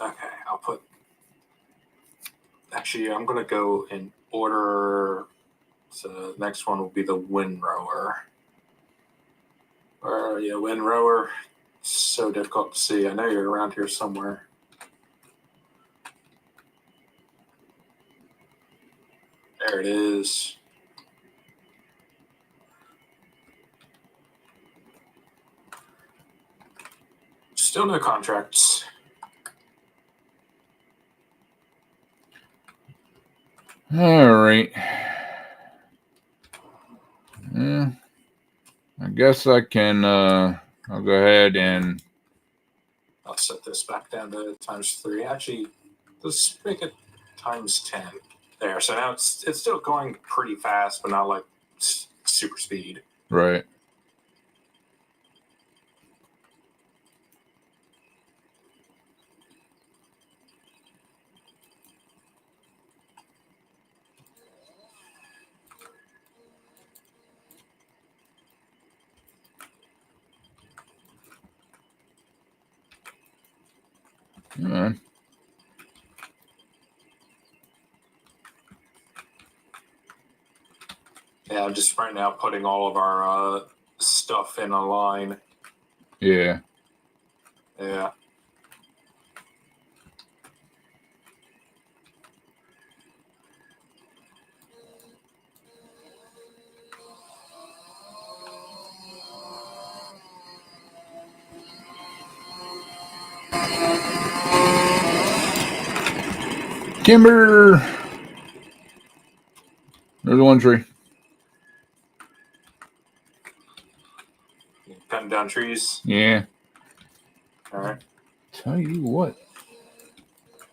Okay, I'll put. Actually, I'm gonna go and order. So the next one will be the windrower. Or yeah, windrower. So difficult to see. I know you're around here somewhere. There it is. Still no contracts. All right. Yeah. I guess I can. I'll go ahead and. I'll set this back down to ×3. Actually, let's make it ×10. There. So now it's still going pretty fast, but not like super speed. Right. Yeah. Yeah, I'm just right now putting all of our stuff in a line. Yeah. Yeah. Timber. There's one tree. Cutting down trees. Yeah. All right. Tell you what.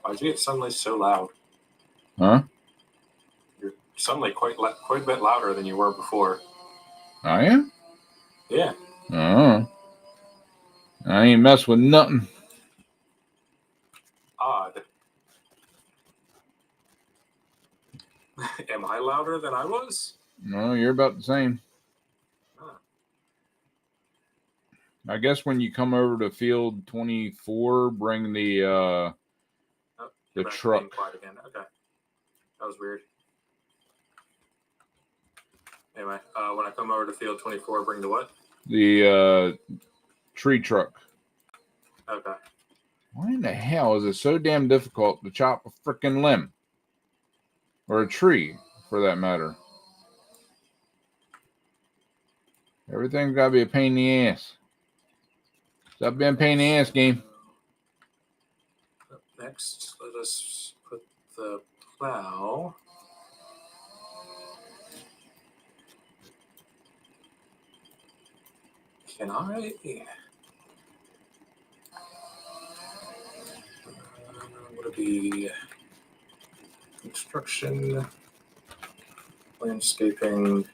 Why'd you get suddenly so loud? Huh? You're suddenly quite a bit louder than you were before. I am? Yeah. I ain't mess with nothing. Odd. Am I louder than I was? No, you're about the same. Huh. I guess when you come over to field 24, bring the truck. Quiet again. Okay. That was weird. Anyway, when I come over to field 24, bring the what? The tree truck. Okay. Why in the hell is it so damn difficult to chop a freaking limb? Or a tree, for that matter. Everything's got to be a pain in the ass. Stop being a pain in the ass, game. Up next, let us put the plow. Can I? Would it be construction, landscaping?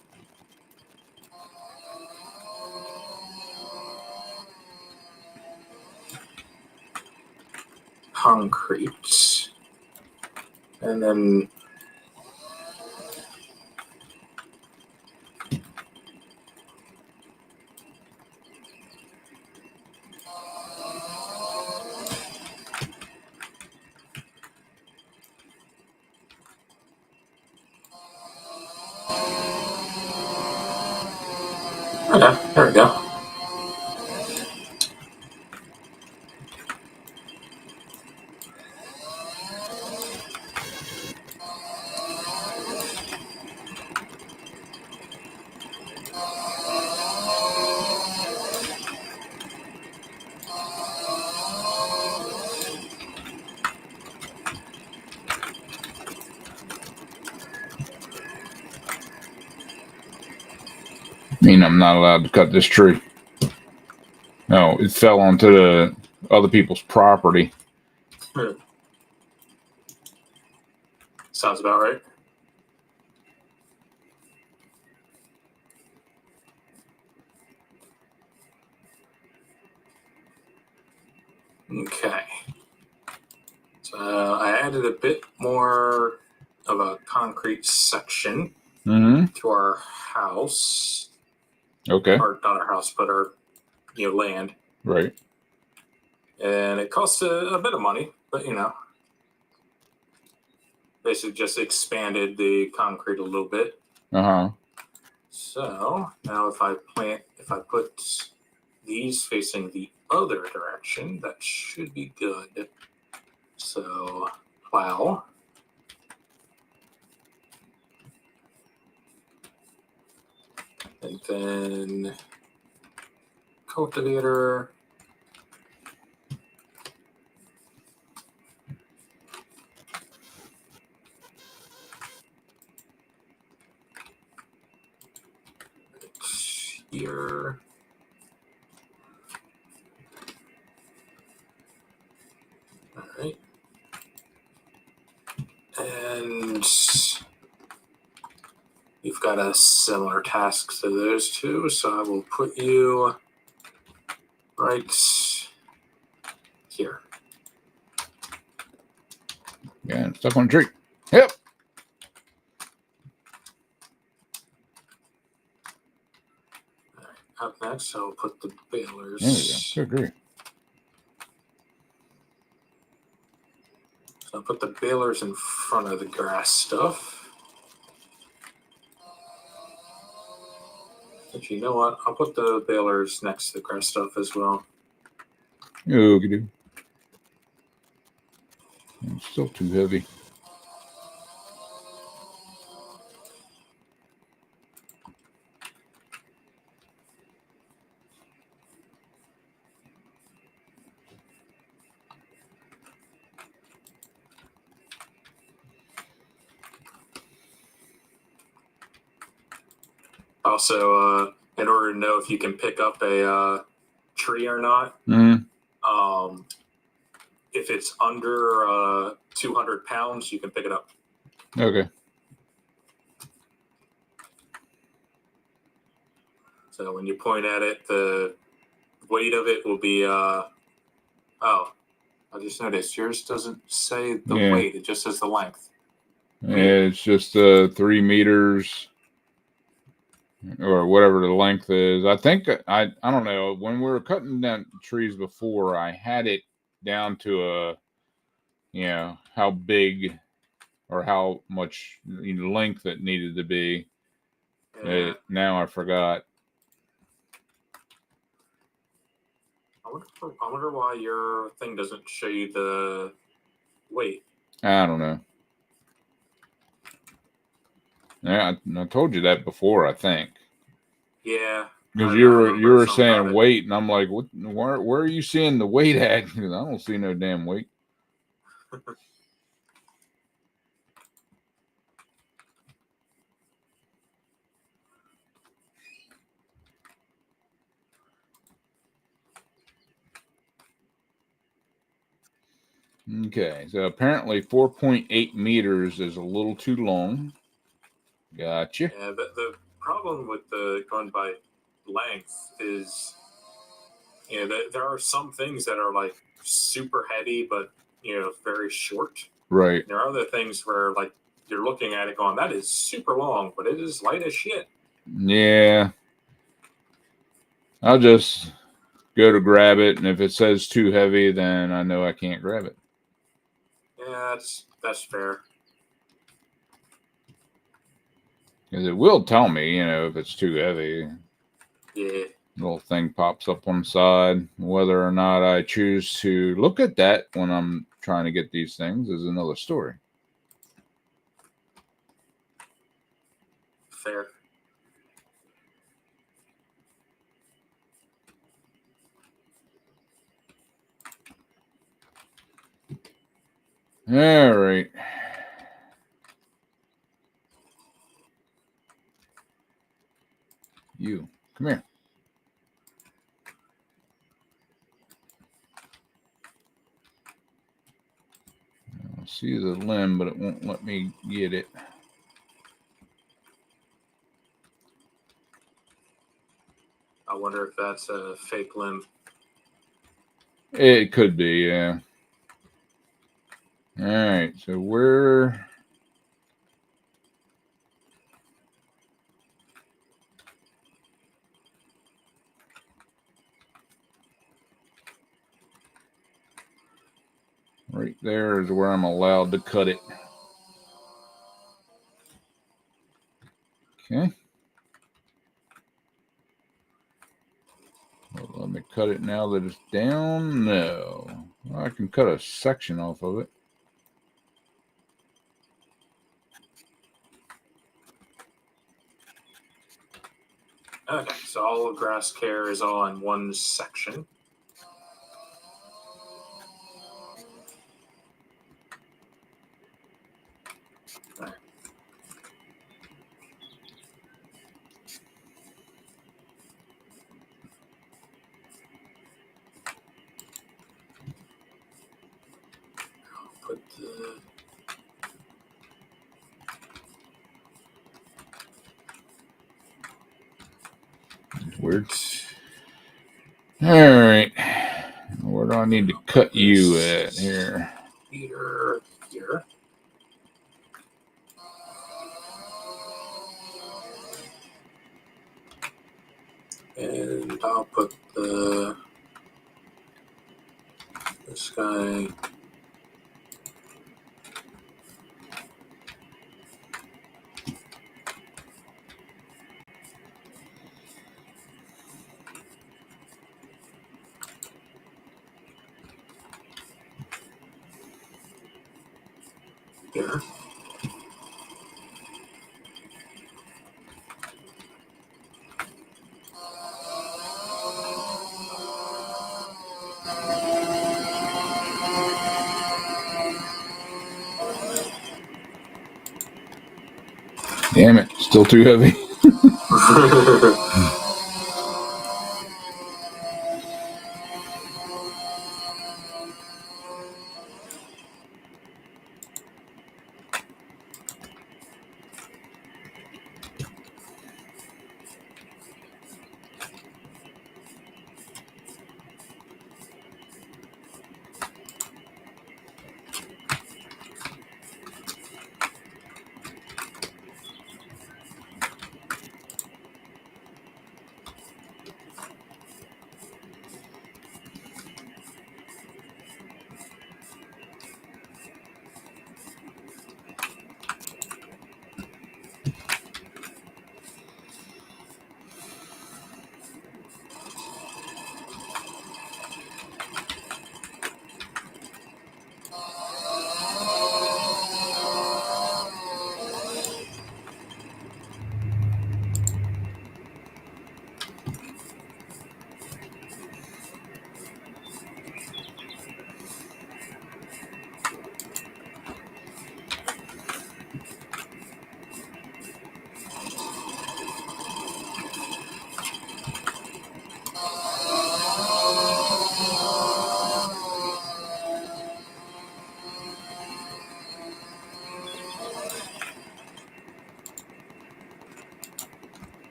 Concrete, and then okay, there we go. I mean, I'm not allowed to cut this tree. No, it fell onto the other people's property. Sounds about right. Okay. So I added a bit more of a concrete section to our house. Okay. Or not our house, but our land. Right. And it costs a bit of money, but basically just expanded the concrete a little bit. Uh-huh. So now if I put these facing the other direction, that should be good. So plow. And then cultivator. Here. All right. And you've got a similar task to those two, so I will put you right here. Yeah, stuck on a tree. Yep. All right. Up next, I'll put the balers. There we go. Good grief. So I'll put the balers in front of the grass stuff. But you know what? I'll put the balers next to the grass stuff as well. Okie-doo. It's still too heavy. Also, in order to know if you can pick up a tree or not, if it's under 200 pounds, you can pick it up. Okay. So when you point at it, the weight of it will be, oh, I just noticed yours doesn't say the weight, it just says the length. Yeah, it's just 3 meters or whatever the length is. I think, I don't know, when we were cutting down trees before, I had it down to how big or how much length it needed to be. Yeah. Now I forgot. I wonder why your thing doesn't show you the weight. I don't know. Yeah, I told you that before, I think. Yeah. Because you were saying weight, and I'm like, what? Where are you seeing the weight at? Because I don't see no damn weight. Okay, so apparently 4.8 meters is a little too long. Gotcha. Yeah, but the problem with the going by length is, there are some things that are like super heavy, but very short. Right. There are other things where like you're looking at it going, that is super long, but it is light as shit. Yeah. I'll just go to grab it, and if it says too heavy, then I know I can't grab it. Yeah, that's fair. Because it will tell me, if it's too heavy. Yeah. Little thing pops up on the side. Whether or not I choose to look at that when I'm trying to get these things is another story. Fair. All right. You, come here. I see the limb, but it won't let me get it. I wonder if that's a fake limb. It could be, yeah. All right, so we're... Right there is where I'm allowed to cut it. cut it now that it's down? No. Well, I can cut a section off of it. Okay, so all of grass care is all in one section. All right. Put the Weird. All right. Where do I need to cut you at here? here. And I'll put this guy here. Damn it. Still too heavy.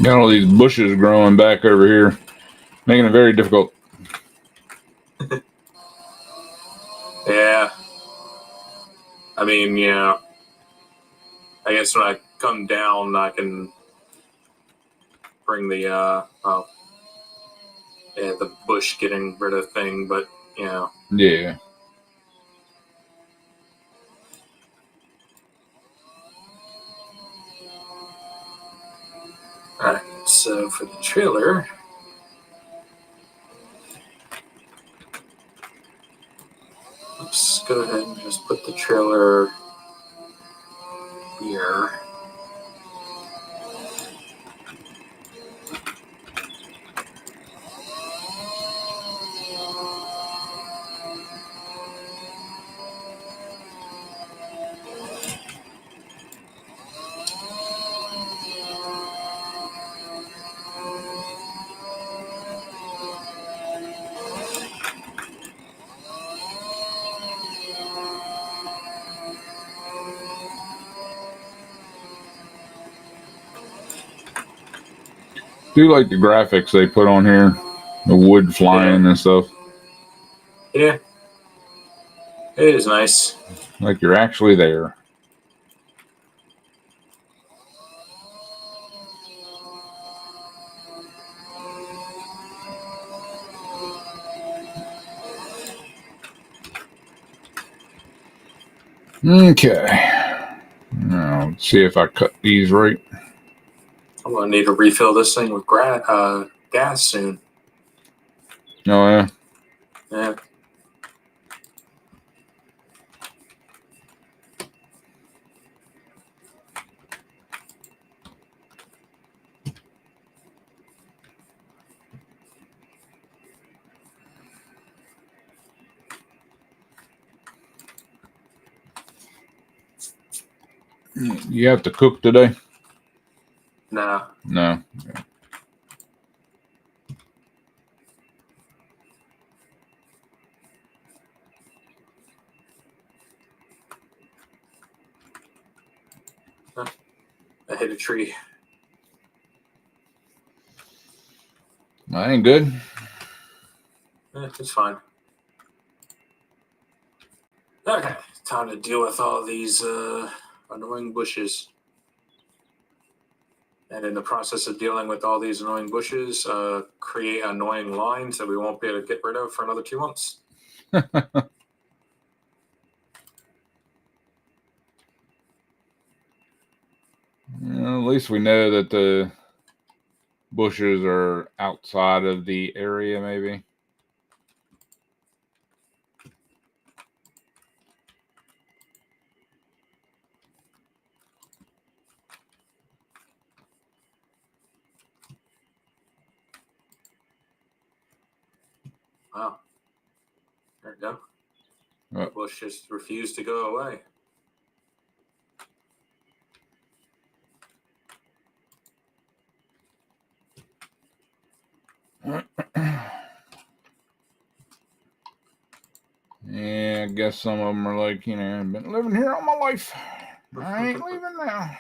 Got all these bushes growing back over here, making it very difficult. Yeah. I mean, yeah. I guess when I come down, I can bring the the bush getting rid of thing, but Yeah. Alright, so for the trailer, let's go ahead and just put the trailer here. Do like the graphics they put on here, the wood flying and stuff. Yeah, it is nice. Like you're actually there. Okay. Now, let's see if I cut these right. I'm gonna need to refill this thing with gas soon. Oh, yeah. Yeah. You have to cook today? Nah. No. I hit a tree. That ain't good. It's fine. Okay, time to deal with all these annoying bushes. And in the process of dealing with all these annoying bushes, create annoying lines that we won't be able to get rid of for another 2 months. Well, at least we know that the bushes are outside of the area, maybe. Wow. There we go. Oh. The bush just refused to go away. Yeah, I guess some of them are like, you know, I've been living here all my life. I ain't leaving now.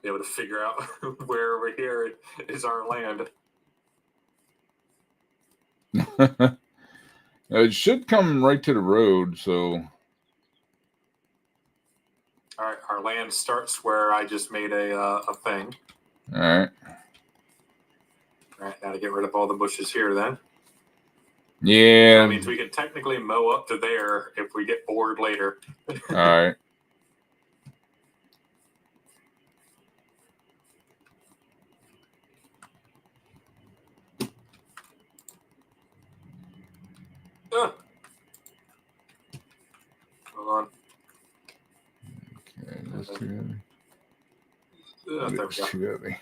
Be able to figure out where over here is our land. It should come right to the road, so. All right, our land starts where I just made a thing. All right. All right, now to get rid of all the bushes here then. Yeah. So that means we can technically mow up to there if we get bored later. All right. Hold on. Okay, that's too heavy. There we go. Too heavy.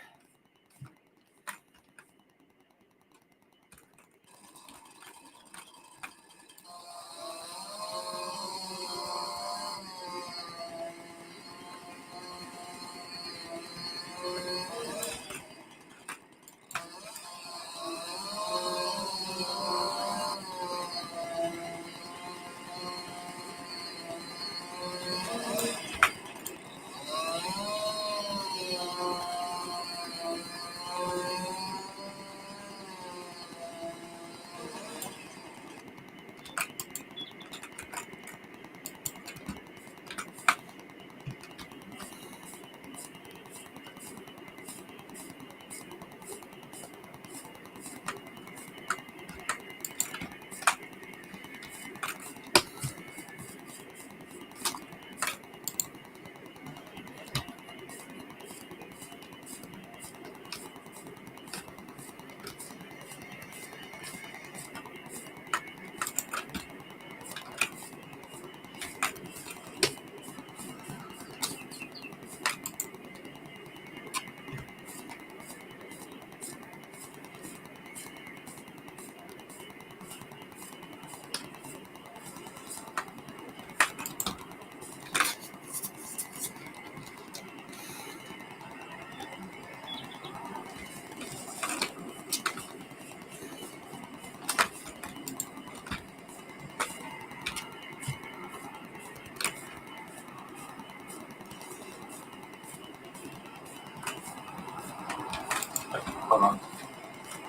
Hold on.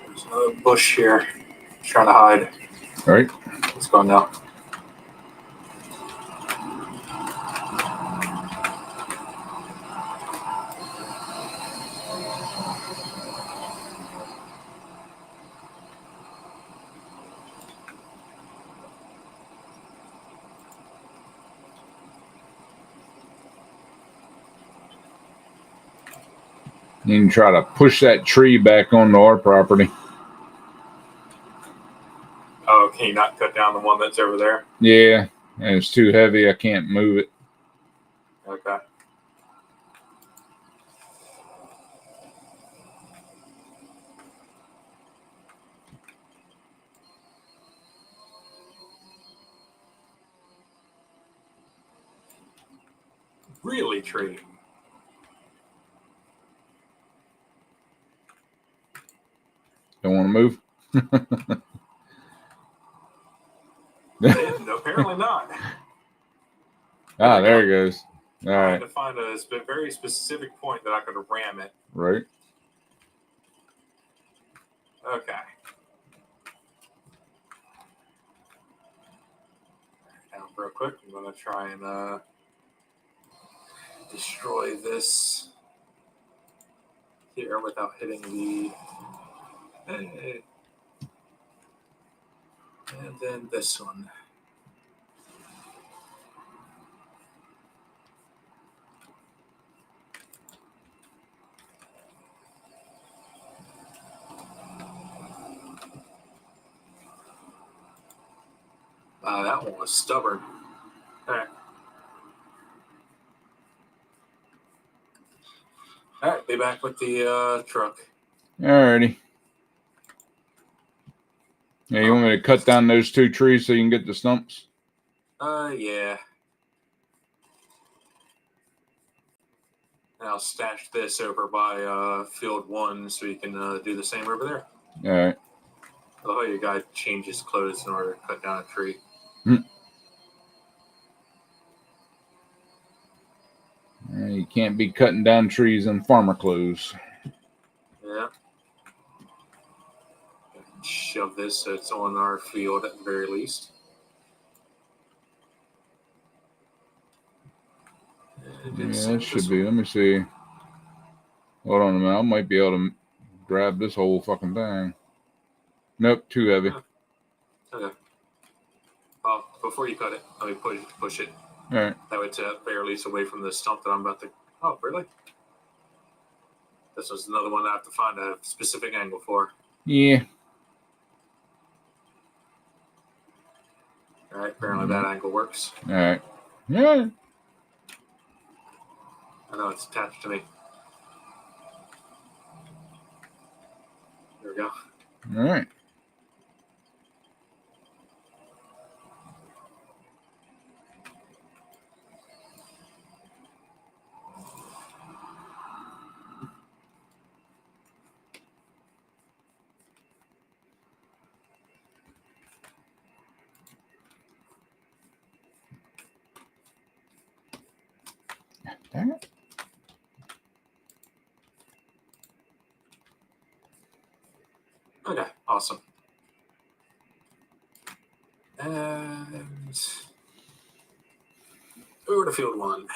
There's a bush here. Trying to hide. All right. It's gone now. You can try to push that tree back onto our property. Oh, can you not cut down the one that's over there? Yeah, and it's too heavy. I can't move it. Okay. Really, tree? Don't want to move? No, apparently not. There it goes. All I right. had to find a very specific point that I could ram it. Right. Okay. Now, real quick, I'm going to try and destroy this here without hitting the... And then this one. That one was stubborn. All right. All right, be back with the truck. Alrighty. Yeah, you want me to cut down those 2 trees so you can get the stumps? Yeah. And I'll stash this over by field 1 so you can do the same over there. All right. I love how your guy changes clothes in order to cut down a tree. You can't be cutting down trees in farmer clothes. Yeah. Shove this so it's on our field at the very least. Yeah, it should be. Let me see. Hold on a minute. I might be able to grab this whole fucking thing. Nope, too heavy. Okay. Before you cut it, let me push it. All right. That way it's at the very least away from the stump that I'm about to... Oh, really? This was another one I have to find a specific angle for. Yeah. All right, apparently that angle works. All right. Yeah. I know it's attached to me. There we go. All right. Dang it. Okay, awesome. And over to field 1.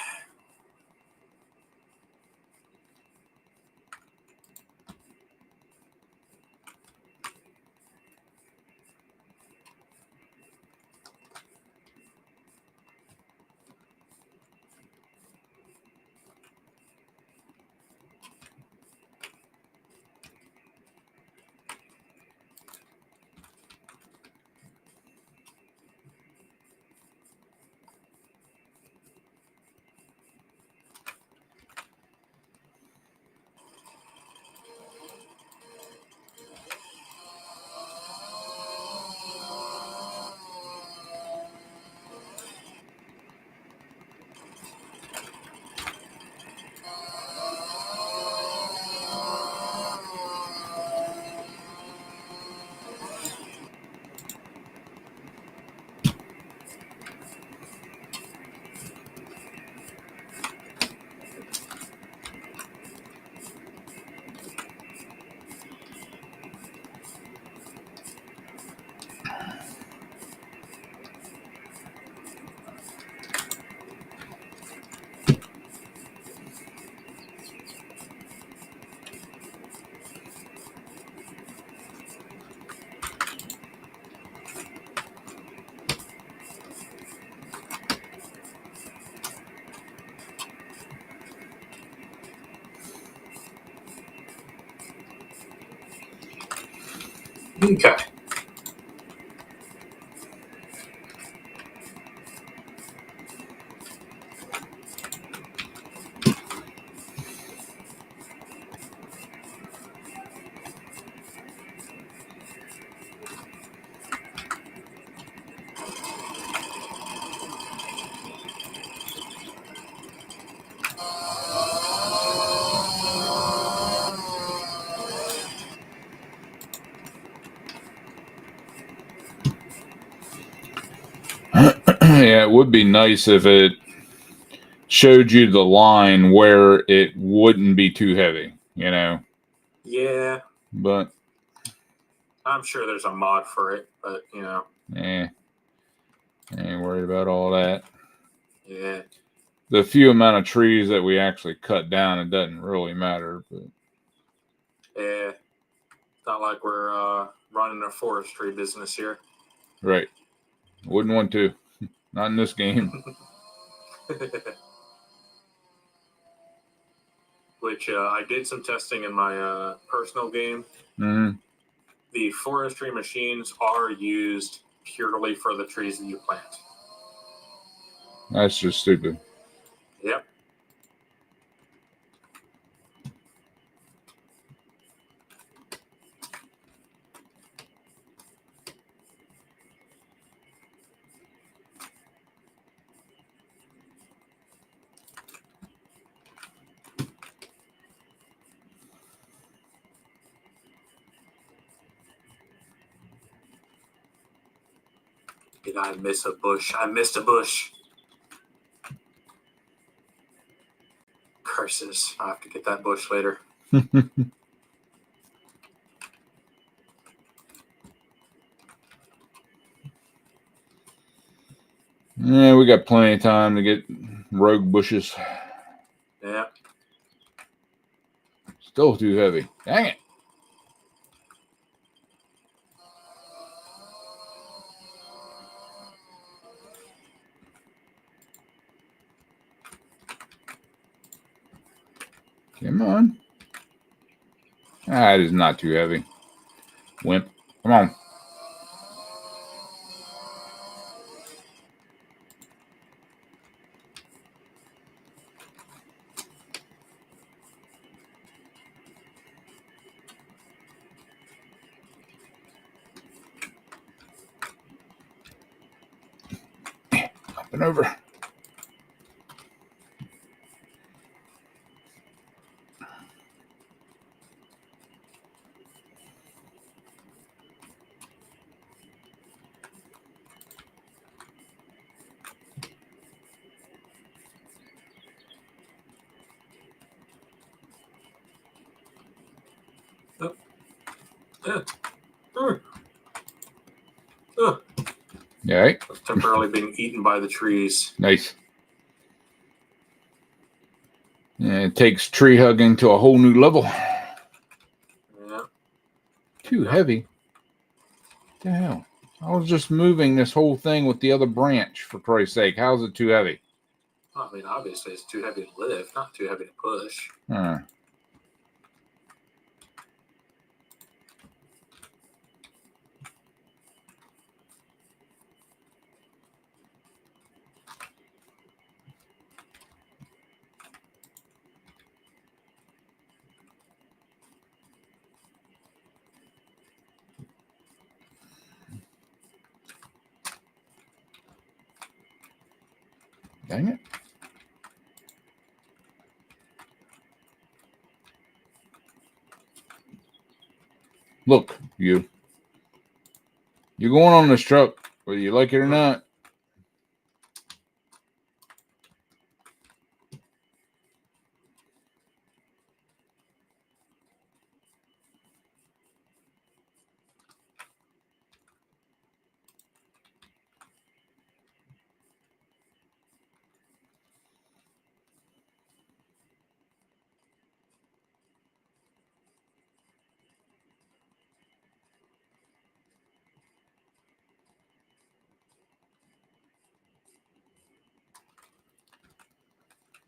Okay. Yeah, it would be nice if it showed you the line where it wouldn't be too heavy, you know. Yeah, But I'm sure there's a mod for it, but you know. I ain't worried about all that. Yeah. The few amount of trees that we actually cut down, it doesn't really matter. But Yeah. It's not like we're running a forestry business here. right, wouldn't want to. Not in this game. Which I did some testing in my personal game. Mm-hmm. The forestry machines are used purely for the trees that you plant. That's just stupid. Yep. Did I miss a bush? I missed a bush. Curses. I have to get that bush later. Yeah, we got plenty of time to get rogue bushes. Yeah. Still too heavy. Dang it. Come on. Ah, it is not too heavy. Wimp. Come on. Up and over. Yeah, right? Temporarily being eaten by the trees. Nice. Yeah, it takes tree hugging to a whole new level. Yeah. Too heavy. What the hell? I was just moving this whole thing with the other branch, for Christ's sake. How's it too heavy? Well, I mean, obviously it's too heavy to lift, not too heavy to push. Huh. Dang it. Look, you. You're going on this truck, whether you like it or not.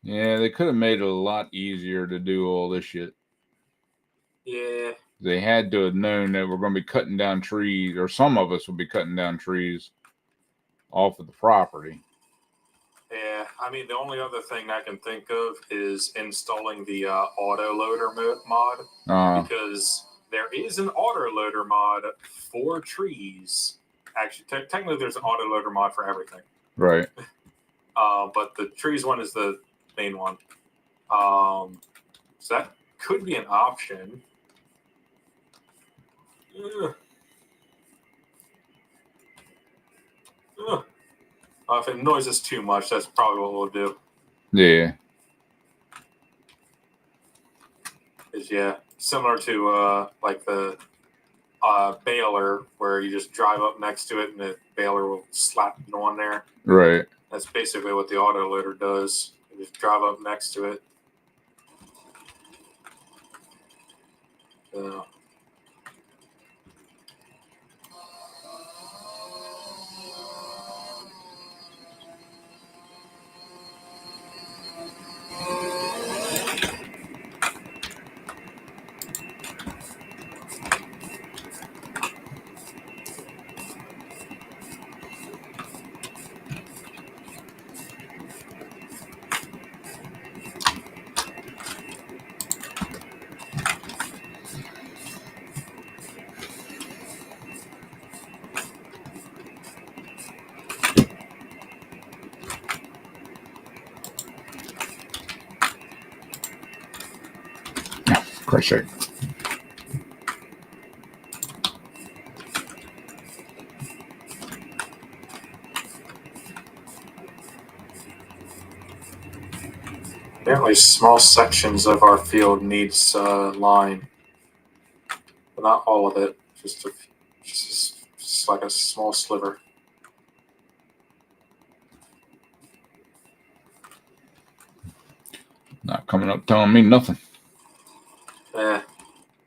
Yeah, they could have made it a lot easier to do all this shit. Yeah. They had to have known that we're going to be cutting down trees, or some of us will be cutting down trees off of the property. Yeah, I mean, the only other thing I can think of is installing the auto loader mod, because there is an auto loader mod for trees. Actually, technically, there's an auto loader mod for everything. Right. But the trees one is the main one. So that could be an option. If it noises too much, that's probably what we'll do. Yeah. Is similar to like the baler, where you just drive up next to it and the baler will slap it on there. Right. That's basically what the auto loader does. You just drive up next to it. So. Christ's sake. Apparently, small sections of our field needs line, but not all of it. Just like a small sliver. Not coming up telling me nothing.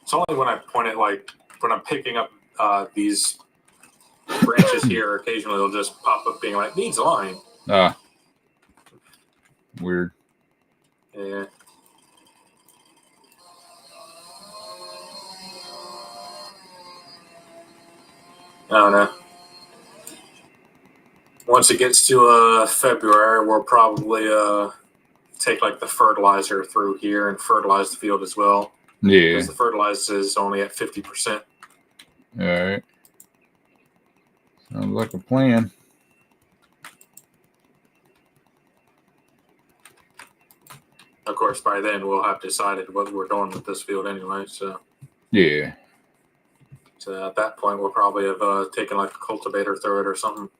It's only when I point it, like when I'm picking up these branches here, occasionally they'll just pop up being like, needs line. Weird. Yeah. I don't know. Once it gets to February, we'll probably take like the fertilizer through here and fertilize the field as well. Yeah. Because the fertilizer is only at 50%. All right. Sounds like a plan. Of course, by then we'll have decided what we're doing with this field anyway. So yeah. So at that point, we'll probably have taken like a cultivator through it or something.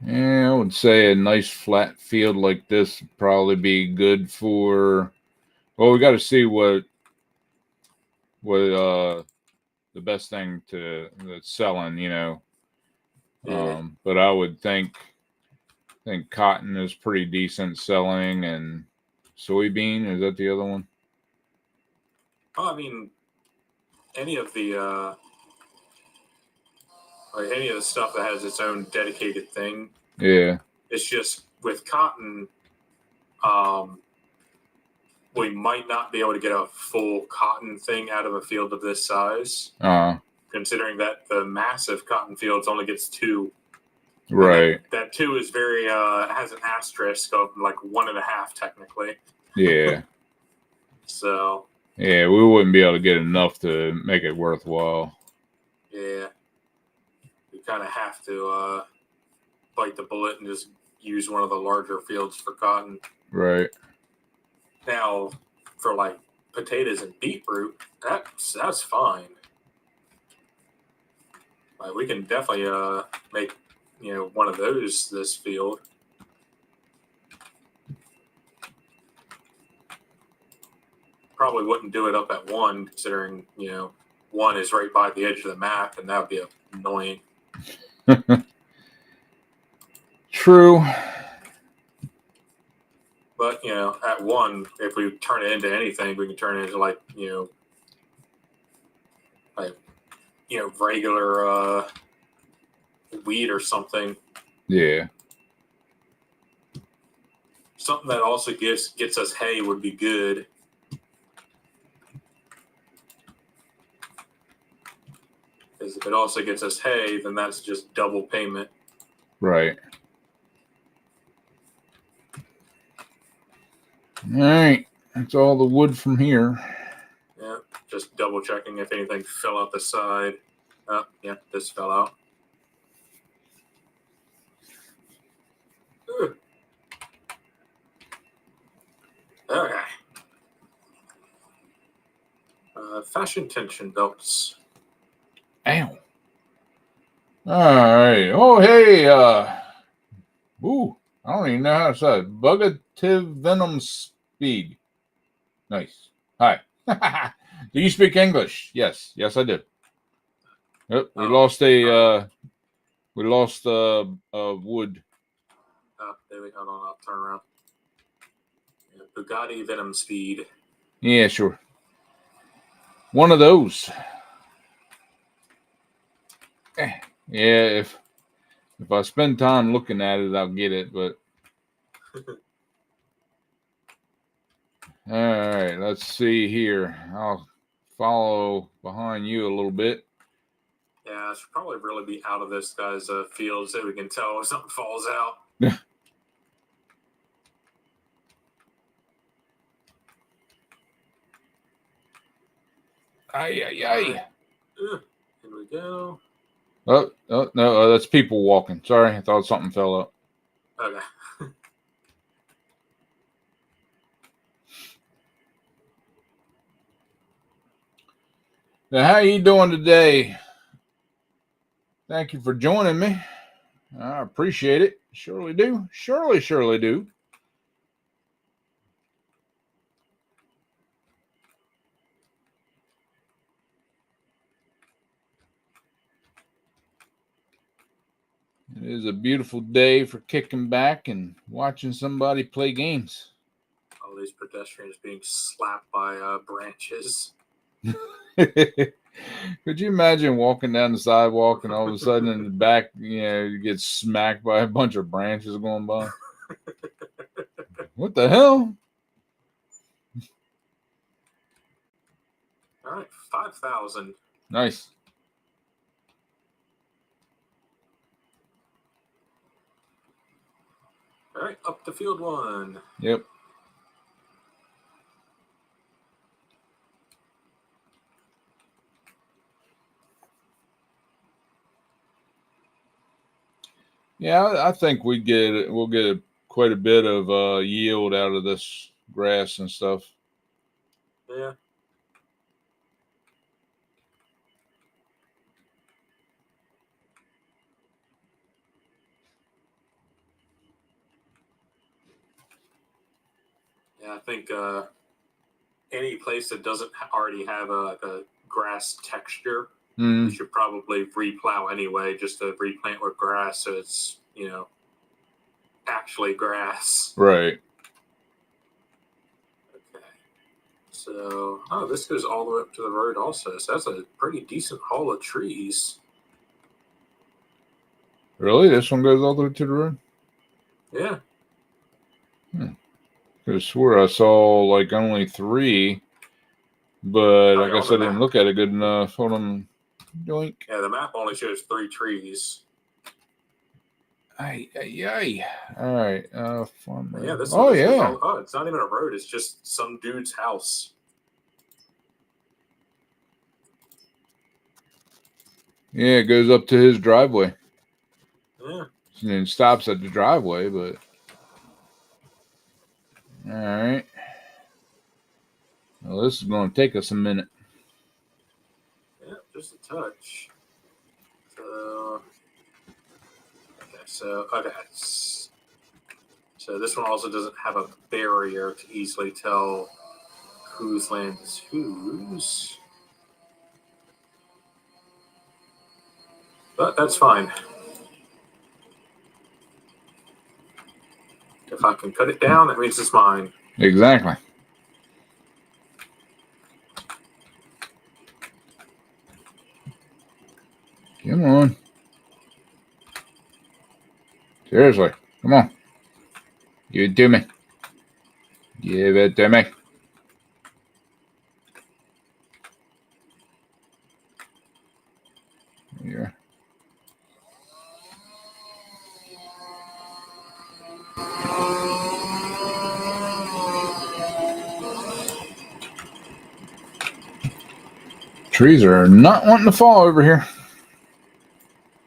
Yeah, I would say a nice flat field like this would probably be good for. Well, we got to see what the best thing that's selling, Yeah. But I would think cotton is pretty decent selling, and soybean, is that the other one? Well, I mean, any of the stuff that has its own dedicated thing. Yeah. It's just with cotton, we might not be able to get a full cotton thing out of a field of this size. Considering that the massive cotton fields only gets 2. Right. That 2 is very has an asterisk of like 1.5 technically. Yeah. So. Yeah, we wouldn't be able to get enough to make it worthwhile. Yeah. You kind of have to bite the bullet and just use one of the larger fields for cotton. Right. Now, for like potatoes and beetroot, that's fine. Like, we can definitely make one of those this field. Probably wouldn't do it up at 1, considering 1 is right by the edge of the map, and that would be annoying. True. But at 1, if we turn it into anything, we can turn it into like regular wheat or something. Yeah. Something that also gets us hay would be good. Because if it also gets us hay, then that's just double payment. Right. All right. That's all the wood from here. Yeah, just double checking if anything fell out the side. Oh, yeah, this fell out. Ugh. Okay. Fashion tension belts. Ow. All right. Oh, hey. Ooh. I don't even know how to say it. Bugative venom speed. Nice. Hi. Do you speak English? Yes. Yes, I do. Yep. We lost wood. Oh, there we go. Hold on, I'll turn around. Yeah, Bugatti venom speed. Yeah, sure. One of those. Yeah, if I spend time looking at it, I'll get it. But all right, let's see here. I'll follow behind you a little bit. Yeah, I should probably really be out of this guy's field so we can tell if something falls out. Ay. Here we go. Oh no, that's people walking. Sorry, I thought something fell out. Okay. Now, how you doing today? Thank you for joining me. I appreciate it. Surely do. Surely do. It is a beautiful day for kicking back and watching somebody play games. All these pedestrians being slapped by branches. Could you imagine walking down the sidewalk and all of a sudden in the back, you get smacked by a bunch of branches going by? What the hell? All right, 5,000. Nice. All right, up to field one. Yep. Yeah, I think we'll get quite a bit of yield out of this grass and stuff. Yeah. Yeah, I think any place that doesn't already have a grass texture, you should probably replow anyway, just to replant with grass, so it's actually grass. Right. Okay. So, this goes all the way up to the road also. So that's a pretty decent haul of trees. Really? This one goes all the way to the road? Yeah. I swear I saw like only 3, but I guess I didn't look at it good enough. Hold on. Doink. Yeah, the map only shows 3 trees. Ay. All right. Farm road. Yeah, this oh, one. yeah. It's not even a road. It's just some dude's house. Yeah, it goes up to his driveway. Yeah. And then stops at the driveway, but all right. Well, this is going to take us a minute. Yeah, just a touch. Okay. So this one also doesn't have a barrier to easily tell whose land is whose. But that's fine. If I can cut it down, that means it's mine. Exactly. Come on. Seriously. Come on. Give it to me. Give it to me. Here. Trees are not wanting to fall over here.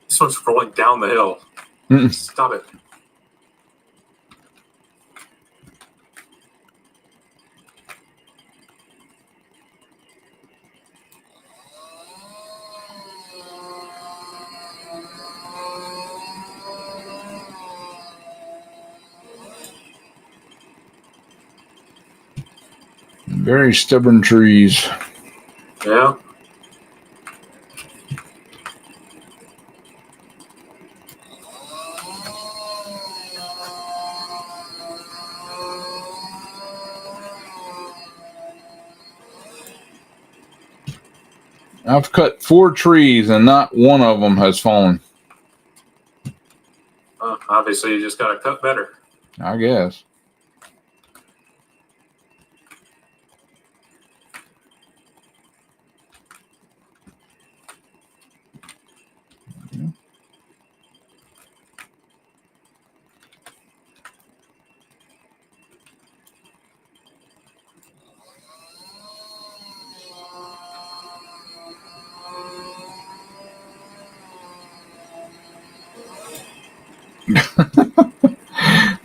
This one's rolling down the hill. Mm-mm. Stop it. Very stubborn trees. Yeah. I've cut 4 trees and not one of them has fallen. Obviously, you just got to cut better. I guess.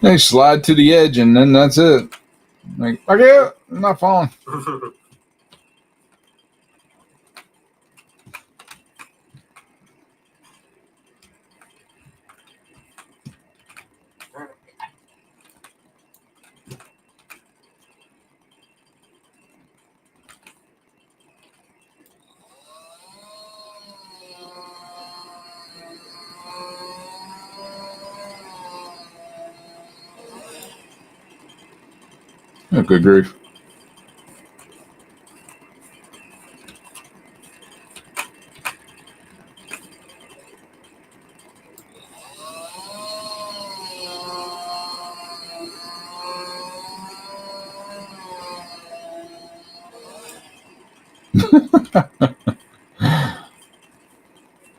They slide to the edge and then that's it. Like, okay, I'm not falling. Oh, good grief.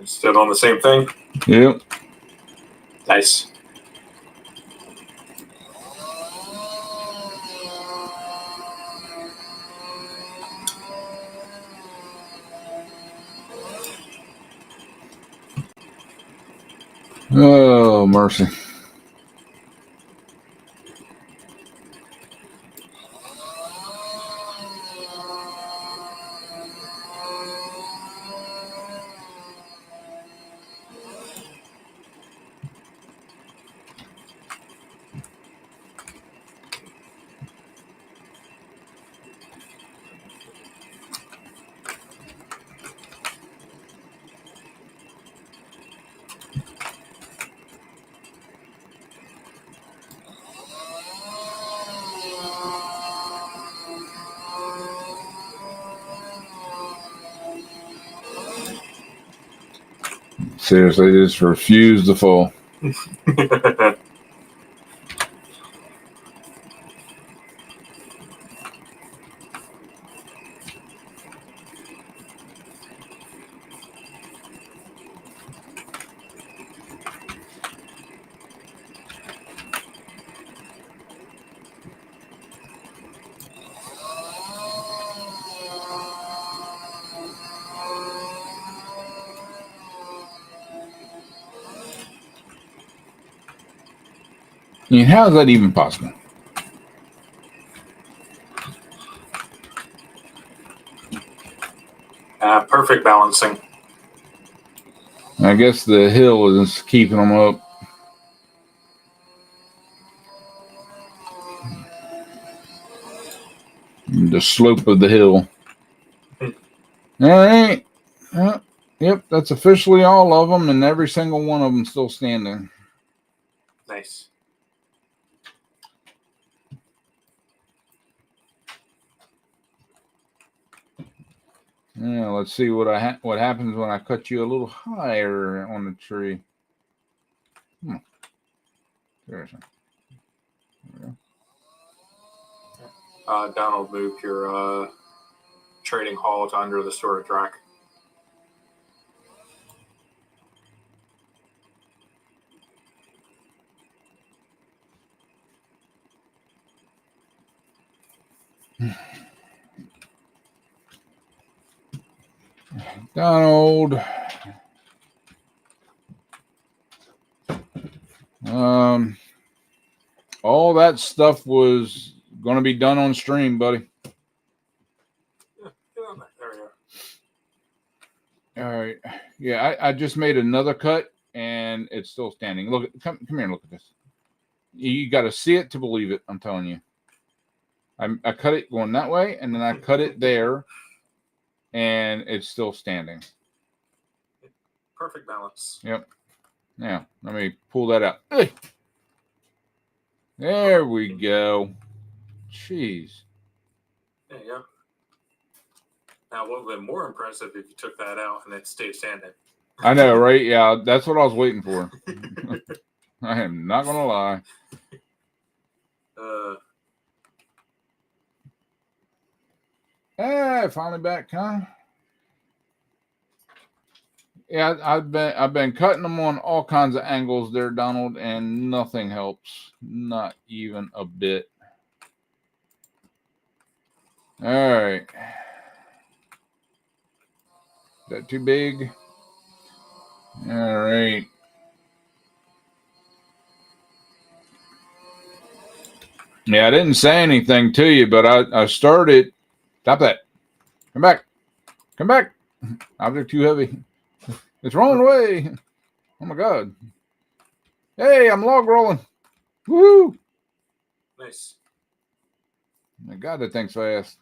Still on the same thing? Yep. Nice. Oh, mercy. Seriously, they just refuse to fall. I mean, how is that even possible? Perfect balancing. I guess the hill is keeping them up. The slope of the hill. All right. Yep, that's officially all of them, and every single one of them still standing. Nice. Yeah, let's see what what happens when I cut you a little higher on the tree. There's one. There we go. Donald moved your trading hall to under the storage rack. Donald. All that stuff was going to be done on stream, buddy. Yeah, there we go. All right. Yeah, I just made another cut and it's still standing. Look, come here and look at this. You got to see it to believe it. I'm telling you. I cut it going that way, and then I cut it there, and it's still standing. Perfect balance. Yep. Now, let me pull that out. Hey! There we go. Jeez. There you go. Now, what would have been more impressive if you took that out and it stayed standing? I know, right? Yeah, that's what I was waiting for. I am not going to lie. Finally back, huh? Yeah, I've been cutting them on all kinds of angles there, Donald, and nothing helps. Not even a bit. All right. Is that too big? All right. Yeah, I didn't say anything to you, but I started. Stop that. Come back. Come back. Object too heavy. It's rolling away. Oh my God. Hey, I'm log rolling. Woo! Nice. My God, that thing's fast.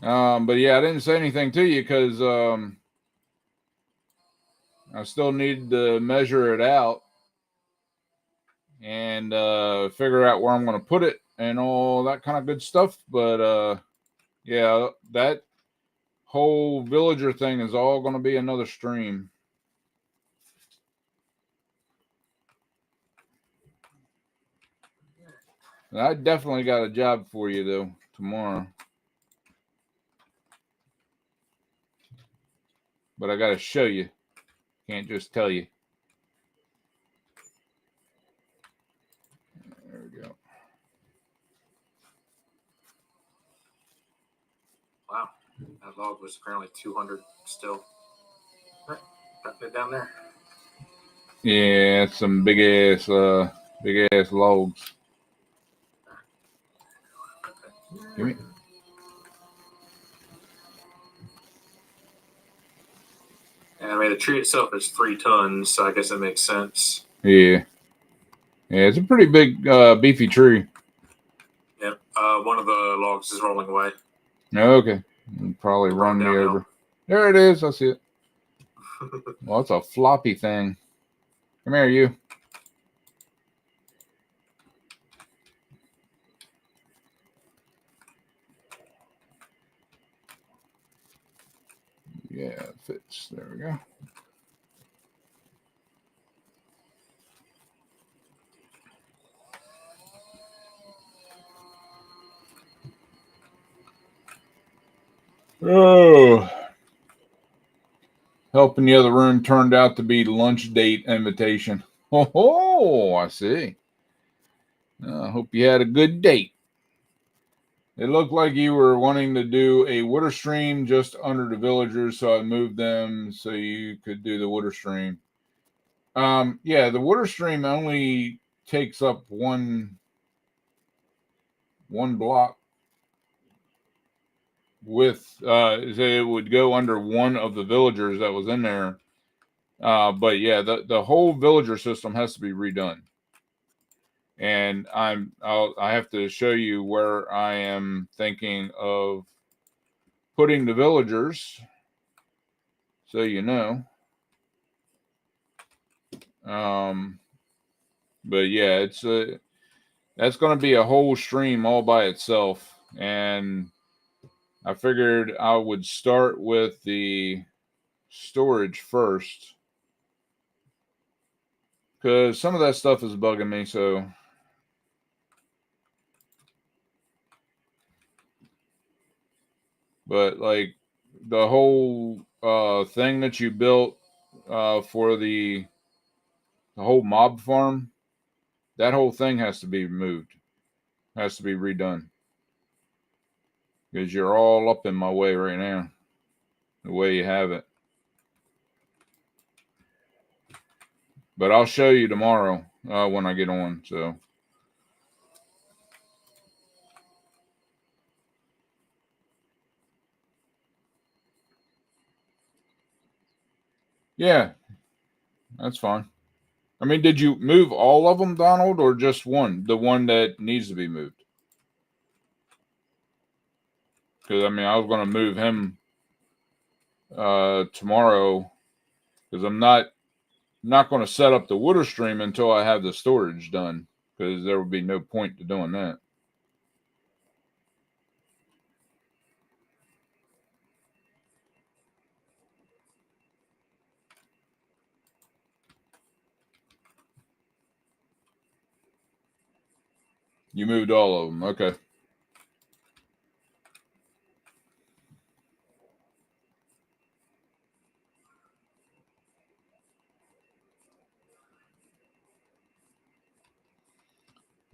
But yeah, I didn't say anything to you because I still need to measure it out and figure out where I'm going to put it and all that kind of good stuff. But yeah, that whole villager thing is all going to be another stream. I definitely got a job for you though tomorrow. But I got to show you. Can't just tell you. There we go. Wow. That log was apparently 200 still. All right. Putting it down there. Yeah, it's some big ass logs. Give me. And I mean, the tree itself is 3 tons, so I guess that makes sense. Yeah. Yeah, it's a pretty big, beefy tree. Yep. One of the logs is rolling away. Okay. It'll probably run me over. There it is. I see it. Well, it's a floppy thing. Come here, you. Yeah, it fits. There we go. Oh. Help in the other room turned out to be lunch date invitation. Oh, I see. I hope you had a good date. It looked like you were wanting to do a water stream just under the villagers, so I moved them so you could do the water stream. Yeah, the water stream only takes up one block with it would go under one of the villagers that was in there. But yeah, the whole villager system has to be redone. And I have to show you where I am thinking of putting the villagers, so you know. But yeah, it's that's going to be a whole stream all by itself, and I figured I would start with the storage first because some of that stuff is bugging me. So But like the whole thing that you built for the whole mob farm, that whole thing has to be moved, has to be redone because you're all up in my way right now. The way you have it. But I'll show you tomorrow when I get on. So yeah, that's fine. I mean, did you move all of them, Donald, or just one? The one that needs to be moved? Because I mean, I was going to move him tomorrow because I'm not going to set up the water stream until I have the storage done. Because there would be no point to doing that. You moved all of them. Okay.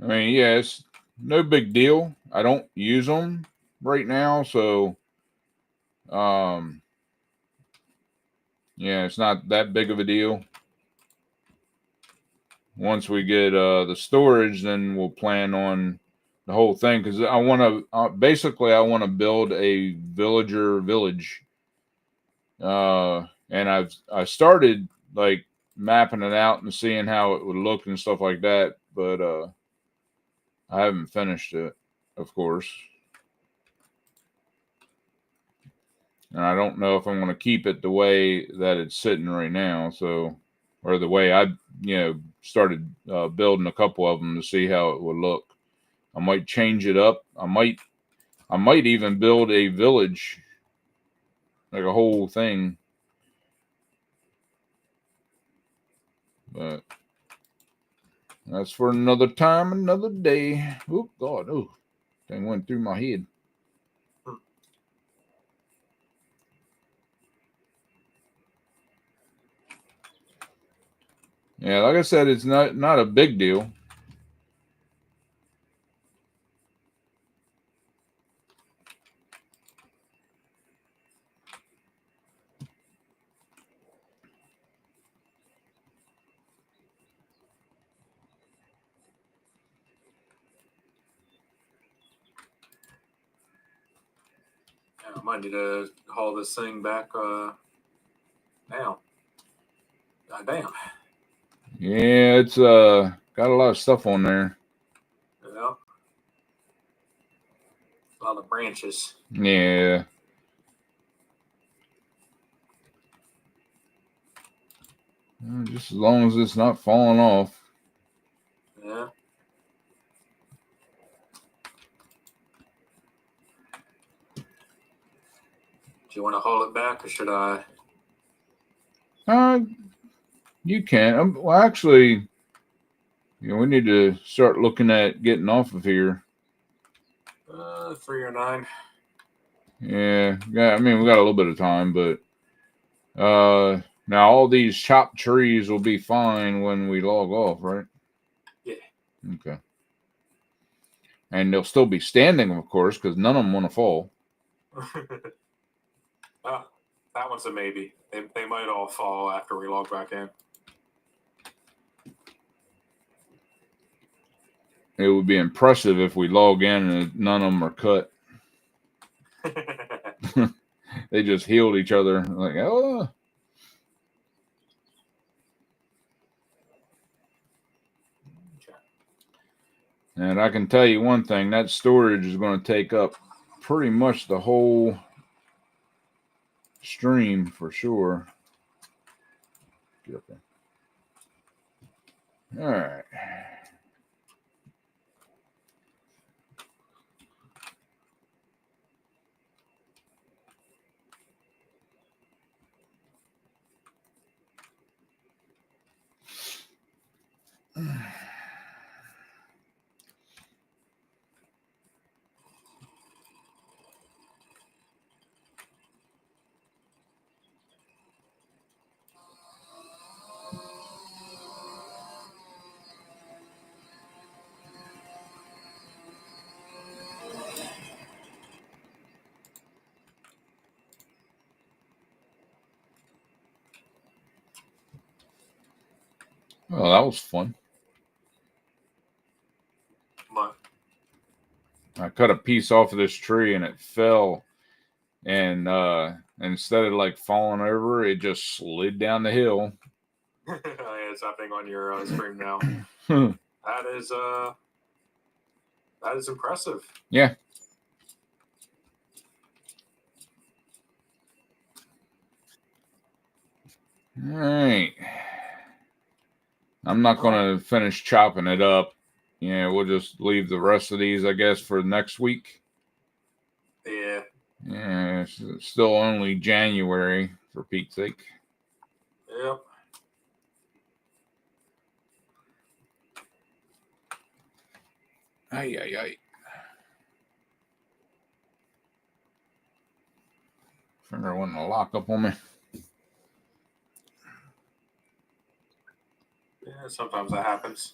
I mean, yeah, it's no big deal. I don't use them right now, so yeah, it's not that big of a deal. Once we get the storage, then we'll plan on the whole thing because I want to basically I want to build a villager village, and I started like mapping it out and seeing how it would look and stuff like that, but I haven't finished it, of course. And I don't know if I'm going to keep it the way that it's sitting right now. So, or the way I, started building a couple of them to see how it would look. I might change it up. I might even build a village, like a whole thing. But that's for another time, another day. Oh God, oh, thing went through my head. Yeah, like I said, it's not a big deal. I might need to haul this thing back now. God damn. Yeah, it's got a lot of stuff on there. Yeah. A lot of branches. Yeah. Just as long as it's not falling off. Yeah. Do you want to haul it back or should I? You can. Well, actually, we need to start looking at getting off of here. 3 or 9. Yeah. I mean, we got a little bit of time, but now all these chopped trees will be fine when we log off, right? Yeah. Okay. And they'll still be standing, of course, because none of them want to fall. That one's a maybe. They might all fall after we log back in. It would be impressive if we log in and none of them are cut. They just healed each other. Like, oh. And I can tell you one thing, that storage is going to take up pretty much the whole stream for sure. Get up there. All right. Oh, that was fun. But I cut a piece off of this tree and it fell, and instead of like falling over, it just slid down the hill. it's happening on your stream now. That is impressive. Yeah. All right. I'm not going to finish chopping it up. Yeah, we'll just leave the rest of these, I guess, for next week. Yeah. Yeah, it's still only January, for Pete's sake. Yep. Ay, ay, ay. Finger wanting to lock up on me. Yeah, sometimes that happens.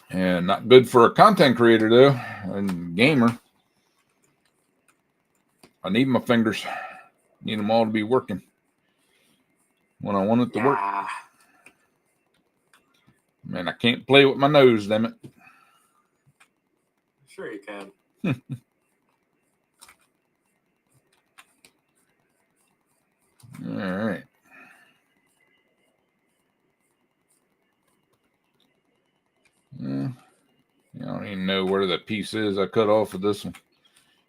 And not good for a content creator, though, and gamer. I need my fingers. Need them all to be working when I want it to work. Man, I can't play with my nose, damn it. Sure you can. All right. Yeah, I don't even know where the piece is I cut off of this one.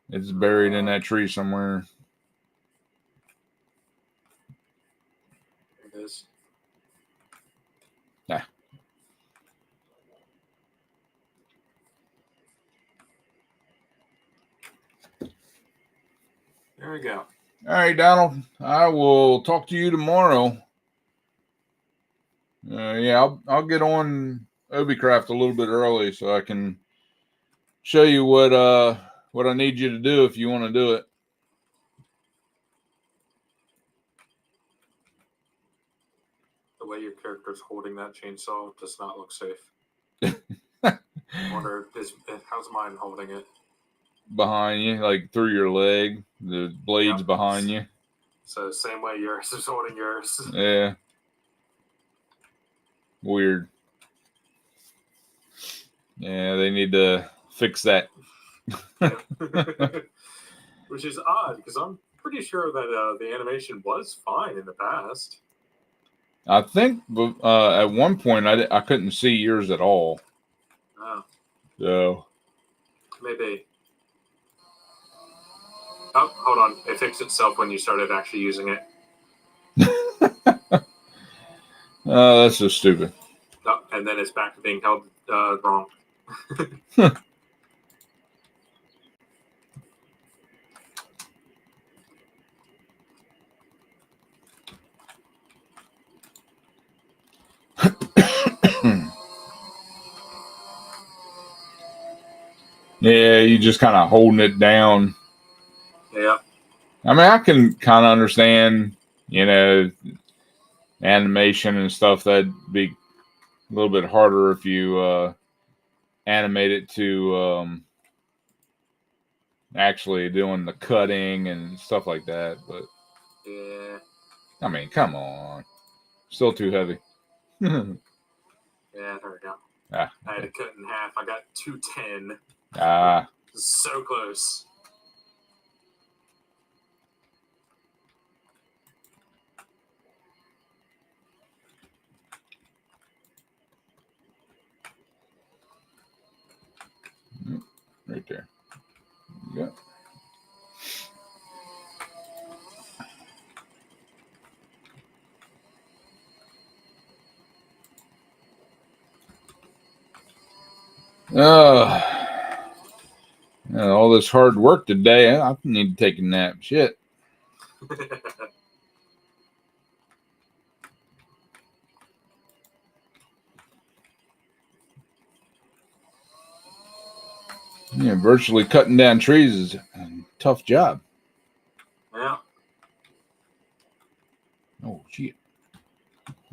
It's buried in that tree somewhere. There it is. Yeah. There we go. All right, Donald. I will talk to you tomorrow. Yeah, I'll get on Obicraft a little bit early so I can show you what I need you to do if you want to do it. The way your character's holding that chainsaw does not look safe. Wonder how's mine holding it? Behind you, like through your leg. The blade's behind you. So same way yours is holding yours. Yeah. Weird. Yeah, they need to fix that. Which is odd because I'm pretty sure that the animation was fine in the past. I think at one point I couldn't see yours at all. Oh. So Maybe. Oh, hold on. It fixed itself when you started actually using it. That's just stupid. Oh, and then it's back to being held wrong. Yeah, you just kind of holding it down. Yeah. I mean, I can kind of understand, animation and stuff. That'd be a little bit harder if you animate it to actually doing the cutting and stuff like that. But Yeah. I mean, come on, still too heavy. Yeah, there we go. I had to cut in half. I got 210. So close. Right there. Yeah. All this hard work today. I need to take a nap. Shit. Yeah, virtually cutting down trees is a tough job. Yeah. Oh, shit.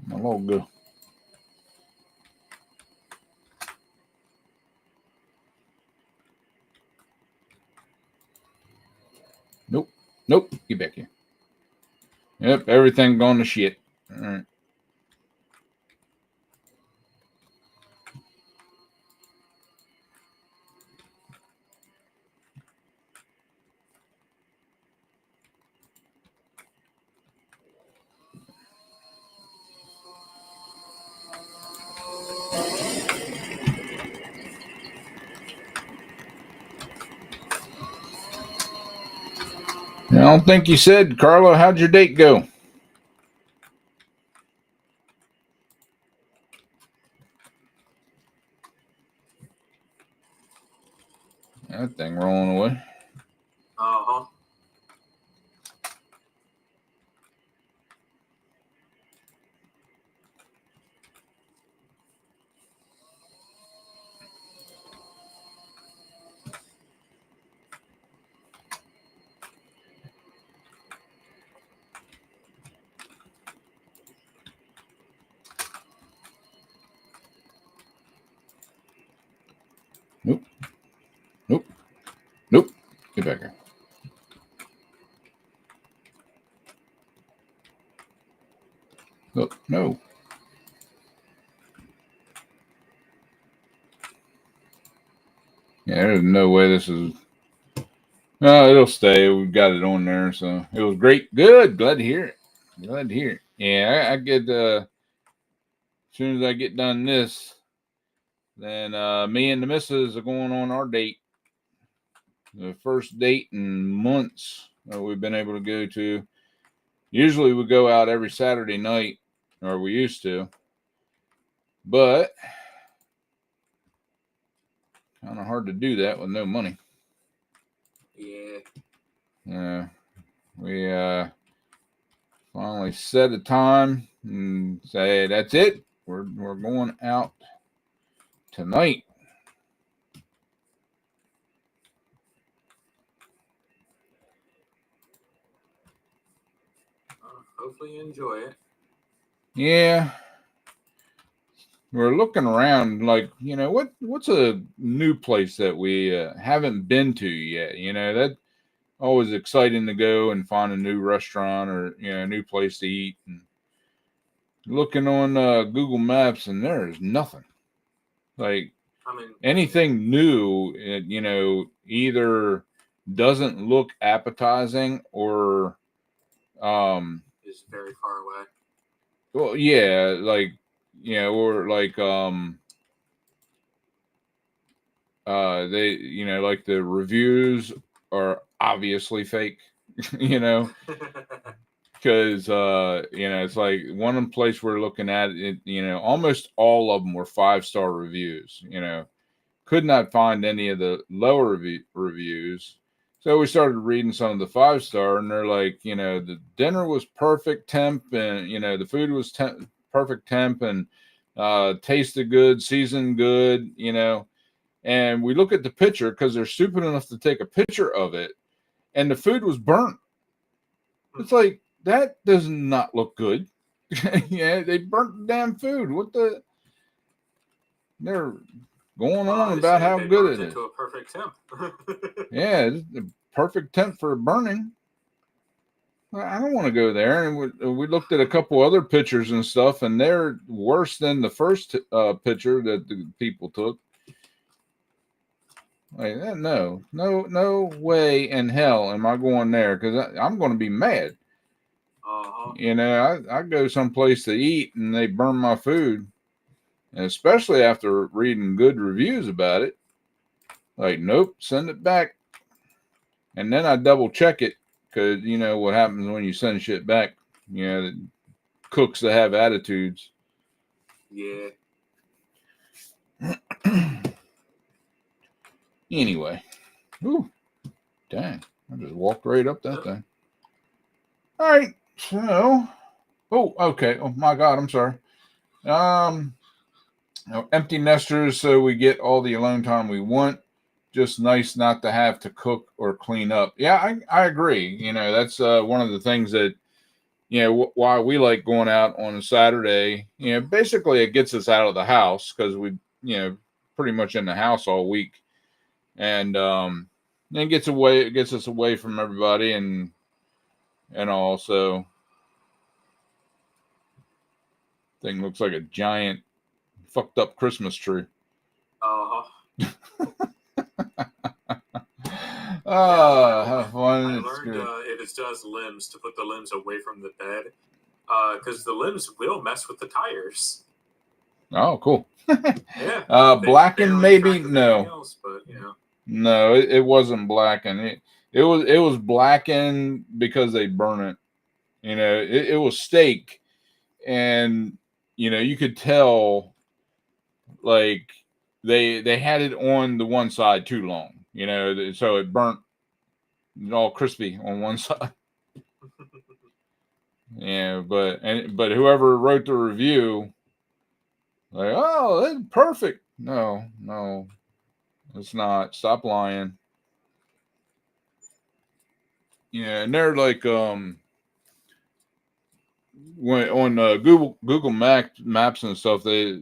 My log go. Nope. Get back here. Yep, everything going to shit. All right. don't think you said, Carlo. How'd your date go? That thing rolling away. Uh-huh. Nope. Nope. Nope. Get back here. Look, no. Yeah, there's no way this is. No, it'll stay. We've got it on there, so it was great. Good. Glad to hear it. Glad to hear it. Yeah, I get. As soon as I get done this, then me and the missus are going on our date. The first date in months that we've been able to go to. Usually we go out every Saturday night, or we used to, but kind of hard to do that with no money. Yeah. We finally set a time and say that's it. We're going out tonight. Hopefully you enjoy it. Yeah. We're looking around like, what's a new place that we haven't been to yet? That always exciting to go and find a new restaurant or, a new place to eat. And looking on Google Maps, and there is nothing. Like, anything new, either doesn't look appetizing or is very far away. Well, yeah, or like they, like the reviews are obviously fake, because it's like one place we're looking at it, almost all of them were 5-star reviews. Could not find any of the lower reviews. So we started reading some of the 5-star, and they're like, the dinner was perfect temp, and the food was perfect temp, and tasted good, seasoned good, And we look at the picture because they're stupid enough to take a picture of it, and the food was burnt. It's like, that does not look good. Yeah, they burnt the damn food. What the? They're going on about how good it is. To a perfect temp. Yeah, it's the perfect temp for burning. I don't want to go there. And we looked at a couple other pictures and stuff, and they're worse than the first picture that the people took. Like, no way in hell am I going there, because I'm going to be mad. I go someplace to eat and they burn my food, and especially after reading good reviews about it. Like, nope, send it back. And then I double check it, because what happens when you send shit back. The cooks that have attitudes. Yeah. Anyway. Ooh, dang. I just walked right up that thing. All right. So, okay. Oh my God, I'm sorry. Empty nesters, so we get all the alone time we want. Just nice not to have to cook or clean up. Yeah, I agree. That's one of the things that, why we like going out on a Saturday. Basically it gets us out of the house, because we, pretty much in the house all week. And then gets us away from everybody and also thing looks like a giant fucked up Christmas tree. How fun. I learned if it does limbs, to put the limbs away from the bed, because the limbs will mess with the tires. Oh, cool. Yeah. Blackened maybe? No. Else, but, No, it wasn't blackened. it was blackened because they burn it. It was steak, and you could tell like they had it on the one side too long. So it burnt all crispy on one side. Yeah, but whoever wrote the review, like, oh, it's perfect. No, no, it's not. Stop lying. Yeah, and they're like when on Google Maps and stuff, they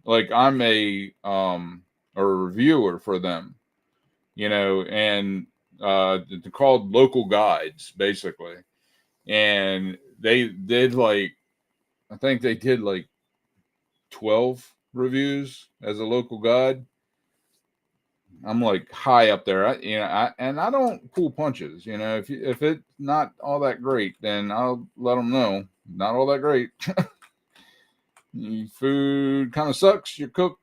like I'm a reviewer for them, and they're called local guides basically, and they did like I think they did like 12 reviews as a local guide. I'm like high up there. And I don't pull punches. If it's not all that great, then I'll let them know. Not all that great. Your food kind of sucks. Your cook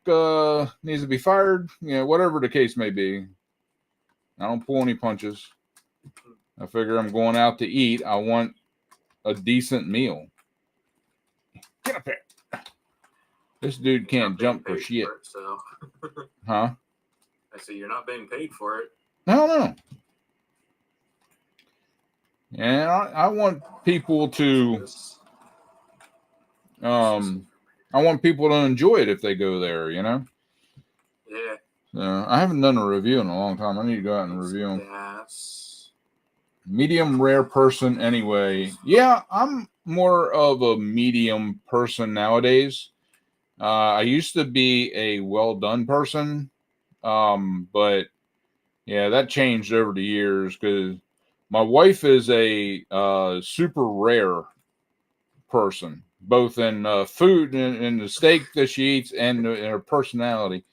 needs to be fired. Whatever the case may be. I don't pull any punches. I figure I'm going out to eat. I want a decent meal. Get up there. This dude can't jump for shit. So. Huh? I say you're not being paid for it. No. And I want people to I want people to enjoy it if they go there, Yeah. I haven't done a review in a long time. I need to go out and review them. Medium rare person anyway. Yeah, I'm more of a medium person nowadays. I used to be a well done person. But yeah, that changed over the years because my wife is a super rare person, both in food and the steak that she eats and in her personality.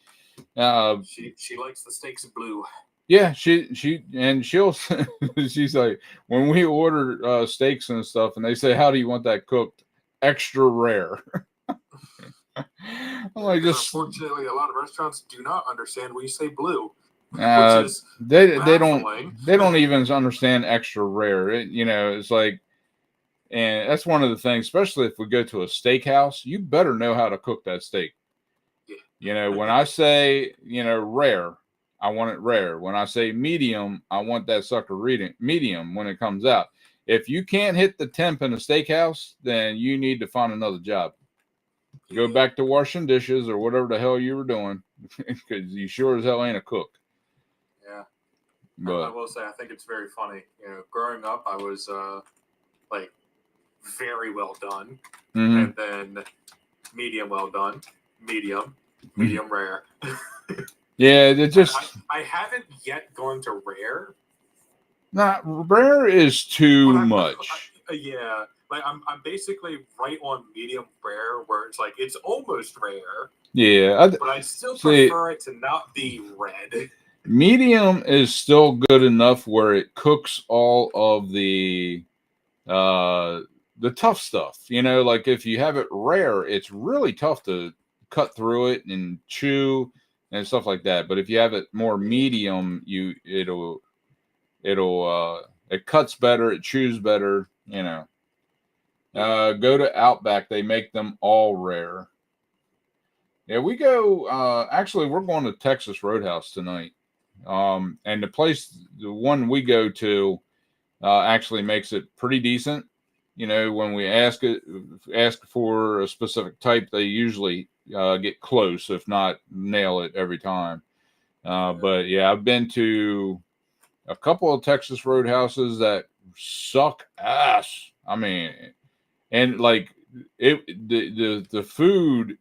She likes the steaks blue. Yeah, she'll she's like when we order steaks and stuff, and they say, "How do you want that cooked?" Extra rare. I'm like, unfortunately, a lot of restaurants do not understand when you say blue. Which is they don't even understand extra rare. It's like, and that's one of the things, especially if we go to a steakhouse, you better know how to cook that steak. Yeah. When I say rare, I want it rare. When I say medium, I want that sucker medium when it comes out. If you can't hit the temp in a steakhouse, then you need to find another job. Go back to washing dishes or whatever the hell you were doing, because you sure as hell ain't a cook. Yeah, but I will say I think it's very funny. Growing up, I was like very well done, and then medium well done, medium rare. Yeah, it just I haven't yet gone to rare. Not rare is too much. Yeah. Like I'm basically right on medium rare, where it's like it's almost rare. Yeah, but I still prefer it to not be red. Medium is still good enough where it cooks all of the tough stuff. Like if you have it rare, it's really tough to cut through it and chew and stuff like that. But if you have it more medium, it cuts better, it chews better. Go to Outback, they make them all rare. Yeah, we go. Actually, we're going to Texas Roadhouse tonight. And the one we go to, actually makes it pretty decent. When we ask for a specific type, they usually get close, if not nail it every time. But yeah, I've been to a couple of Texas Roadhouses that suck ass. I mean, and like the food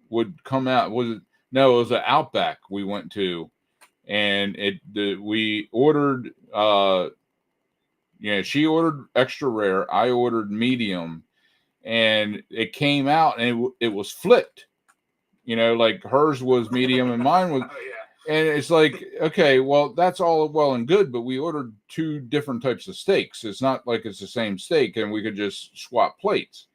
would come out. It was an Outback we went to, and we ordered. She ordered extra rare. I ordered medium, and it came out, and it was flipped. Like hers was medium and mine was. Oh, yeah. And it's like, okay, well, that's all well and good, but we ordered two different types of steaks. It's not like it's the same steak, and we could just swap plates.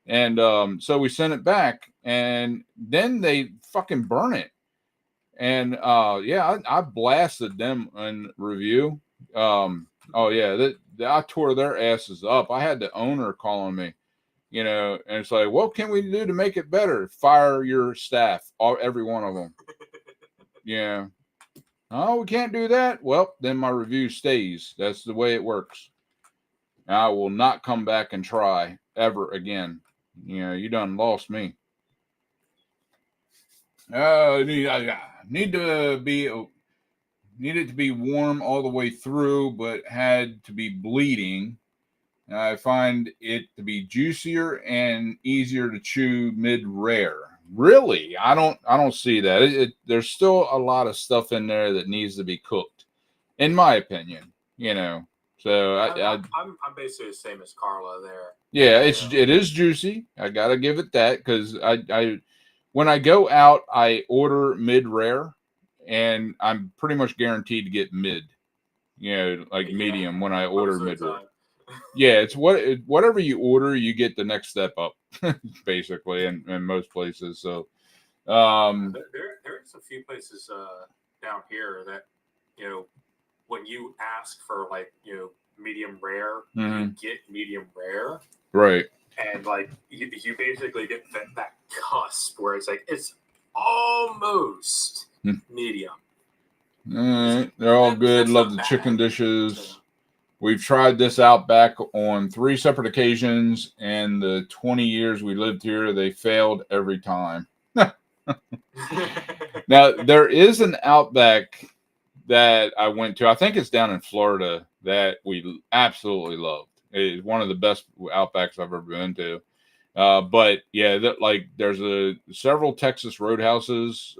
And so we sent it back, and then they fucking burn it. And yeah, I blasted them in review. Oh yeah, I tore their asses up. I had the owner calling me, and it's like, what can we do to make it better? Fire your staff, every one of them. Yeah. Oh, we can't do that. Well, then my review stays. That's the way it works. I will not come back and try ever again. You done lost me. I need to be needed to be warm all the way through, but had to be bleeding. I find it to be juicier and easier to chew mid rare. Really, I don't see that. There's still a lot of stuff in there that needs to be cooked, in my opinion. So I'm basically the same as Carla there. yeah, it is juicy. I gotta give it that because I when I go out, I order mid rare, and I'm pretty much guaranteed to get mid. Like medium when I order mid rare. Yeah, it's whatever you order, you get the next step up, basically, in most places. So, there's a few places down here that when you ask for like medium rare, you get medium rare, right? And like you basically get that cusp where it's like it's almost medium. They're all good. Love the chicken dishes. We've tried this Outback on 3 separate occasions, and the 20 years we lived here, they failed every time. Now, there is an Outback that I went to. I think it's down in Florida that we absolutely loved. It's one of the best Outbacks I've ever been to. But yeah, there's several Texas Roadhouses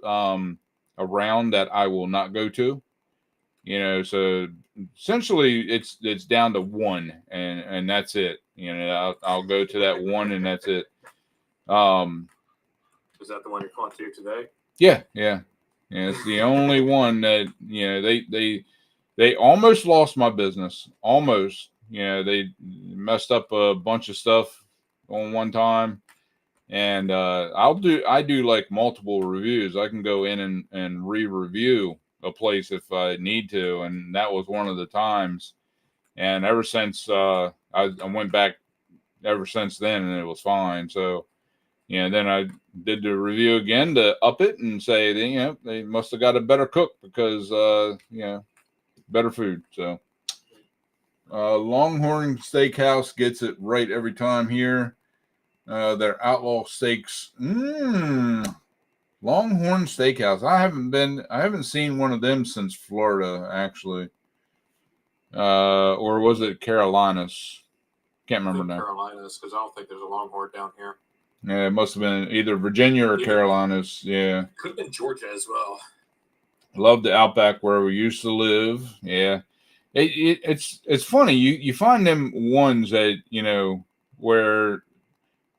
around that I will not go to. So essentially it's down to one, and that's it. I'll go to that one, and that's it. Is that the one you're calling to today? Yeah. It's the only one that they almost lost my business. Almost. They messed up a bunch of stuff on one time, and I do like multiple reviews. I can go in and re-review a place if I need to, and that was one of the times. And ever since I went back, ever since then, and it was fine. So then I did the review again to up it and say they must have got a better cook because better food. So Longhorn Steakhouse gets it right every time here. Their outlaw steaks. Longhorn Steakhouse. I haven't seen one of them since Florida, actually. Or was it Carolinas? Can't remember now. Carolinas, because I don't think there's a Longhorn down here. Yeah, it must have been either Virginia or Carolinas. Yeah. Could have been Georgia as well. Love the Outback where we used to live. Yeah. It's funny. You find them ones that, where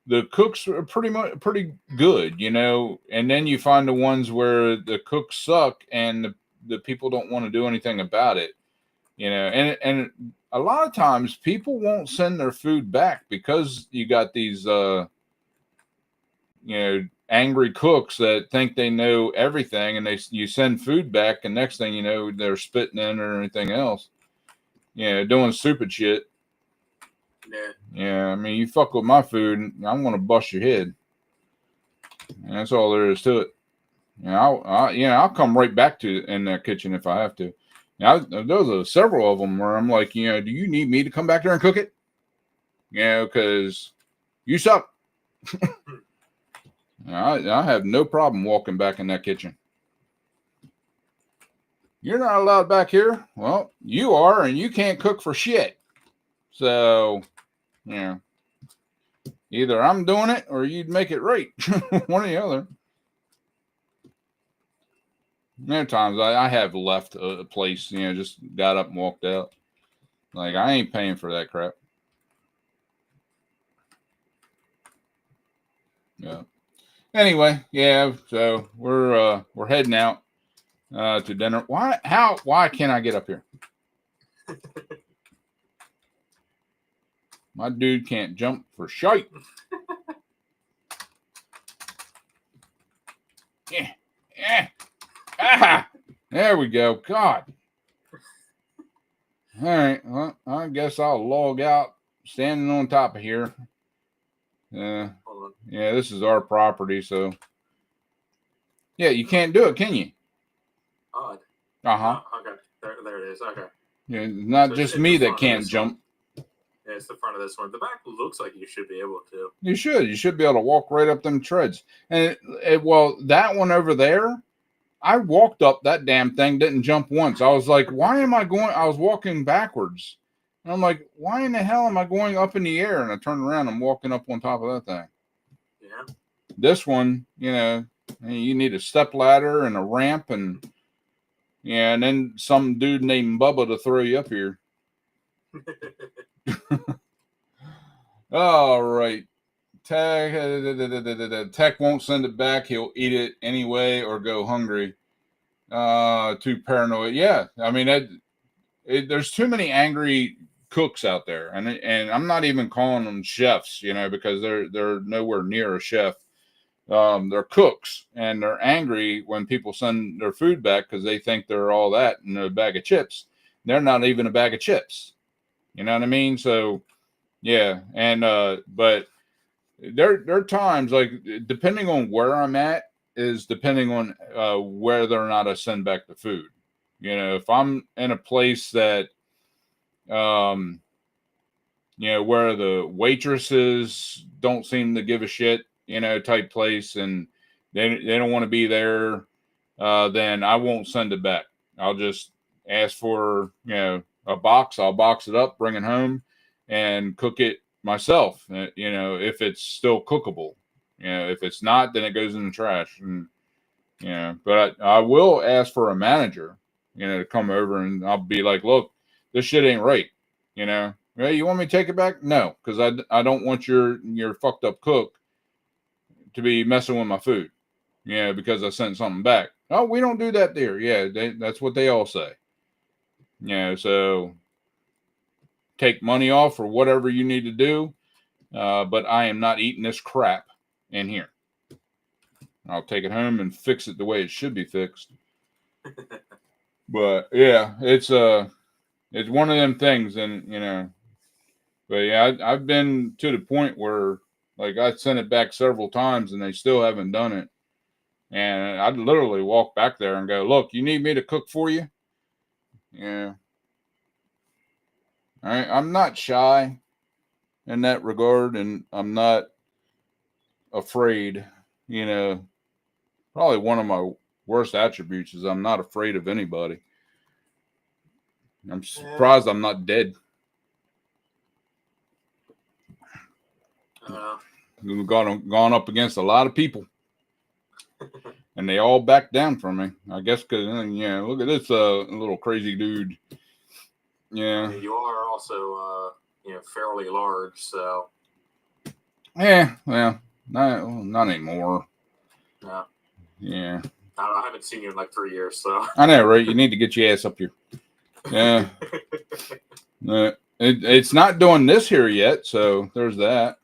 the cooks are pretty good, and then you find the ones where the cooks suck and the people don't want to do anything about it, and a lot of times people won't send their food back because you got these angry cooks that think they know everything, and you send food back, and next thing you know they're spitting in or anything else, doing stupid shit. Yeah, I mean, you fuck with my food, I'm gonna bust your head. And that's all there is to it. I'll come right back to in that kitchen if I have to. Those are several of them where I'm like, do you need me to come back there and cook it? Because you suck. I have no problem walking back in that kitchen. You're not allowed back here. Well, you are, and you can't cook for shit. So, either I'm doing it or you'd make it right. One or the other. Many times I have left a place, just got up and walked out. Like, I ain't paying for that crap. Yeah. Anyway, yeah, so we're heading out to dinner. Why can't I get up here? My dude can't jump for shite. Yeah. There we go. God. All right. Well, I guess I'll log out standing on top of here. Yeah, this is our property, so. Yeah, you can't do it, can you? Odd. Uh-huh. Okay. There it is. Okay. Yeah, not so just me that can't jump. Yeah, it's the front of this one. The back looks like you should be able to. You should. You should be able to walk right up them treads. And well, that one over there, I walked up that damn thing, didn't jump once. I was like, why am I going? I was walking backwards. And I'm like, why in the hell am I going up in the air? And I turned around, I'm walking up on top of that thing. Yeah. This one, you need a step ladder and a ramp and then some dude named Bubba to throw you up here. All right. Tech won't send it back. He'll eat it anyway or go hungry. Too paranoid. Yeah, I mean, there's too many angry cooks out there, and I'm not even calling them chefs, because they're nowhere near a chef. They're cooks, and they're angry when people send their food back because they think they're all that in a bag of chips. They're not even a bag of chips. You know what I mean? So, yeah, and but there are times, like, depending on where I'm at is depending on whether or not I send back the food. If I'm in a place that where the waitresses don't seem to give a shit, type place, and they don't want to be there, then I won't send it back. I'll just ask for, a box. I'll box it up, bring it home, and cook it myself, if it's still cookable. If it's not, then it goes in the trash. And, but I will ask for a manager, to come over, and I'll be like, look, this shit ain't right. Hey, you want me to take it back? No, because I don't want your fucked up cook to be messing with my food, because I sent something back. Oh, we don't do that there. Yeah, that's what they all say. So take money off or whatever you need to do, but I am not eating this crap in here. I'll take it home and fix it the way it should be fixed. But yeah, it's one of them things, and but yeah, I've been to the point where, like, I sent it back several times and they still haven't done it. And I'd literally walk back there and go, look, you need me to cook for you? Yeah. I'm not shy in that regard, and I'm not afraid. Probably one of my worst attributes is I'm not afraid of anybody. I'm surprised I'm not dead. We've gone up against a lot of people, and they all backed down from me. I guess because look at this little crazy dude. Yeah, I mean, you are also fairly large, so. Yeah, well, not anymore. No. Yeah. I haven't seen you in like 3 years, so. I know, right? You need to get your ass up here. Yeah. It's not doing this here yet, so there's that.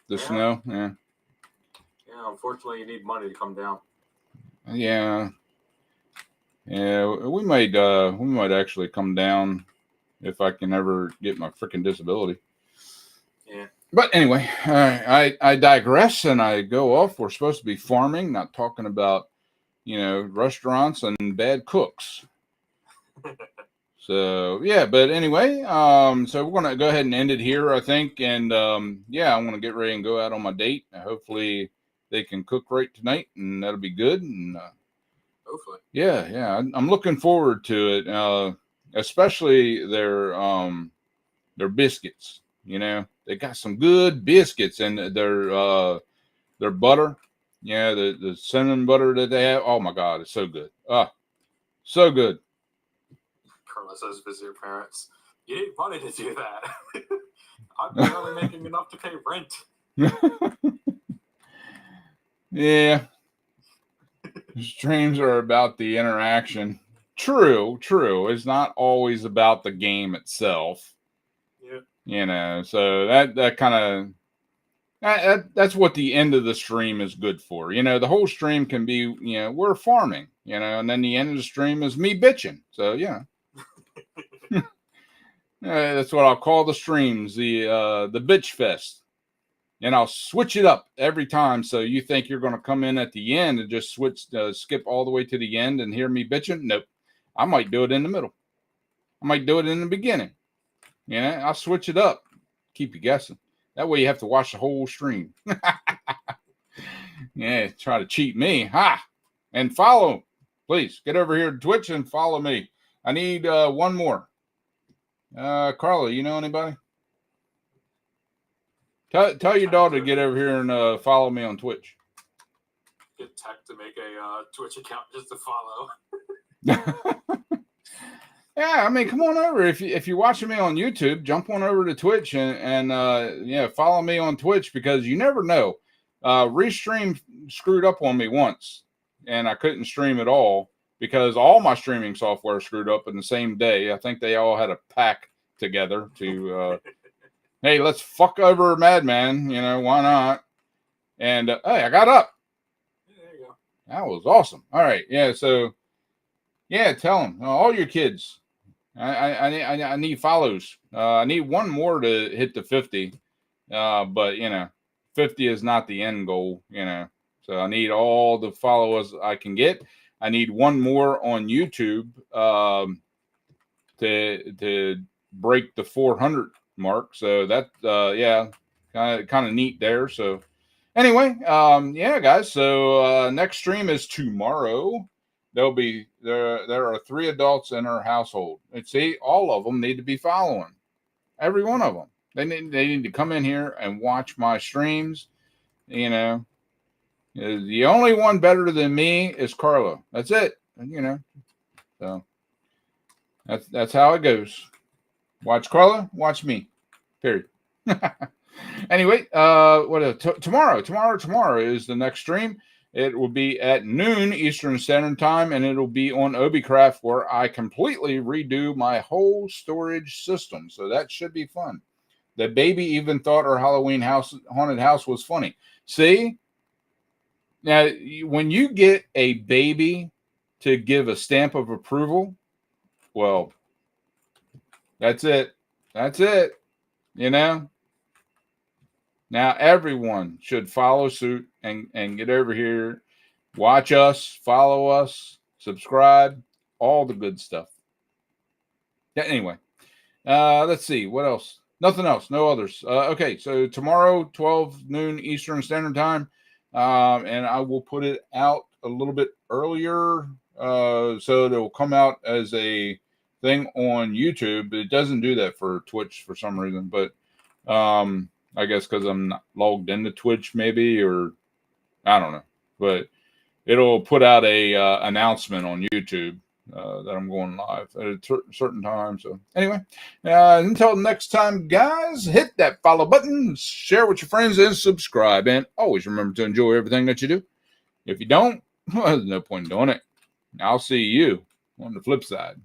The snow, yeah. Yeah, unfortunately, you need money to come down. Yeah. Yeah, we might actually come down if I can ever get my freaking disability. Yeah. But anyway, I digress and I go off. We're supposed to be farming, not talking about, restaurants and bad cooks. So yeah, but anyway, so we're gonna go ahead and end it here, I think, and yeah, I'm gonna get ready and go out on my date. Hopefully, they can cook right tonight, and that'll be good. And hopefully, yeah, I'm looking forward to it, especially their biscuits. They got some good biscuits, and their butter, the cinnamon butter that they have. Oh my God, it's so good. So good. Carla says, visit your parents. You need money to do that. I'm barely making enough to pay rent. Yeah. Streams are about the interaction. True. It's not always about the game itself. Yeah. So that kind of that's what the end of the stream is good for. The whole stream can be, we're farming. And then the end of the stream is me bitching. So that's what I'll call the streams, the bitch fest. And I'll switch it up every time. So you think you're going to come in at the end and just skip all the way to the end and hear me bitching? Nope. I might do it in the middle. I might do it in the beginning. I'll switch it up. Keep you guessing. That way you have to watch the whole stream. Try to cheat me. Ha! And follow. Please get over here to Twitch and follow me. I need one more. Carla, you know anybody? Tell your daughter to get over here and follow me on Twitch. Get Tech to make a Twitch account just to follow. Yeah, I mean, come on over. If you're watching me on YouTube, jump on over to Twitch and follow me on Twitch, because you never know. Restream screwed up on me once, and I couldn't stream at all because all my streaming software screwed up in the same day. I think they all had a pack together to, hey, let's fuck over Madman. Why not? And hey, I got up. There you go. That was awesome. All right, so tell them, all your kids. I need follows. I need one more to hit the 50. But 50 is not the end goal, So I need all the followers I can get. I need one more on YouTube to break the 400 mark. So that kind of neat there. So anyway, guys. So next stream is tomorrow. There are 3 adults in our household. And see, all of them need to be following. Every one of them. They need to come in here and watch my streams. The only one better than me is Carla. That's it. So that's how it goes. Watch Carla, watch me. Period. Anyway, tomorrow is the next stream. It will be at noon Eastern Standard Time, and it'll be on Obicraft, where I completely redo my whole storage system. So that should be fun. The baby even thought our Halloween haunted house was funny. See? Now, when you get a baby to give a stamp of approval, well, that's it. That's it. Now, everyone should follow suit and get over here, watch us, follow us, subscribe, all the good stuff. Yeah, anyway, let's see. What else? Nothing else. No others. Okay, so tomorrow, 12 noon Eastern Standard Time, and I will put it out a little bit earlier, so it'll come out as a thing on YouTube. It doesn't do that for Twitch for some reason, but I guess because I'm not logged into Twitch, maybe, or I don't know. But it'll put out a announcement on YouTube that I'm going live at a certain time. So anyway, until next time, guys, hit that follow button, share with your friends, and subscribe. And always remember to enjoy everything that you do. If you don't, well, there's no point in doing it. I'll see you on the flip side.